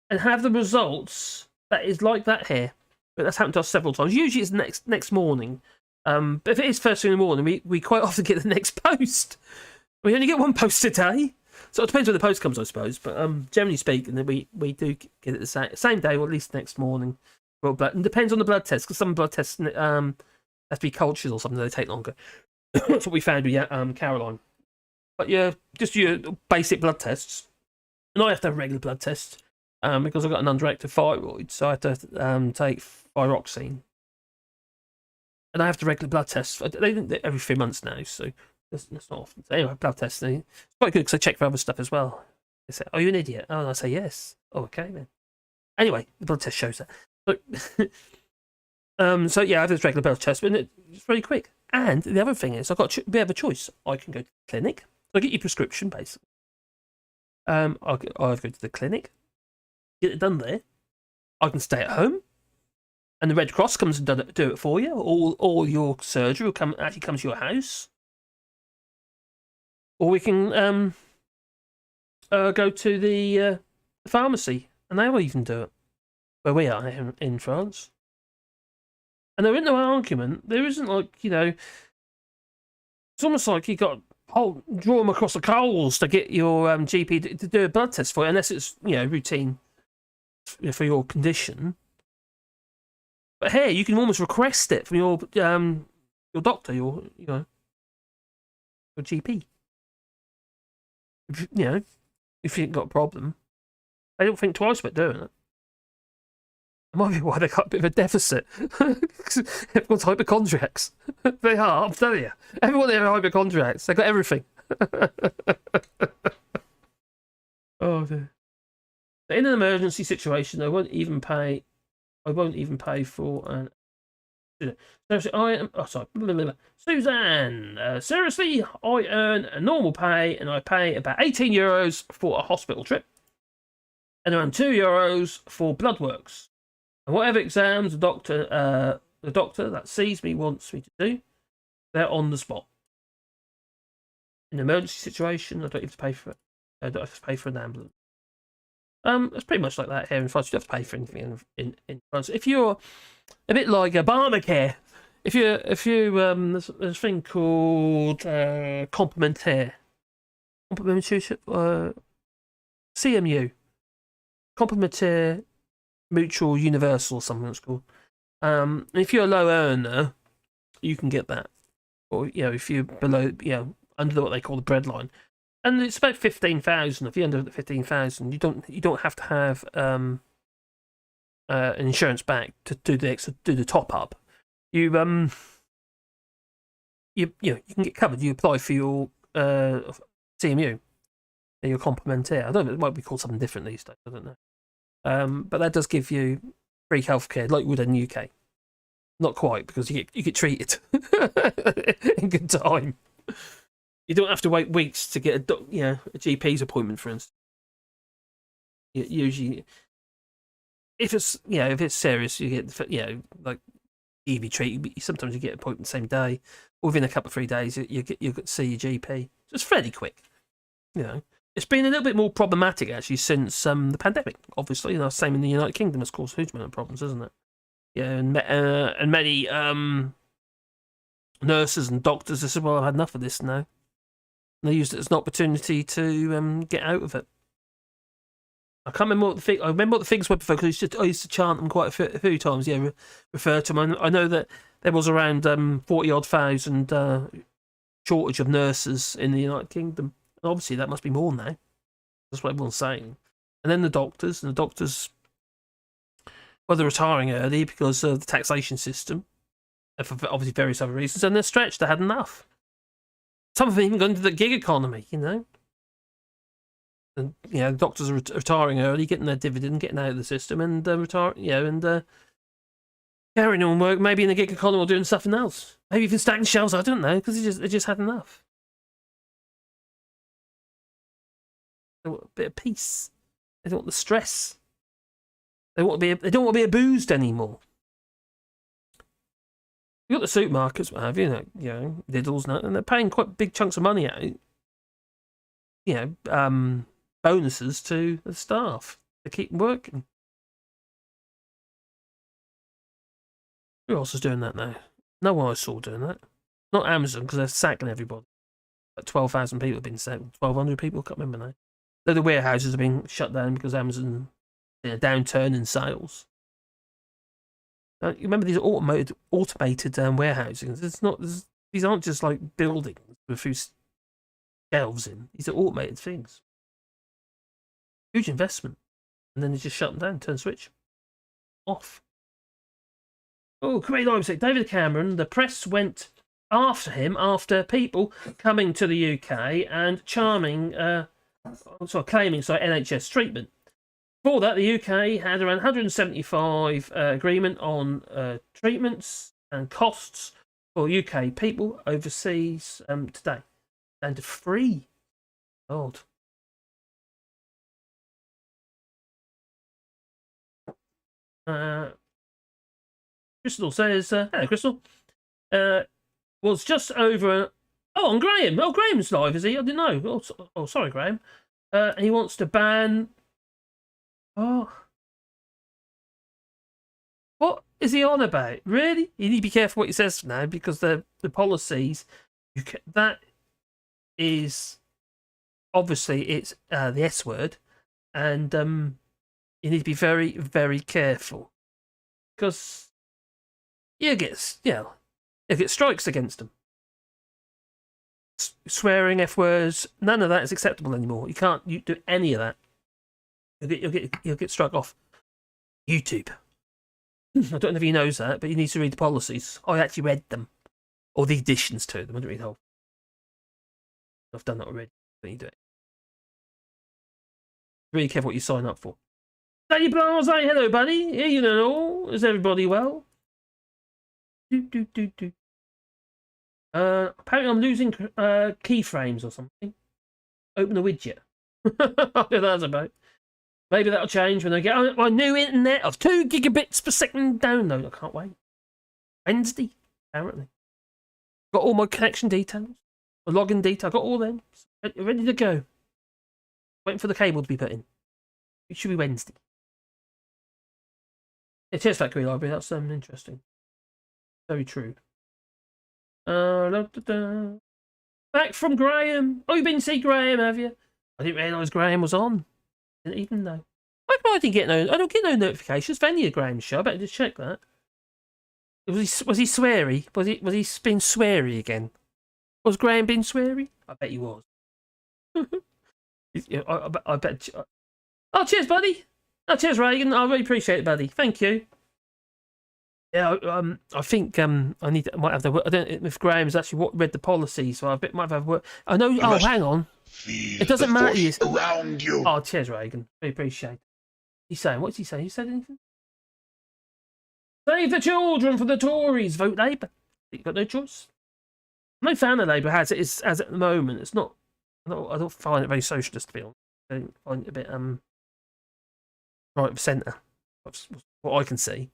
and have the results that is like that here. But that's happened to us several times. Usually it's next morning. But if it is first thing in the morning, we quite often get the next post. We only get one post a day. So it depends when the post comes, I suppose. But generally speaking, we do get it the same day or at least next morning. Well, and depends on the blood test, because some blood tests have to be cultures or something, they take longer. That's what we found with Caroline. But yeah, just your basic blood tests. And I have to have regular blood tests because I've got an underactive thyroid, so I have to take thyroxine. And I have to regular blood tests. They do every 3 months now, so that's not often. So anyway, blood tests. It's quite good because I check for other stuff as well. They say, "Are you an idiot?" Oh, and I say, "Yes." Oh, okay then. Anyway, the blood test shows that. So yeah, I have this regular blood test, but it's very quick. And the other thing is, I've got a bit of a choice. I can go to the clinic. So I get your prescription, basically. I'll go to the clinic, get it done there. I can stay at home, and the Red Cross comes and do it for you, or your surgery will actually comes to your house. Or we can go to the pharmacy, and they will even do it, where we are in France. And there isn't no argument. There isn't it's almost like you got to draw them across the coals to get your GP to do a blood test for you, unless it's routine for your condition. But here you can almost request it from your doctor, your GP. If you've got a problem, they don't think twice about doing it. It might be why they got a bit of a deficit. Everyone's hypochondriacs. They are, I'm telling you. Everyone there are hypochondriacs. They've got everything. Oh dear. In an emergency situation, I won't even pay for an. Suzanne, seriously, I earn a normal pay and I pay about €18 for a hospital trip and around €2 for blood works. And whatever exams the doctor that sees me wants me to do, they're on the spot. In an emergency situation, I don't have to pay for it. I don't have to pay for an ambulance. It's pretty much like that here in France. You don't have to pay for anything in France. If you're a bit like Obamacare, if you there's a thing called complementaire, CMU, complementaire mutual universal, or something it's called. If you're a low earner, you can get that, or if you're below, under what they call the breadline. And it's about 15,000. If you're under 15,000, you don't have to have an insurance back to do the top up. You can get covered. You apply for your CMU, your complementaire. I don't know, it might be called something different these days. I don't know. But that does give you free healthcare, like we would in the UK. Not quite, because you get treated in good time. You don't have to wait weeks to get a GP's appointment, for instance. Usually, if it's serious, you get like EV treatment. Sometimes you get an appointment the same day, or within a couple of 3 days, you get to see your GP. So it's fairly quick. It's been a little bit more problematic actually since the pandemic. Obviously, same in the United Kingdom. It's caused huge amount of problems, isn't it? And many nurses and doctors have said, "Well, I've had enough of this now." And they used it as an opportunity to get out of it. I can't remember what the I remember what the figures were before, because I used to chant them quite a few times. Refer to them. I know that there was around 40-odd thousand shortage of nurses in the United Kingdom. And obviously, that must be more now. That's what everyone's saying. And then the doctors, well, they're retiring early because of the taxation system, and for obviously various other reasons, and they're stretched. They had enough. Some of them even gone into the gig economy, And the doctors are retiring early, getting their dividend, getting out of the system, and carrying on work, maybe in the gig economy or doing something else. Maybe even stacking shelves. I don't know, because they just had enough. They want a bit of peace. They don't want the stress. They don't want to be abused anymore. You got the supermarkets, what have you? Lidl's, and they're paying quite big chunks of money out. Bonuses to the staff to keep them working. Who else is doing that now? No one I saw doing that. Not Amazon, because they're sacking everybody. Like 12,000 people have been sacked. 1,200 people, can't remember now. The warehouses are being shut down because Amazon downturn in sales. You remember these automated warehousing? These aren't just like buildings with a few shelves in. These are automated things. Huge investment, and then they just shut them down. Turn the switch off. Oh, Korean Leipzig, David Cameron. The press went after him after people coming to the UK and claiming NHS treatment. Before that, the UK had around 175 agreement on treatments and costs for UK people overseas today. Down to 3. Odd. Crystal says, hello, Crystal. Was just over... Oh, and Graham. Oh, Graham's live, is he? I didn't know. Oh, sorry, Graham. And he wants to ban... Oh. What is he on about? Really? You need to be careful what he says now, because the policies... that is... Obviously, it's the S word. And you need to be very, very careful. Because you get strikes against them. Swearing, F words, none of that is acceptable anymore. You can't do any of that. You'll get struck off YouTube. I don't know if he knows that, but he needs to read the policies. I actually read them, or the additions to them. I don't read the whole. I've done that already. But you do it. Really careful what you sign up for. Daddy Blase, hello, buddy. Here you know. Is everybody well? Apparently I'm losing keyframes or something. Open the widget. I don't know what that's about. Maybe that'll change when I get my new internet of 2 gigabits per second download. I can't wait. Wednesday, apparently. Got all my connection details, my login details. I got all them ready to go. Waiting for the cable to be put in. It should be Wednesday. Yeah, cheers, Factory Library. That's interesting. Very true. Back from Graham. Oh, you've been to see Graham, have you? I didn't realise Graham was on. Didn't even know. Why come I didn't get I don't get no notifications for any of Graham's show. I better just check that. Was he sweary? Was he being sweary again? Was Graham being sweary? I bet he was. I bet. Oh, cheers, buddy. Oh, cheers, Reagan. I really appreciate it, buddy. Thank you. Yeah, I think I might have the. I don't know if Graham's actually read the policy, so I might have work. I know. Oh, hang on. It doesn't matter. Around you. Oh, cheers, Reagan. Really appreciate it. He's saying, what's he saying? He said anything? Save the children for the Tories. Vote Labour. You've got no choice. I'm no fan of Labour as at the moment. It's not. I don't find it very socialist, to be honest. I don't find it a bit right of centre. That's what I can see.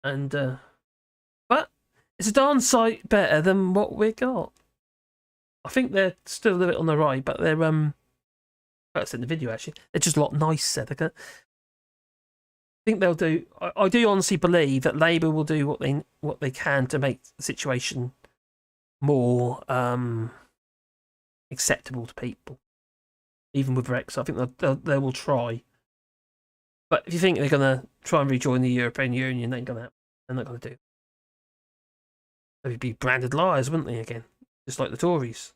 And but it's a darn sight better than what we got. I think they're still a little bit on the right, but they're that's in the video actually. They're just a lot nicer. I think they'll do. I do honestly believe that Labour will do what they can to make the situation more acceptable to people, even with Brexit. I think they will try. But if you think they're going to try and rejoin the European Union, they ain't going to. They're not going to do. They'd be branded liars, wouldn't they? Again, just like the Tories.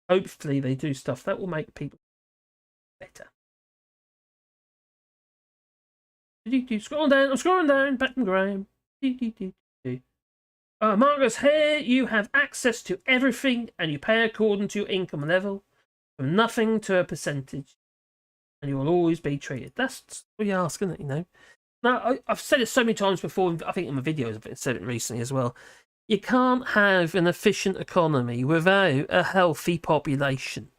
Hopefully, they do stuff that will make people better. Scroll down. I'm scrolling down. Back from Graham. Marcus, here you have access to everything, and you pay according to your income level, from nothing to a percentage, and you will always be treated. That's what you ask, isn't it? You know. Now, I've said it so many times before. I think in my videos I've said it recently as well. You can't have an efficient economy without a healthy population.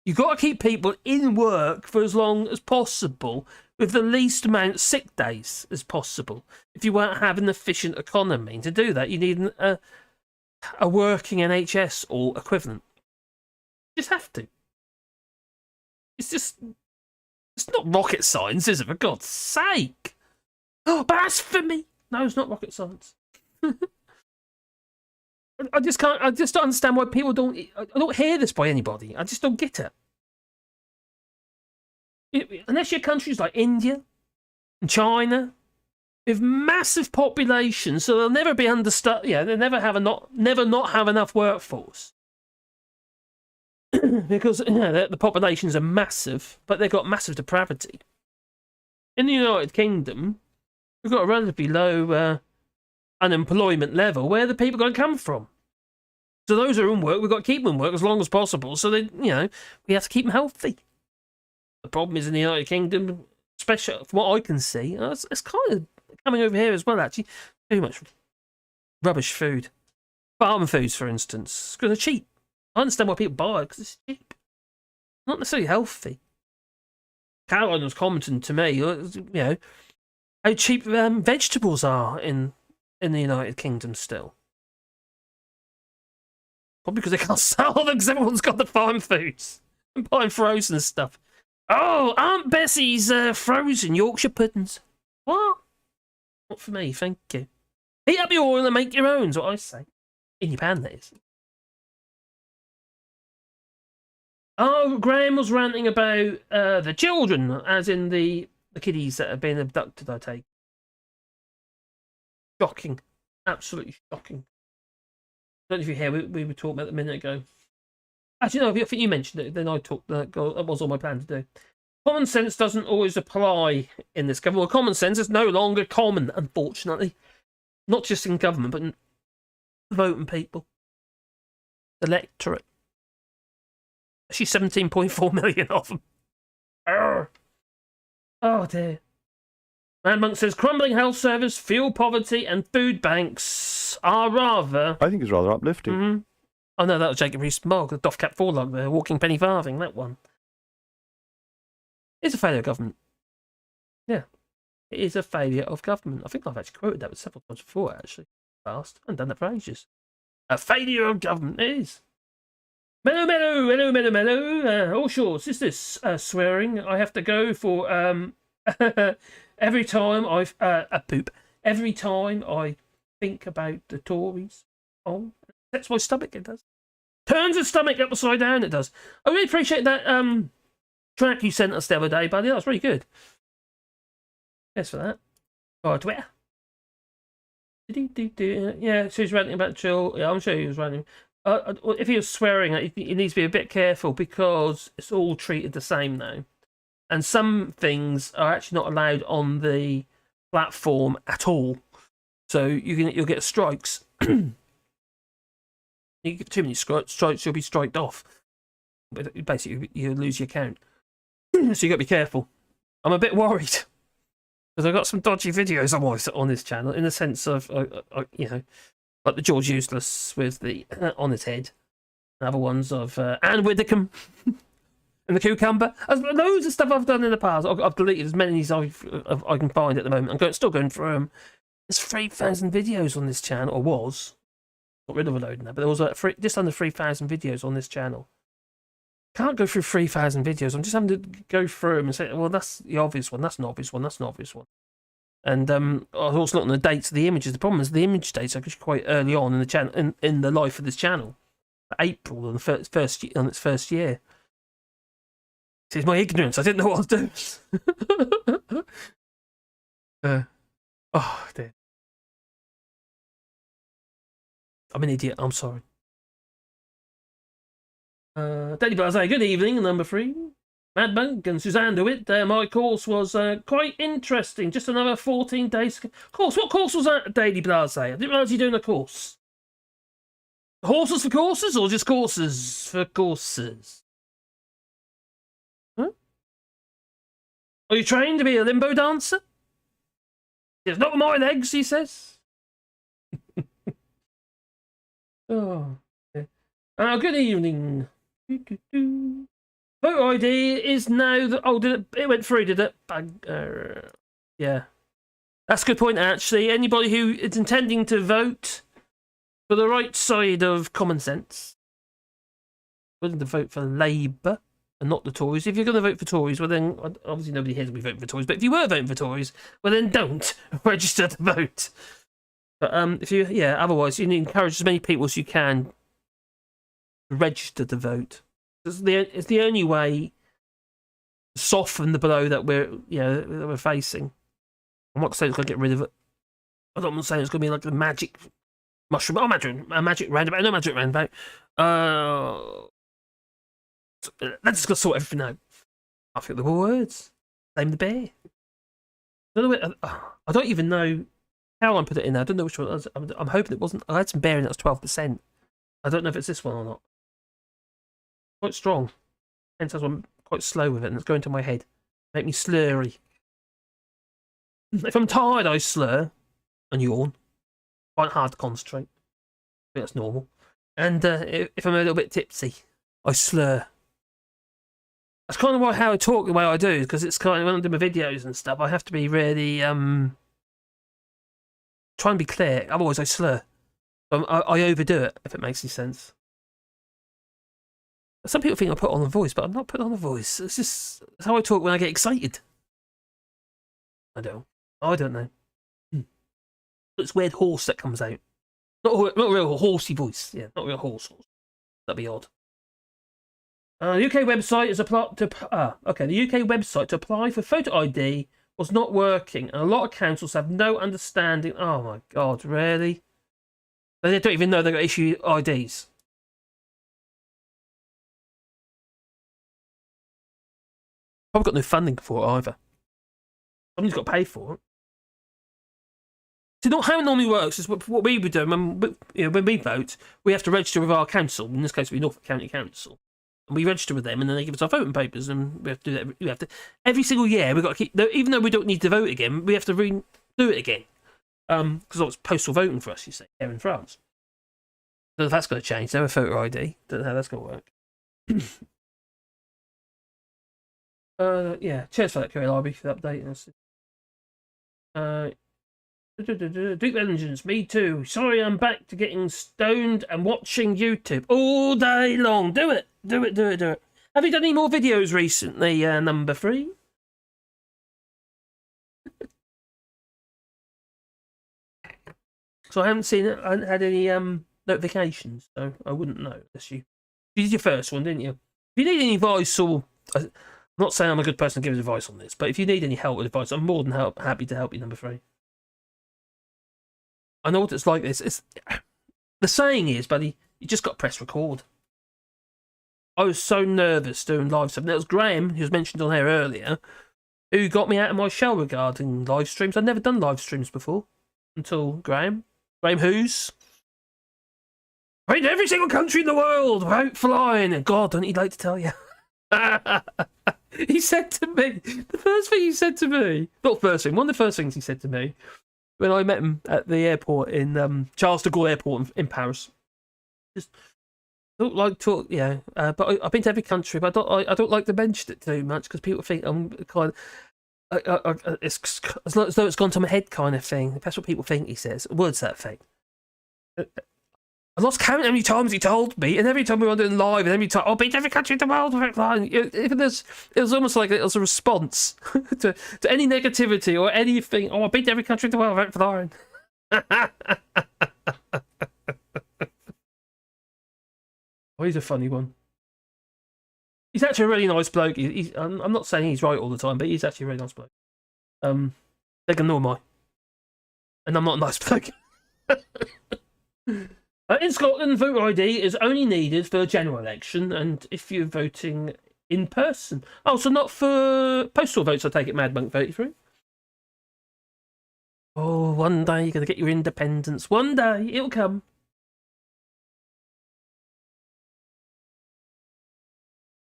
You've got to keep people in work for as long as possible with the least amount of sick days as possible. If you want to have an efficient economy, and to do that, you need a working NHS or equivalent. You just have to. It's not rocket science, is it? For God's sake! Oh, blasphemy! No, it's not rocket science. I just can't. I just don't understand why people don't. I don't hear this by anybody. I just don't get it. Unless you're countries like India and China with massive populations, so they'll never be understood. Yeah, they'll never not have enough workforce because the populations are massive, but they've got massive depravity. In the United Kingdom, we've got a relatively low unemployment level. Where are the people going to come from? So those who are in work, we've got to keep them in work as long as possible. So they, we have to keep them healthy. The problem is in the United Kingdom, especially from what I can see, it's kind of coming over here as well. Actually, too much rubbish food, farm foods, for instance, because they're cheap. I understand why people buy it because it's cheap, not necessarily healthy. Caroline was commenting to me, how cheap vegetables are in the United Kingdom still. Probably because they can't sell them because everyone's got the farm foods and buying frozen stuff. Oh, Aunt Bessie's frozen Yorkshire puddings. What? Not for me, thank you. Heat up your oil and make your own, is what I say. In your pan, that is. Oh, Graham was ranting about the children, as in the kiddies that have been abducted, I take. Shocking. Absolutely shocking. I don't know if you hear, we were talking about it a minute ago. Actually, no, I think you mentioned it, then I talked, that was all my plan to do. Common sense doesn't always apply in this government. Well, common sense is no longer common, unfortunately. Not just in government, but in voting people. Electorate. Actually, 17.4 million of them. Arrgh. Oh, dear. Manmonk says, crumbling health service, fuel poverty, and food banks are rather... I think it's rather uplifting. Oh no, that was Jacob Rees-Mogg, the Doff Cap Forlog, the Walking Penny Farthing, that one. It's a failure of government. Yeah. It is a failure of government. I think I've actually quoted that several times before, actually. Past. I haven't done that for ages. A failure of government, it is. Mellow, mellow, mellow, mellow, mellow. Oh, sure, is this swearing? I have to go for, every time every time I think about the Tories. Oh, that's my stomach, it does. Turns the stomach upside down, it does. I really appreciate that, track you sent us the other day, buddy. That was really good. Thanks for that. Oh, Twitter. Yeah, so he's ranting about chill. Yeah, I'm sure he was ranting. If he was swearing, he needs to be a bit careful because it's all treated the same now. And some things are actually not allowed on the platform at all. So you'll get strikes. You get too many strikes, you'll be striked off. But basically, you lose your account. So you got to be careful. I'm a bit worried. Because I've got some dodgy videos on this channel, in the sense of, you know, like the George Useless with the on his head, and other ones of Anne Widdecombe and the cucumber. Loads of stuff I've done in the past. I've deleted as many as I can find at the moment. I'm still going through them. There's 3,000 videos on this channel, or was. Got rid of a load now, but there was just under 3,000 videos on this channel. Can't go through 3,000 videos. I'm just having to go through them and say, well, that's the obvious one, that's an obvious one, that's an obvious one. And I was also looking at the dates of the images. The problem is the image dates are quite early on in the channel, in the life of this channel. April on its first year. It's my ignorance. I didn't know what I was doing. Oh dear. I'm an idiot. I'm sorry. Daily Blase, good evening, number 3. Mad Monk and Suzanne DeWitt. My course was quite interesting. Just another 14 days. Course, what course was that, Daily Blase? I didn't realise you're doing a course. Horses for courses, or just courses for courses? Huh? Are you trained to be a limbo dancer? It's not with my legs, he says. Oh. Yeah. Good evening. Voter ID is now that. Oh, it went through, did it? Yeah. That's a good point, actually. Anybody who is intending to vote for the right side of common sense, willing to vote for Labour and not the Tories. If you're going to vote for Tories, well then, obviously nobody here will be voting for Tories, but if you were voting for Tories, well then don't register to vote. But if you, yeah, otherwise you need to encourage as many people as you can to register to vote. It's the only way to soften the blow that we're facing. I'm not saying it's going to get rid of it. I'm not saying it's going to be like the magic mushroom. Oh, a magic roundabout. No magic roundabout. Let's just go sort everything out. I think the words. Name the bear. I don't even know how I put it in there. I don't know which one it was. I'm hoping it wasn't. I had some bear in that was 12%. I don't know if it's this one or not. Quite strong. Hence I'm quite slow with it, and it's going to my head. Make me slurry. If I'm tired, I slur and yawn. Quite hard to concentrate. I think that's normal. And if I'm a little bit tipsy, I slur. That's kind of how I talk the way I do, because it's kind of when I do my videos and stuff, I have to be really try and be clear. Otherwise, I slur. I overdo it, if it makes any sense. Some people think I put on a voice, but I'm not putting on a voice. It's how I talk when I get excited. I don't know. It's weird horse that comes out. Not a real horsey voice. Yeah, not a real horse. That'd be odd. The UK website is the UK website to apply for photo ID was not working, and a lot of councils have no understanding. Oh my God, really? They don't even know they've got to issue IDs. Probably got no funding for it either. Somebody's got to pay for it. So how it normally works is what we would do when we vote, we have to register with our council. In this case, it would be Norfolk County Council. And we register with them, and then they give us our voting papers, and we have to do that. We have to every single year. We've got to keep, even though we don't need to vote again, we have to do it again. Because it's postal voting for us, you say, here in France. So that's going to change. They're a photo ID. Don't know how that's going to work. Yeah. Cheers for that, Kerry Library, for the update. Duke Vengeance, me too. Sorry, I'm back to getting stoned and watching YouTube all day long. Do it. Do it. Have you done any more videos recently, number 3? So I haven't seen it. I haven't had any notifications, so I wouldn't know. Unless you did your first one, didn't you? If you need any advice, or I'm not saying I'm a good person to give advice on this, but if you need any help with advice, I'm more than happy to help you. Number 3. I know what it's like. It's the saying is, buddy, you just got to press record. I was so nervous doing live stuff. And it was Graham, who was mentioned on here earlier, who got me out of my shell regarding live streams. I'd never done live streams before until Graham Who's in every single country in the world without flying. And God, don't he like to tell you? He said to me, the first thing he said to me, not first thing, one of the first things he said to me when I met him at the airport in Charles de Gaulle Airport in Paris. Just don't like talk, yeah. But I've been to every country, but I don't like to mention it too much because people think I'm kind of. It's as though it's gone to my head kind of thing. That's what people think, he says. Words that thing. I lost count how many times he told me, and every time we were doing live, and every time, I've been to every country in the world. It was almost like it was a response to any negativity or anything. Oh, I've been to every country in the world without flying. Oh, he's a funny one. He's actually a really nice bloke. I'm not saying he's right all the time, but he's actually a really nice bloke. They can know my. And I'm not a nice bloke. In Scotland, voter ID is only needed for the general election, and if you're voting in person. Oh, so not for postal votes, I take it, Mad Monk 33? Oh, one day you're going to get your independence. One day, it'll come.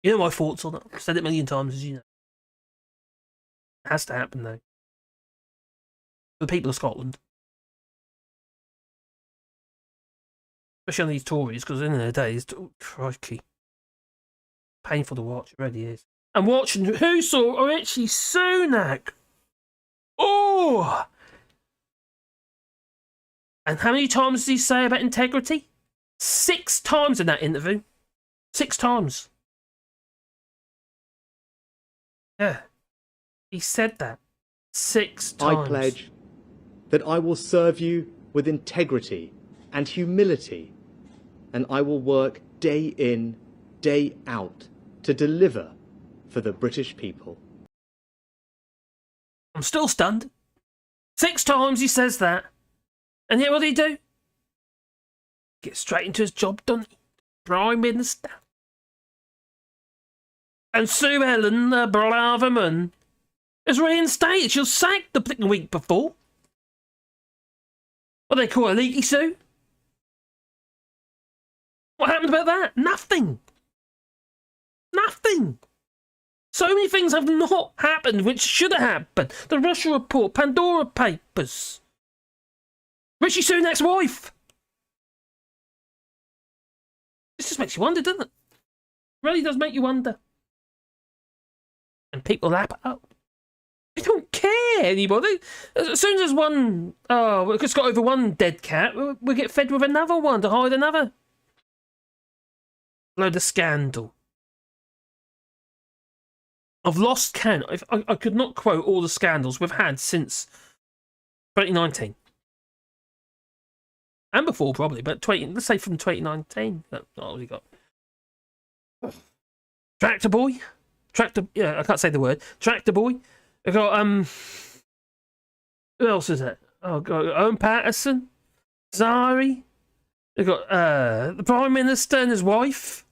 You know my thoughts on it. I've said it a million times, as you know. It has to happen, though. For the people of Scotland. Especially on these Tories, because at the end of the day, it's crikey. Painful to watch, it really is. And watching who saw actually Sunak. Oh! And how many times did he say about integrity? 6 times in that interview. 6 times. Yeah. He said that 6 times. I pledge that I will serve you with integrity and humility, and I will work day in, day out to deliver for the British people. I'm still stunned. 6 times he says that. And yet what did he do? Get straight into his job, doesn't he? Prime Minister. And Sue Ellen, the Braverman, is reinstated. She was sacked the week before. What do they call her, Leaky Sue? What happened about that? Nothing. Nothing. So many things have not happened which should have happened. The Russia report, Pandora Papers, Rishi Sunak's wife. This just makes you wonder, doesn't it? It really does make you wonder. And people lap it up. They don't care anymore. As soon as we've just got over one dead cat, we get fed with another one to hide another load of scandal. I've lost count. I could not quote all the scandals we've had since 2019. And before, probably, but let's say from 2019. That's not all we got. Tractor Boy. Yeah, I can't say the word. Tractor Boy. We've got, who else is it? Oh, God. Owen Patterson. Zahawi. We've got, the Prime Minister and his wife.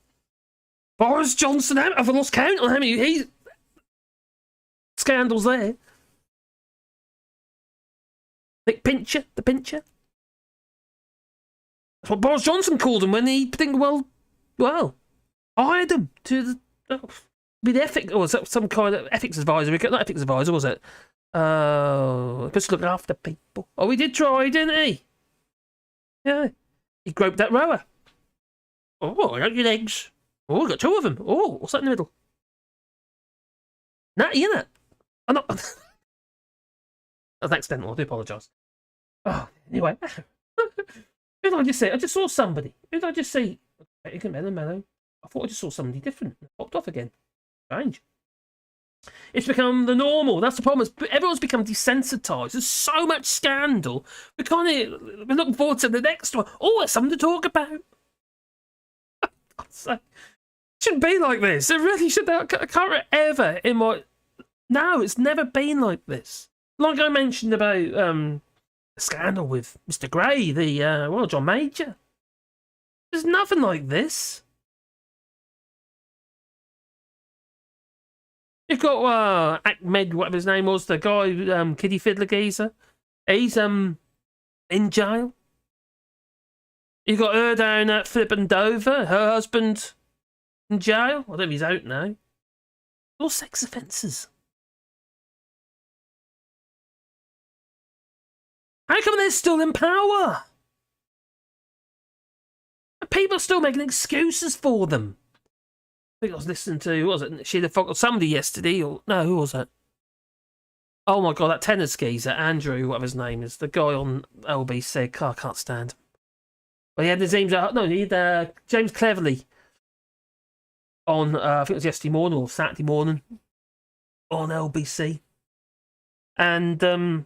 Boris Johnson. I've lost count on how many scandals there. Nick Pincher, the Pincher. That's what Boris Johnson called him when he hired him to be the ethics, or was that some kind of ethics advisor? Not ethics advisor, was it? Supposed to look after people. Oh, he did try, didn't he? Yeah, he groped that rower. Oh, I got your eggs. Oh, I got 2 of them. Oh, what's that in the middle? Natty, innit? I'm not... That was accidental, I do apologise. Oh, anyway. Who did I just say? I just saw somebody. Who did I just see? Mellow. I thought I just saw somebody different. It popped off again. Strange. It's become the normal. That's the problem. Everyone's become desensitised. There's so much scandal. We're looking forward to the next one. Oh, there's something to talk about. It shouldn't be like this. It really should. I can't ever in my... No, it's never been like this. Like I mentioned about the scandal with Mr. Gray, the Royal John Major. There's nothing like this. You've got Ahmed, whatever his name was, the guy, Kiddie Fiddler geezer. He's in jail. You've got her down at Flippin' Dover, her husband in jail. I don't know if he's out now. All sex offences. How come they're still in power? People are still making excuses for them. I think I was listening to, what was it, Sheila Fox or somebody yesterday, or no, who was that? Oh my god, that tennis geezer, Andrew, whatever his name is, the guy on LBC. I can't stand him. Well, he had James Cleverly on, I think it was yesterday morning or Saturday morning on LBC, and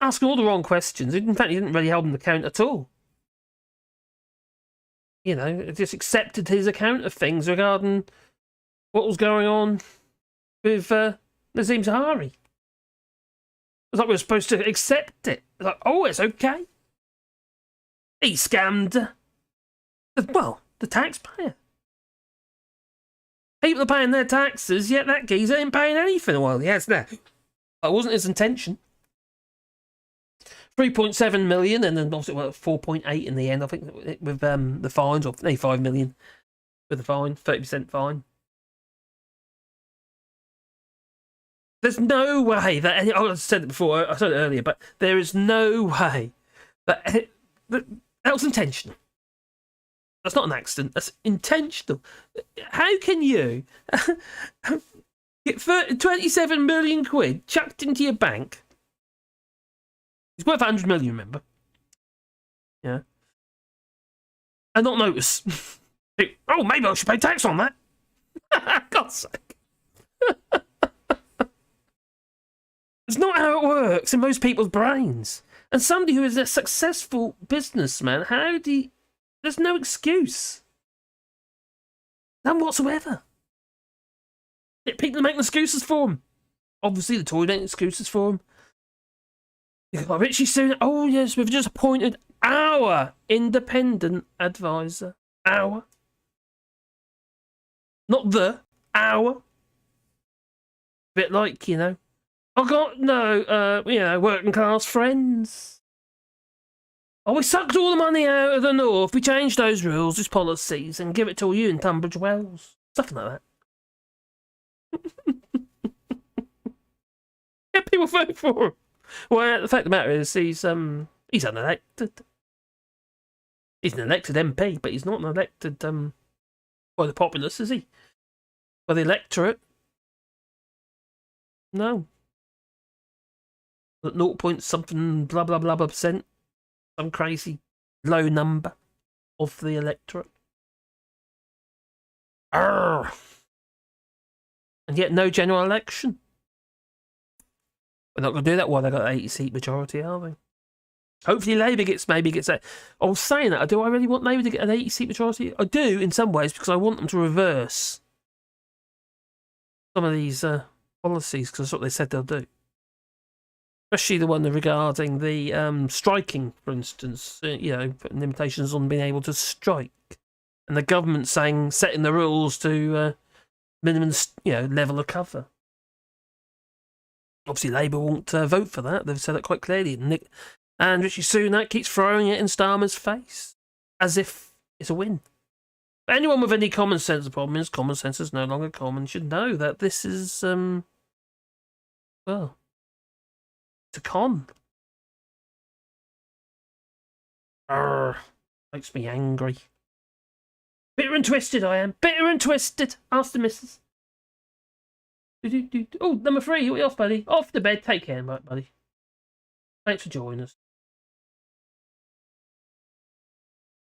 asking all the wrong questions. In fact, he didn't really hold him to account at all. You know, just accepted his account of things regarding what was going on with Nadhim Zahawi. It's like we were supposed to accept it. It's like, oh, it's okay. He scammed, well, the taxpayer. People are paying their taxes, yet that geezer ain't paying anything. Well, he has now. That wasn't his intention. 3.7 million, and then obviously 4.8 in the end, I think, with the fines, or 5 million with the fine, 30% fine. There's no way that, I said it before, I said it earlier, but there is no way that was intentional. That's not an accident, that's intentional. How can you get 27 million quid chucked into your bank? He's worth 100 million, remember? Yeah. And not notice. Oh, maybe I should pay tax on that. God's sake. It's not how it works in most people's brains. And somebody who is a successful businessman, there's no excuse. None whatsoever. People are making excuses for him. Obviously, the Tories make excuses for him. You've got Richie Sunak. Oh, yes, we've just appointed our independent advisor. Our. Not the. Our. Bit like, you know, I've got no, working class friends. Oh, we sucked all the money out of the North. We changed those rules, those policies, and give it to all you in Tunbridge Wells. Something like that. Yeah, people vote for him. Well, the fact of the matter is, he's unelected. He's an elected MP, but he's not an elected by the populace, is he? By the electorate? No. At 0 something blah blah blah %, some crazy low number of the electorate. Arrgh. And yet no general election. We're not going to do that while they got an 80-seat majority, are they? Hopefully Labour maybe gets that. I was saying that. Do I really want Labour to get an 80-seat majority? I do, in some ways, because I want them to reverse some of these policies, because that's what they said they'll do. Especially the one regarding the striking, for instance. Putting limitations on being able to strike. And the government setting the rules to minimum, level of cover. Obviously, Labour won't vote for that. They've said that quite clearly. And Richie Sunak keeps throwing it in Starmer's face as if it's a win. But anyone with any common sense, the problem is common sense is no longer common, should know that this is, it's a con. Makes me angry. Bitter and twisted I am. Bitter and twisted. Ask the missus. Oh, number 3. You're off, buddy. Off to bed. Take care, mate, buddy. Thanks for joining us.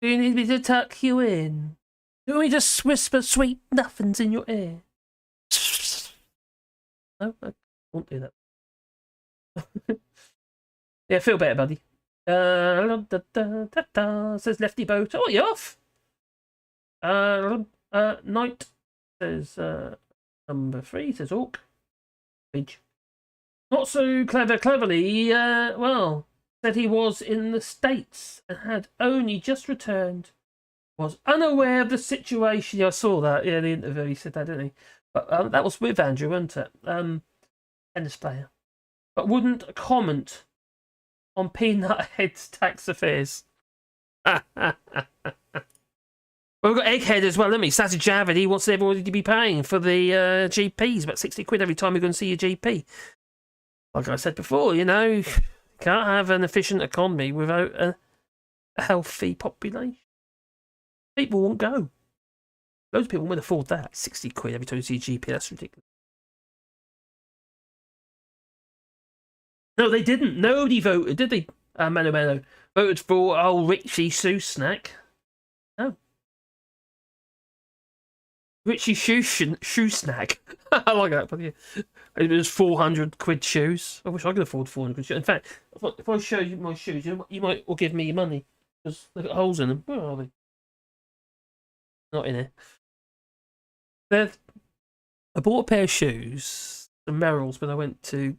Do you need me to tuck you in? Do you want me to whisper sweet nothings in your ear? No, I won't do that. Yeah, feel better, buddy. Says Lefty Boat. Oh, you're off. Night says number 3 says Orc. Page. Not so cleverly. Well, said he was in the States and had only just returned. Was unaware of the situation. Yeah, I saw that. Yeah, the interview. He said that, didn't he? But that was with Andrew, wasn't it? Tennis player. But wouldn't comment on Peanut Head's tax affairs. Well, we've got Egghead as well, haven't we? Sassy Javid, he wants everybody to be paying for the GPs, about 60 quid every time you go and see your GP. Like I said before, you know, you can't have an efficient economy without a healthy population. People won't go. Loads of people won't afford that. 60 quid every time you see a GP, that's ridiculous. No, they didn't. Nobody voted, did they? Mano voted for old Refugee SuSnack. No. Refugee SuSnack. I like that, but yeah. It was 400 quid shoes. I wish I could afford 400 quid shoes. In fact, if I show you my shoes, you might all give me your money. Because they've got holes in them. Where are they? Not in here. I bought a pair of shoes, the Merrills, when I went to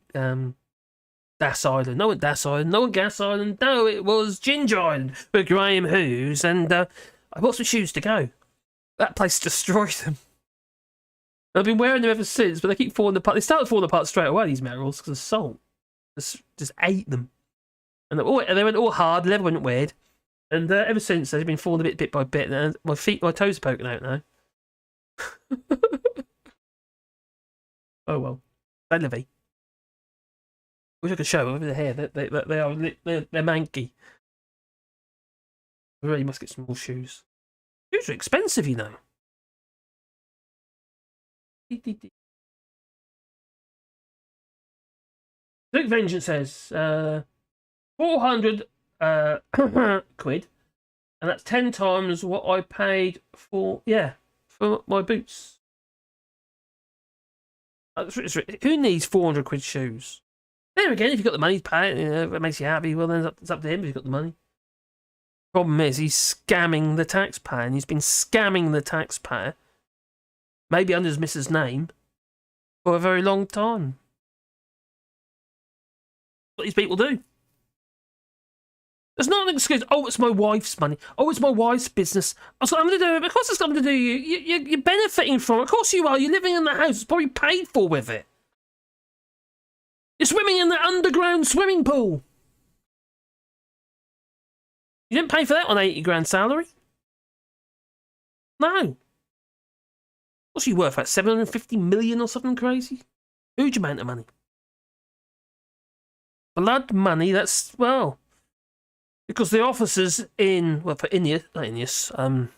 Das Island. No, Das Island. No, Gas Island. No, it was Ginger Island with Graham Hughes. And I bought some shoes to go. That place destroyed them. I've been wearing them ever since, but they keep falling apart. They started falling apart straight away, these Merrills, because of salt. Just ate them. And they went all hard, leather went weird. And ever since, they've been falling a bit by bit. And my toes are poking out now. Oh well. They live. Wish I could show over the hair. They're manky. I really must get some more shoes. Shoes are expensive, you know. Luke Vengeance says 400 quid, and that's 10 times what I paid for my boots. Who needs 400 quid shoes? There again, if you've got the money to pay it, you know, if it makes you happy, well then it's up to him if you've got the money. Problem is, he's scamming the taxpayer, and he's been scamming the taxpayer, maybe under his missus' name, for a very long time. What these people do. There's not an excuse. Oh, it's my wife's money. Oh, it's my wife's business. So I'm going to do it. Of course it's something to do you're benefiting from it. Of course you are. You're living in the house. It's probably paid for with it. You're swimming in the underground swimming pool. You didn't pay for that on 80 grand salary? No. What's she worth? Like 750 million or something crazy? Huge amount of money. Blood money, that's, well, because the officers in, well, for Infosys, I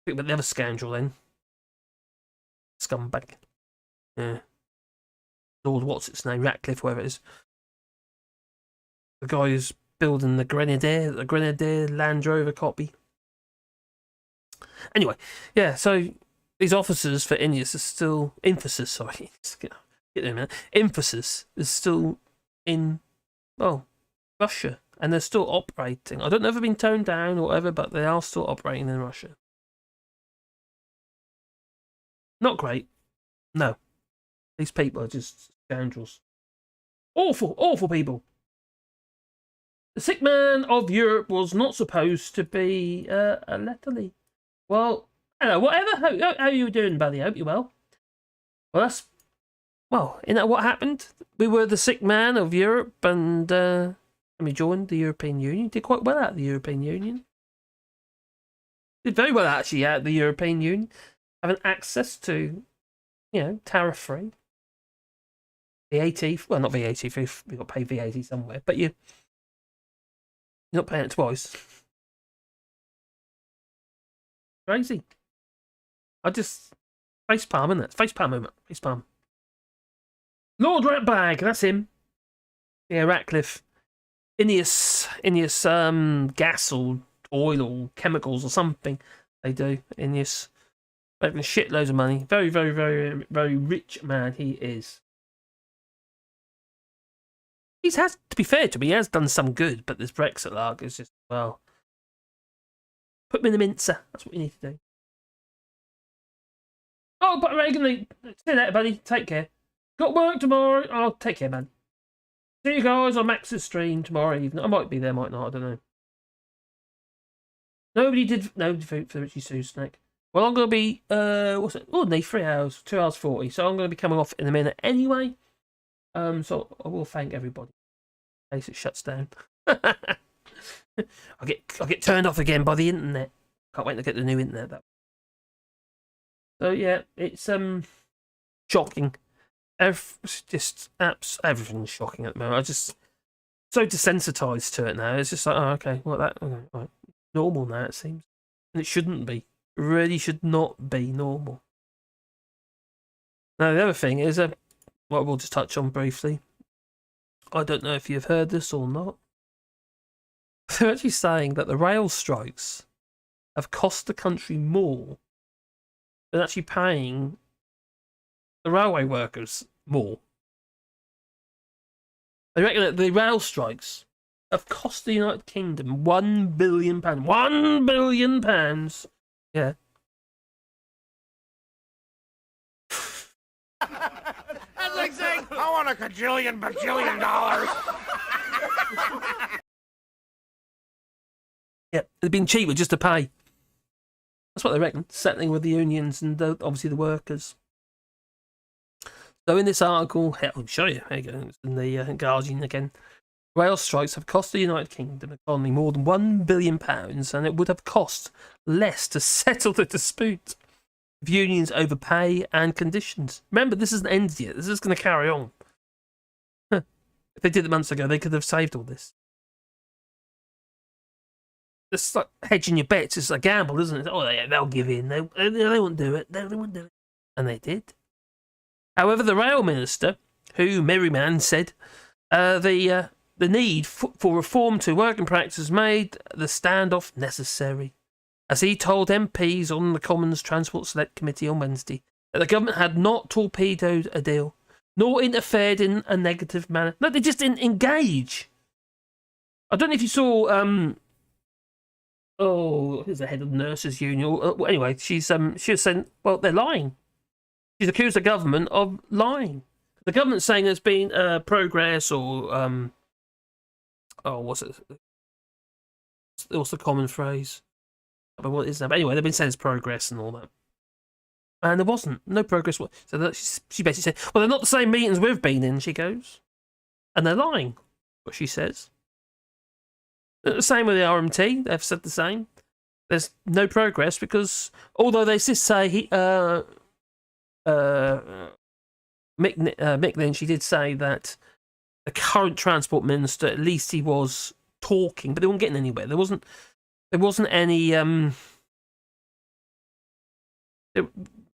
think about the other scoundrel then. Scumbag. Yeah. Lord, what's its name? Ratcliffe, whatever it is. The guy who's building the Grenadier Land Rover copy. Anyway, yeah, so these officers for Infosys, sorry. Get there, man. Infosys is still in, well, Russia, and they're still operating. I don't know if they've been toned down or whatever, but they are still operating in Russia. Not great. No. These people are just scoundrels. Awful, awful people. The sick man of Europe was not supposed to be a letterly. Well, hello, whatever. How are you doing, buddy? I hope you're well. Well, that's... Well, you know what happened? We were the sick man of Europe, and we joined the European Union. Did quite well out of the European Union. Did very well, actually, out of the European Union. Having access to, you know, tariff-free. VAT, well, not VAT, we've got to pay VAT somewhere, but you're not paying it twice. Crazy. I just face palm, isn't it? Face palm moment. Face palm. Lord Ratbag, that's him. Yeah, Ratcliffe. Ineos, gas or oil or chemicals or something. They do. Ineos. Making shitloads of money. Very, very, very, very rich man he is. He's had, to be fair to him, he has done some good, but this Brexit lark is just, well, put him in the mincer. That's what you need to do. Oh, but Reagan, see you later, buddy. Take care. Got work tomorrow. Oh, take care, man. See you guys on Max's stream tomorrow evening. I might be there, might not. I don't know. Nobody vote for Richie SuSnack. Well, I'm going to be, what's it? Oh, no, 3 hours, 2 hours 40. So I'm going to be coming off in a minute anyway. So I will thank everybody in case it shuts down. I'll get turned off again by the internet. Can't wait to get the new internet though. So yeah, it's shocking. Everything's shocking at the moment. I just so desensitized to it now. It's just like, oh, okay, well that okay, right. Normal now it seems, and it shouldn't be. It really should not be normal. Now the other thing is what we'll just touch on briefly. I don't know if you've heard this or not. They're actually saying that the rail strikes have cost the country more than actually paying the railway workers more. They reckon that the rail strikes have cost the United Kingdom £1 billion. £1 billion! Yeah. That's like saying, I want a bajillion dollars. Yeah, it'd been cheaper just to pay. That's what they reckon, settling with the unions and obviously the workers. So in this article, I'll show you, there you go, it's in the Guardian again. Rail strikes have cost the United Kingdom economy more than £1 billion, and it would have cost less to settle the dispute of unions over pay and conditions. Remember, this isn't ended yet. This is going to carry on. If they did it months ago, they could have saved all this. It's like hedging your bets. It's a gamble, isn't it? Oh, they'll give in. They won't do it. They won't do it. And they did. However, the rail minister, who Merryman said, the need for reform to working practice made the standoff necessary, as he told MPs on the Commons Transport Select Committee on Wednesday that the government had not torpedoed a deal, nor interfered in a negative manner. No, they just didn't engage. I don't know if you saw. Who's the head of the nurses union? Anyway, she was saying, well, they're lying. She's accused the government of lying. The government's saying there's been progress or what's it? What's the common phrase? I don't know what it is now. But anyway, they've been saying there's progress and all that. And there wasn't. No progress. So she basically said, well, they're not the same meetings we've been in, she goes. And they're lying, what she says. The same with the RMT. They've said the same. There's no progress because, although they did say Mick Lynch, he did say that the current transport minister, at least he was talking, but they weren't getting anywhere. There wasn't any. There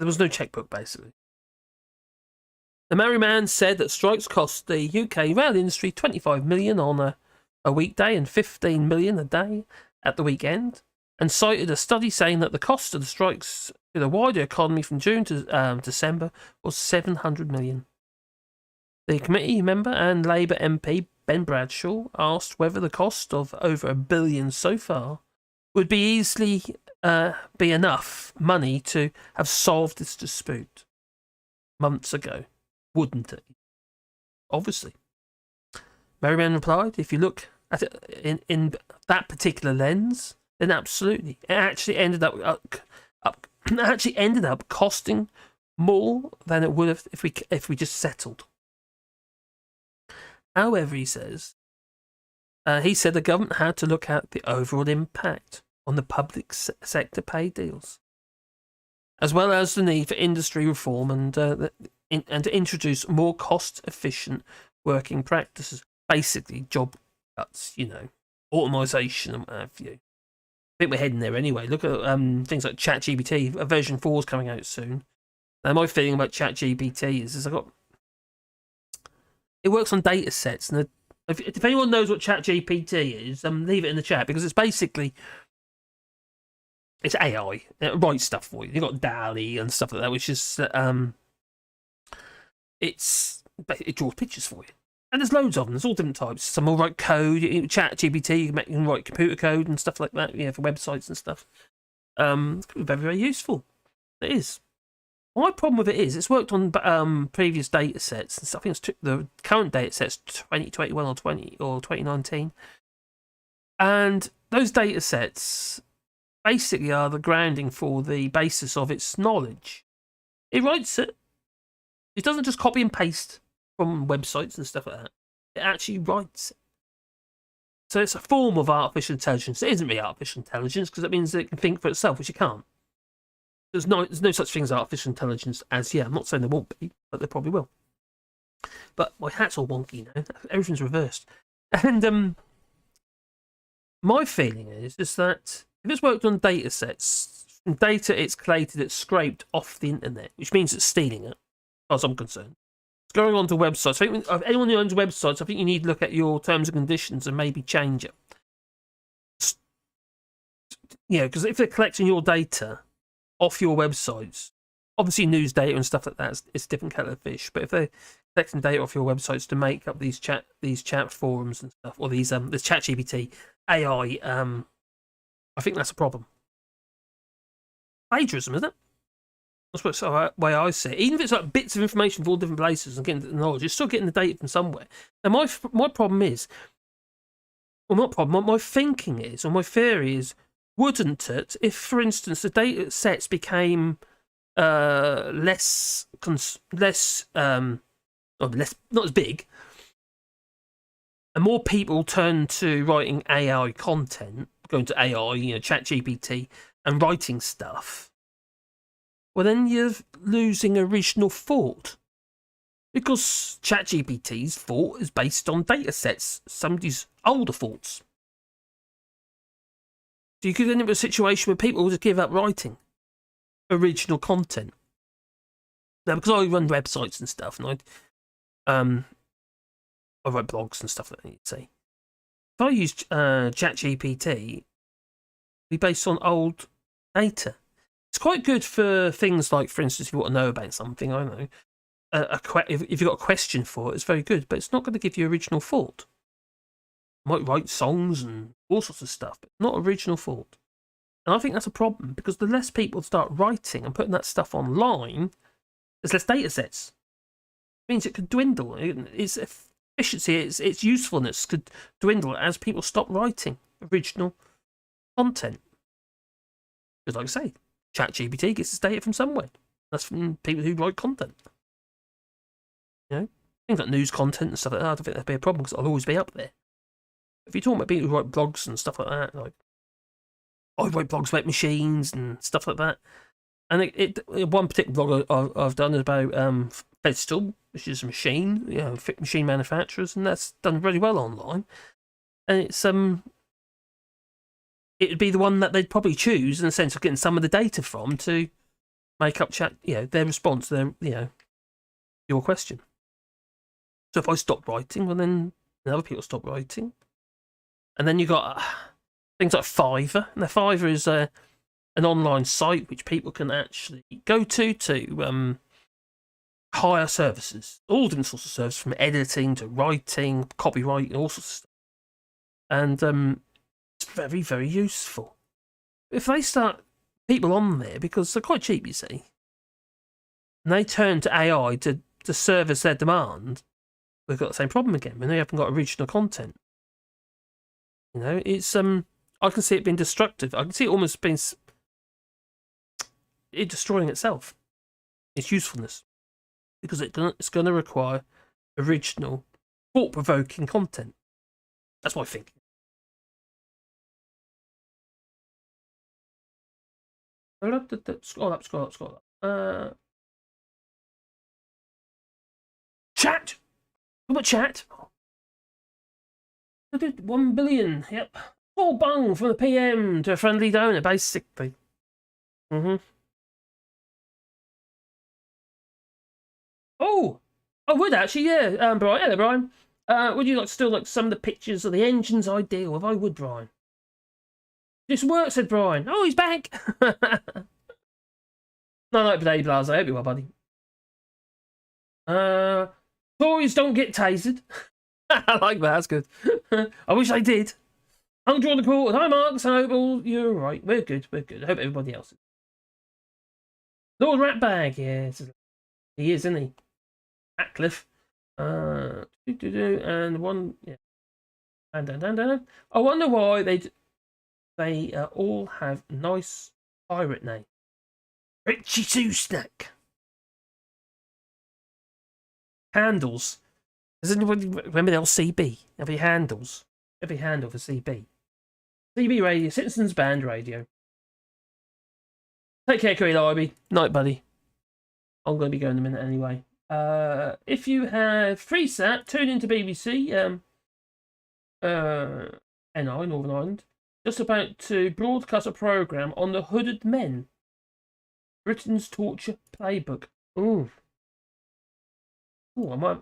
was no checkbook basically. The Merryman said that strikes cost the UK rail industry 25 million on a weekday and 15 million a day at the weekend, and cited a study saying that the cost of the strikes to the wider economy from June to December was 700 million. The committee member and Labour MP Ben Bradshaw asked whether the cost of over £1 billion so far would be easily be enough money to have solved this dispute months ago, wouldn't it? Obviously. Merryman replied, if you look at it in that particular lens, then absolutely. It actually ended up costing more than it would have if we just settled. However, he said the government had to look at the overall impact on the public sector pay deals, as well as the need for industry reform and to introduce more cost-efficient working practices. Basically, job cuts, automisation and what have you. think we're heading there anyway. Look at things like ChatGPT. Version 4 is coming out soon. Now, my feeling about ChatGPT is it works on data sets, and if anyone knows what ChatGPT is, leave it in the chat, because it's basically it's AI. It writes stuff for you. You've got DALL-E and stuff like that, which is it draws pictures for you. And there's loads of them. There's all different types. Some will write code. ChatGPT, you can write computer code and stuff like that, for websites and stuff. It's very, very useful. It is. My problem with it is it's worked on previous data sets and stuff. I think the current data sets 2021 or 2019, and those data sets basically are the grounding for the basis of its knowledge. It writes it. It doesn't just copy and paste from websites and stuff like that. It actually writes it. So it's a form of artificial intelligence. It isn't really artificial intelligence because it means that it can think for itself, which it can't. There's no such thing as artificial intelligence as yet. I'm not saying there won't be, but there probably will. But my hat's all wonky now. Everything's reversed. And my feeling is that if it's worked on data sets, from data it's collated, it's scraped off the internet, which means it's stealing it, as far as I'm concerned. It's going onto websites. I think if anyone who owns websites, I think you need to look at your terms and conditions and maybe change it. Because if they're collecting your data off your websites, obviously news data and stuff like that is different kettle of fish. But if they're collecting data off your websites to make up these chat forums and stuff, or this ChatGPT AI, I think that's a problem. Plagiarism, isn't it? That's the way I see it. Even if it's like bits of information from all different places and getting the knowledge, you're still getting the data from somewhere. And my problem is, well, not problem. My thinking is, or my theory is, wouldn't it, if, for instance, the data sets became less, not as big, and more people turn to writing AI content, going to AI, ChatGPT, and writing stuff, well, then you're losing original thought. Because ChatGPT's thought is based on data sets, somebody's older thoughts. So you could end up with a situation where people will just give up writing original content. Now, because I run websites and stuff, and I write blogs and stuff like that, you'd say. If I use ChatGPT, it'd be based on old data. It's quite good for things like, for instance, if you want to know about something, I don't know, if you've got a question for it, it's very good, but it's not going to give you original thought. Might write songs and all sorts of stuff, but not original thought. And I think that's a problem, because the less people start writing and putting that stuff online, there's less data sets. It means it could dwindle. Its efficiency, its usefulness could dwindle as people stop writing original content. Because like I say, ChatGPT gets its data from somewhere. That's from people who write content. Things like news content and stuff like that, I don't think that'd be a problem, because it'll always be up there. If you're talking about people who write blogs and stuff like that, like I write blogs about machines and stuff like that, and one particular blog I've done is about Fedstal, which is a machine, machine manufacturers, and that's done really well online. And it's it'd be the one that they'd probably choose in the sense of getting some of the data from to make up their response to your question. So if I stop writing, well then other people stop writing. And then you got things like Fiverr. Now, Fiverr is an online site which people can actually go to hire services, all different sorts of services, from editing to writing, copywriting, all sorts of stuff. And it's very, very useful. If they start people on there, because they're quite cheap, you see, and they turn to AI to service their demand, we've got the same problem again when they haven't got original content. It's I can see it being destructive. I can see it almost being destroying itself, its usefulness, because it's going to require original, thought-provoking content. That's my thinking. Scroll up. Chat. What about chat? 1 billion. Yep. Full bung from the PM to a friendly donor, basically. Oh, I would actually, yeah. Brian, hello, Brian. Would you like still like some of the pictures of the engines I deal with? I would, Brian. This works, said Brian. Oh, he's back. No, like Blade Blaz. I hope you are, buddy. Tories don't get tasered. I like that. That's good. I wish I did. Undrawn the court. Hi, Marks. I hope all you're right. We're good. We're good. I hope everybody else is. Lord Ratbag. Yes, he is, isn't he? Ratcliffe. And one. Yeah. And. I wonder why they all have nice pirate names. Refugee SuSnack. Handles. Does anybody remember the LCB? Every handles. Every handle for CB. CB radio. Citizens Band radio. Take care, Curry Larby. Night, buddy. I'm going to be going in a minute anyway. If you have free sat, tune into BBC. NI, Northern Ireland. Just about to broadcast a programme on the hooded men. Britain's torture playbook. Ooh. Ooh, I might.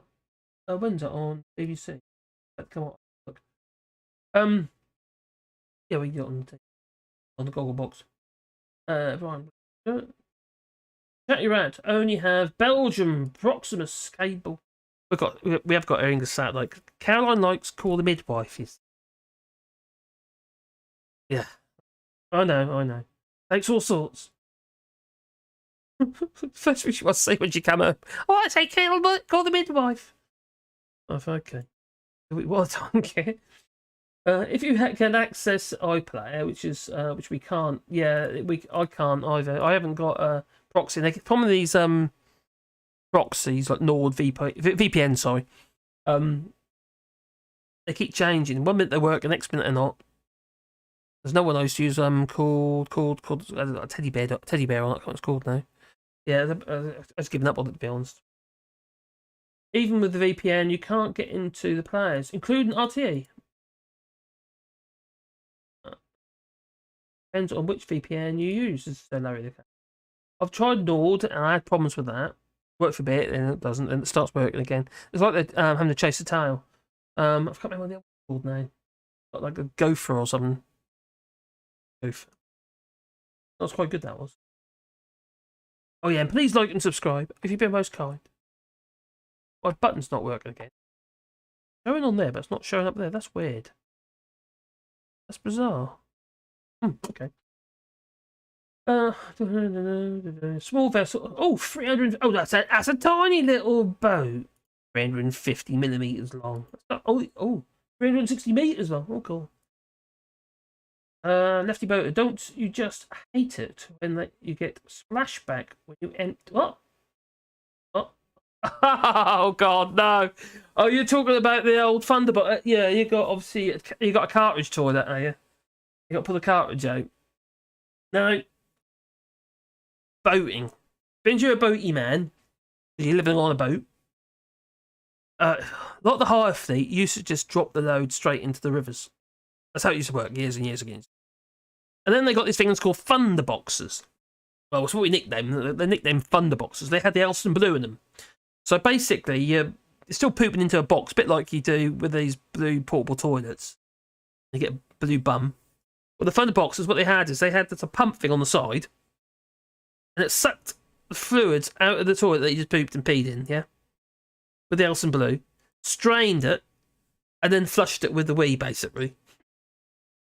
When's it on BBC? Come on, look. Yeah, we got on the Goggle box. Right. Chat your rat. Only have Belgium Proximus cable. We have got English sat like Caroline likes call the midwife. Yeah, I know. Takes all sorts. First thing she wants to say when she come home. Oh, I say call the midwife. Oh, okay. What I don't care. If you can access iPlayer, which we can't. Yeah, I can't either. I haven't got a proxy. Some of these proxies like Nord VPN, sorry. They keep changing. 1 minute they work, the next minute they're not. There's no one I used to use called Teddy Bear. Teddy Bear, I don't know what it's called now. Yeah, I've just given up on it, to be honest. Even with the VPN, you can't get into the players, including RTE. Depends on which VPN you use, as Larry. I've tried Nord, and I had problems with that. Worked for a bit, then it doesn't, and it starts working again. It's like they're having to chase the tail. I can't remember what the other called now. Like a gopher or something. Gopher. That was quite good, that was. Oh yeah, and please like and subscribe if you've been most kind. My button's not working again. Showing on there, but it's not showing up there. That's weird. That's bizarre. Okay. Small vessel. Oh, 300. Oh, that's a tiny little boat. 350 millimeters long. That's not, 360 meters long. Oh, cool. Lefty boater, don't you just hate it when you get splashback when you empty? What? Oh God, no! Oh, you're talking about the old Thunderbolt? Yeah, you got a cartridge toilet, are you? You got to pull the cartridge out. No. Boating. When you're a boaty man, you're living on a boat. A lot of the hire fleet used to just drop the load straight into the rivers. That's how it used to work years and years ago. And then they got these things called Thunderboxes. Well, it's what we nicknamed them. They nicknamed Thunderboxes. They had the Elston Blue in them. So basically, you're still pooping into a box, a bit like you do with these blue portable toilets. You get a blue bum. Well, the Thunderboxes, what they had is they had this pump thing on the side, and it sucked the fluids out of the toilet that you just pooped and peed in, yeah? With the Elston Blue. Strained it, and then flushed it with the wee, basically.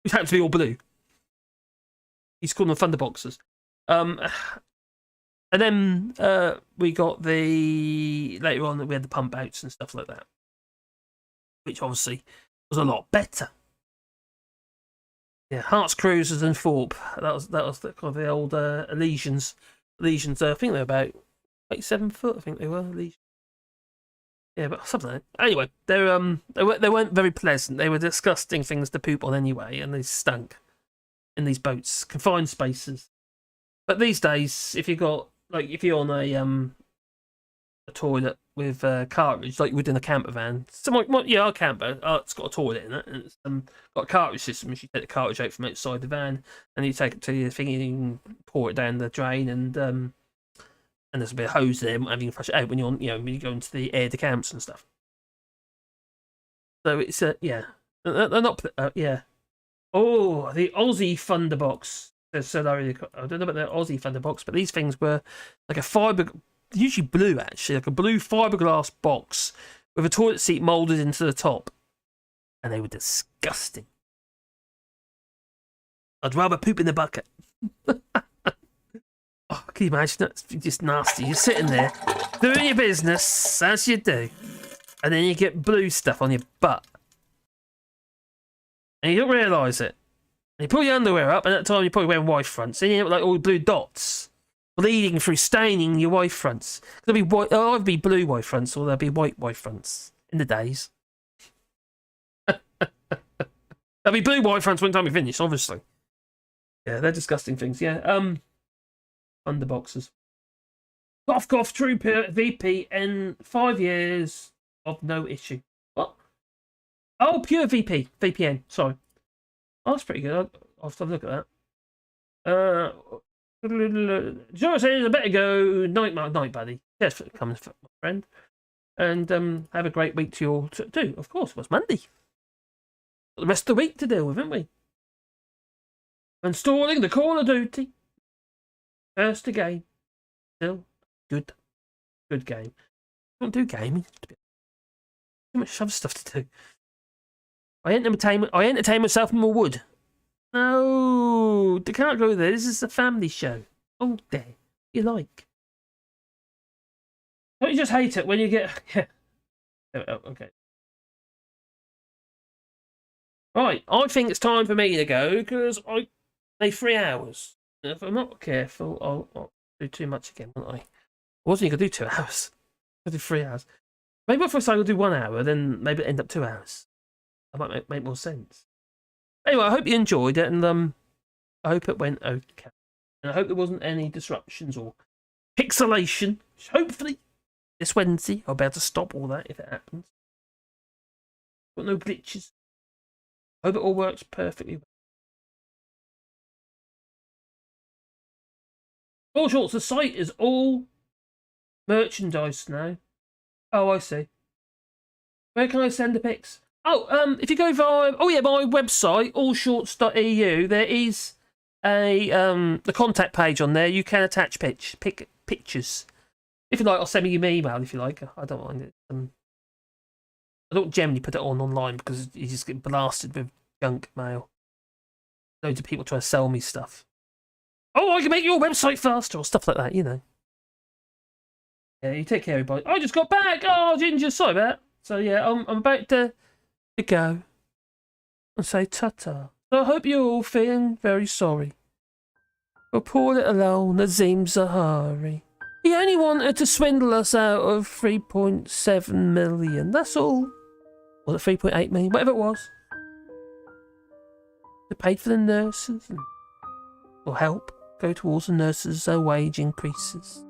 Which happened to be all blue. He's called them Thunderboxes. And then we got later on we had the pump outs and stuff like that, which obviously was a lot better. Yeah, Hearts Cruisers and Thorpe. That was the kind of the old Elysians. Elysians. I think they're about 7 foot. I think they were Elysians. Yeah, but something like that. Anyway, they weren't very pleasant. They were disgusting things to poop on anyway, and they stunk in these boats, confined spaces. But these days, if you're on a toilet with cartridge like you would in a camper van. Someone, well, yeah, our camper, it's got a toilet in it, and it's got a cartridge system. You take the cartridge out from outside the van, and you take it to your thing, and you can pour it down the drain, and there's a bit of hose there, and you can flush it out when you're, when you go into the air de camps and stuff. So it's yeah, they're not yeah. Oh, the Aussie Thunderbox. So I don't know about the Aussie Thunderbox, but these things were like a fibre, usually blue actually, like a blue fiberglass box with a toilet seat moulded into the top, and they were disgusting. I'd rather poop in the bucket. Oh, can you imagine that? It's just nasty. You're sitting there doing your business as you do, and then you get blue stuff on your butt, and you don't realise it. And you pull your underwear up, and at the time you're probably wearing wife fronts, and you have like all the blue dots bleeding through, staining your wife fronts. There'll be white, there'll either be blue wife fronts or there'll be white wife fronts in the days. There'll be blue wife fronts when time we finish, obviously. Yeah, they're disgusting things. Yeah, underboxers. Cough, trooper, VP, and 5 years of no issue. What? Oh, pure VP, VPN. Sorry. Oh, that's pretty good. I'll have to look at that. Joe says I better go. Night, buddy. Yes, for coming, my friend. And have a great week to you all too. Of course, it was Monday. Got the rest of the week to deal with, haven't we? Installing the Call of Duty. First again. Still good game. Don't do gaming. Too much other stuff to do. I entertain myself in my wood. No, they can't go there. This is a family show. Oh, there. You like. Don't you just hate it when you get... Yeah. Oh, okay. Right, I think it's time for me to go, because I need 3 hours. And if I'm not careful, I'll do too much again, won't I? I wasn't going to do 2 hours. I'll do 3 hours. Maybe if I say I'll do 1 hour, then maybe it'll end up 2 hours. That might make more sense. Anyway, I hope you enjoyed it, and I hope it went okay. And I hope there wasn't any disruptions or pixelation. Hopefully, this Wednesday, I'll be able to stop all that if it happens. Got no glitches. Hope it all works perfectly well. All shorts, the site is all merchandise now. Oh, I see. Where can I send the pics? Oh, if you go via my website, allshorts.eu, there is the contact page on there. You can attach pictures. If you like, I'll send you my email if you like. I don't mind it. I don't generally put it online because you just get blasted with junk mail. Loads of people trying to sell me stuff. Oh, I can make your website faster or stuff like that, you know. Yeah, you take care, everybody. I just got back. Oh, Ginger, sorry about that. So yeah, I'm about to go and say ta-ta. So I hope you're all feeling very sorry for poor little old Nadhim Zahawi. He only wanted to swindle us out of 3.7 million. That's all. Was it 3.8 million? Whatever it was. They paid for the nurses or help go towards the nurses' wage increases.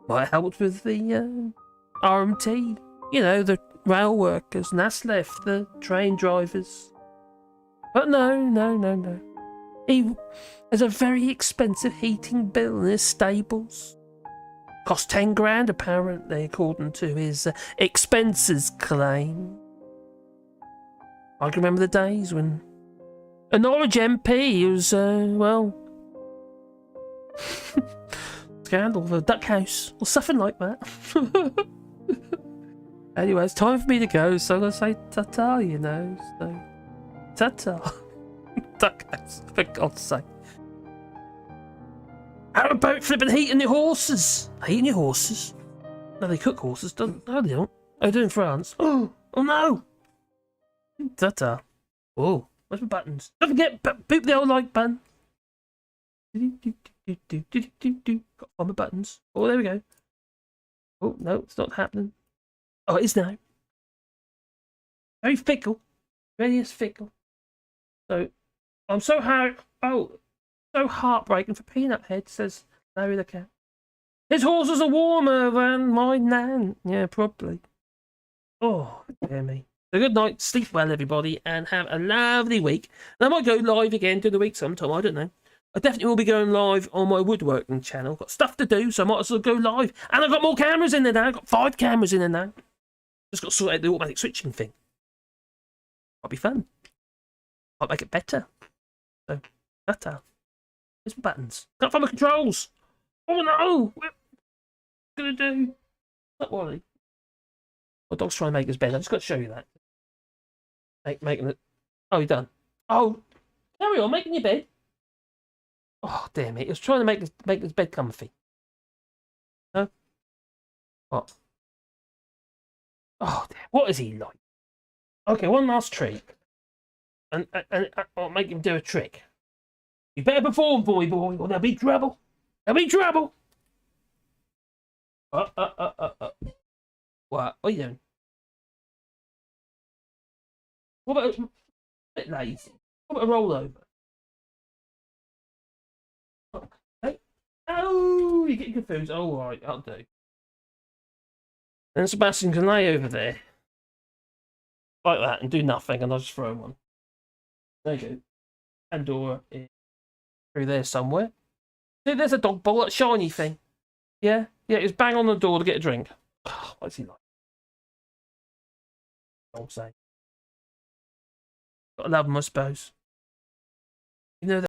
Might have helped with the RMT. You know, the rail workers, and that's left the train drivers. But no. He has a very expensive heating bill in his stables. Cost 10 grand apparently, according to his expenses claim. I can remember the days when a Norwich MP was, scandal of a duck house or something like that. Anyway, it's time for me to go, so I'm going to say ta-ta, you know. So, ta-ta. Duck house, for God's sake. How about flipping heating your horses? Heating your horses? No, they cook horses, don't no, they don't. Oh, they do in France. Oh no! Ta-ta. Oh, where's my buttons? Don't forget, boop the old like button. Got to find my buttons. Oh, there we go. Oh, no, it's not happening. Oh, it is now. Very fickle. Very fickle. So, I'm so so heartbreaking for Peanut Head, says Larry the Cat. His horses are warmer than my nan. Yeah, probably. Oh, dear me. So good night, sleep well, everybody, and have a lovely week. And I might go live again through the week sometime, I don't know. I definitely will be going live on my woodworking channel. Got stuff to do, so I might as well go live. And I've got more cameras in there now. I've got 5 cameras in there now. Just got to sort out the automatic switching thing. Might be fun. Might make it better. So, better. Here's my buttons. Can't find my controls. Oh no! What am I going to do? Not worry. My dog's trying to make his bed. I just got to show you that. Making it. Oh, you're done. Oh, carry on making your bed. Oh, damn it. He was trying to make his bed comfy. No? What? Oh, damn. What is he like? Okay, one last trick. And I'll make him do a trick. You better perform for me, boy, or there'll be trouble. There'll be trouble. What? What are you doing? What about a bit lazy? What about a rollover? Okay. Oh, you're getting confused. Oh, all right, I'll do. Then Sebastian can lay over there like that and do nothing, and I'll just throw him on. There you go. Pandora is through there somewhere. See, there's a dog bowl, that shiny thing. Yeah, it's bang on the door to get a drink. What's he like? I'll say. Gotta love him, I suppose. You know that.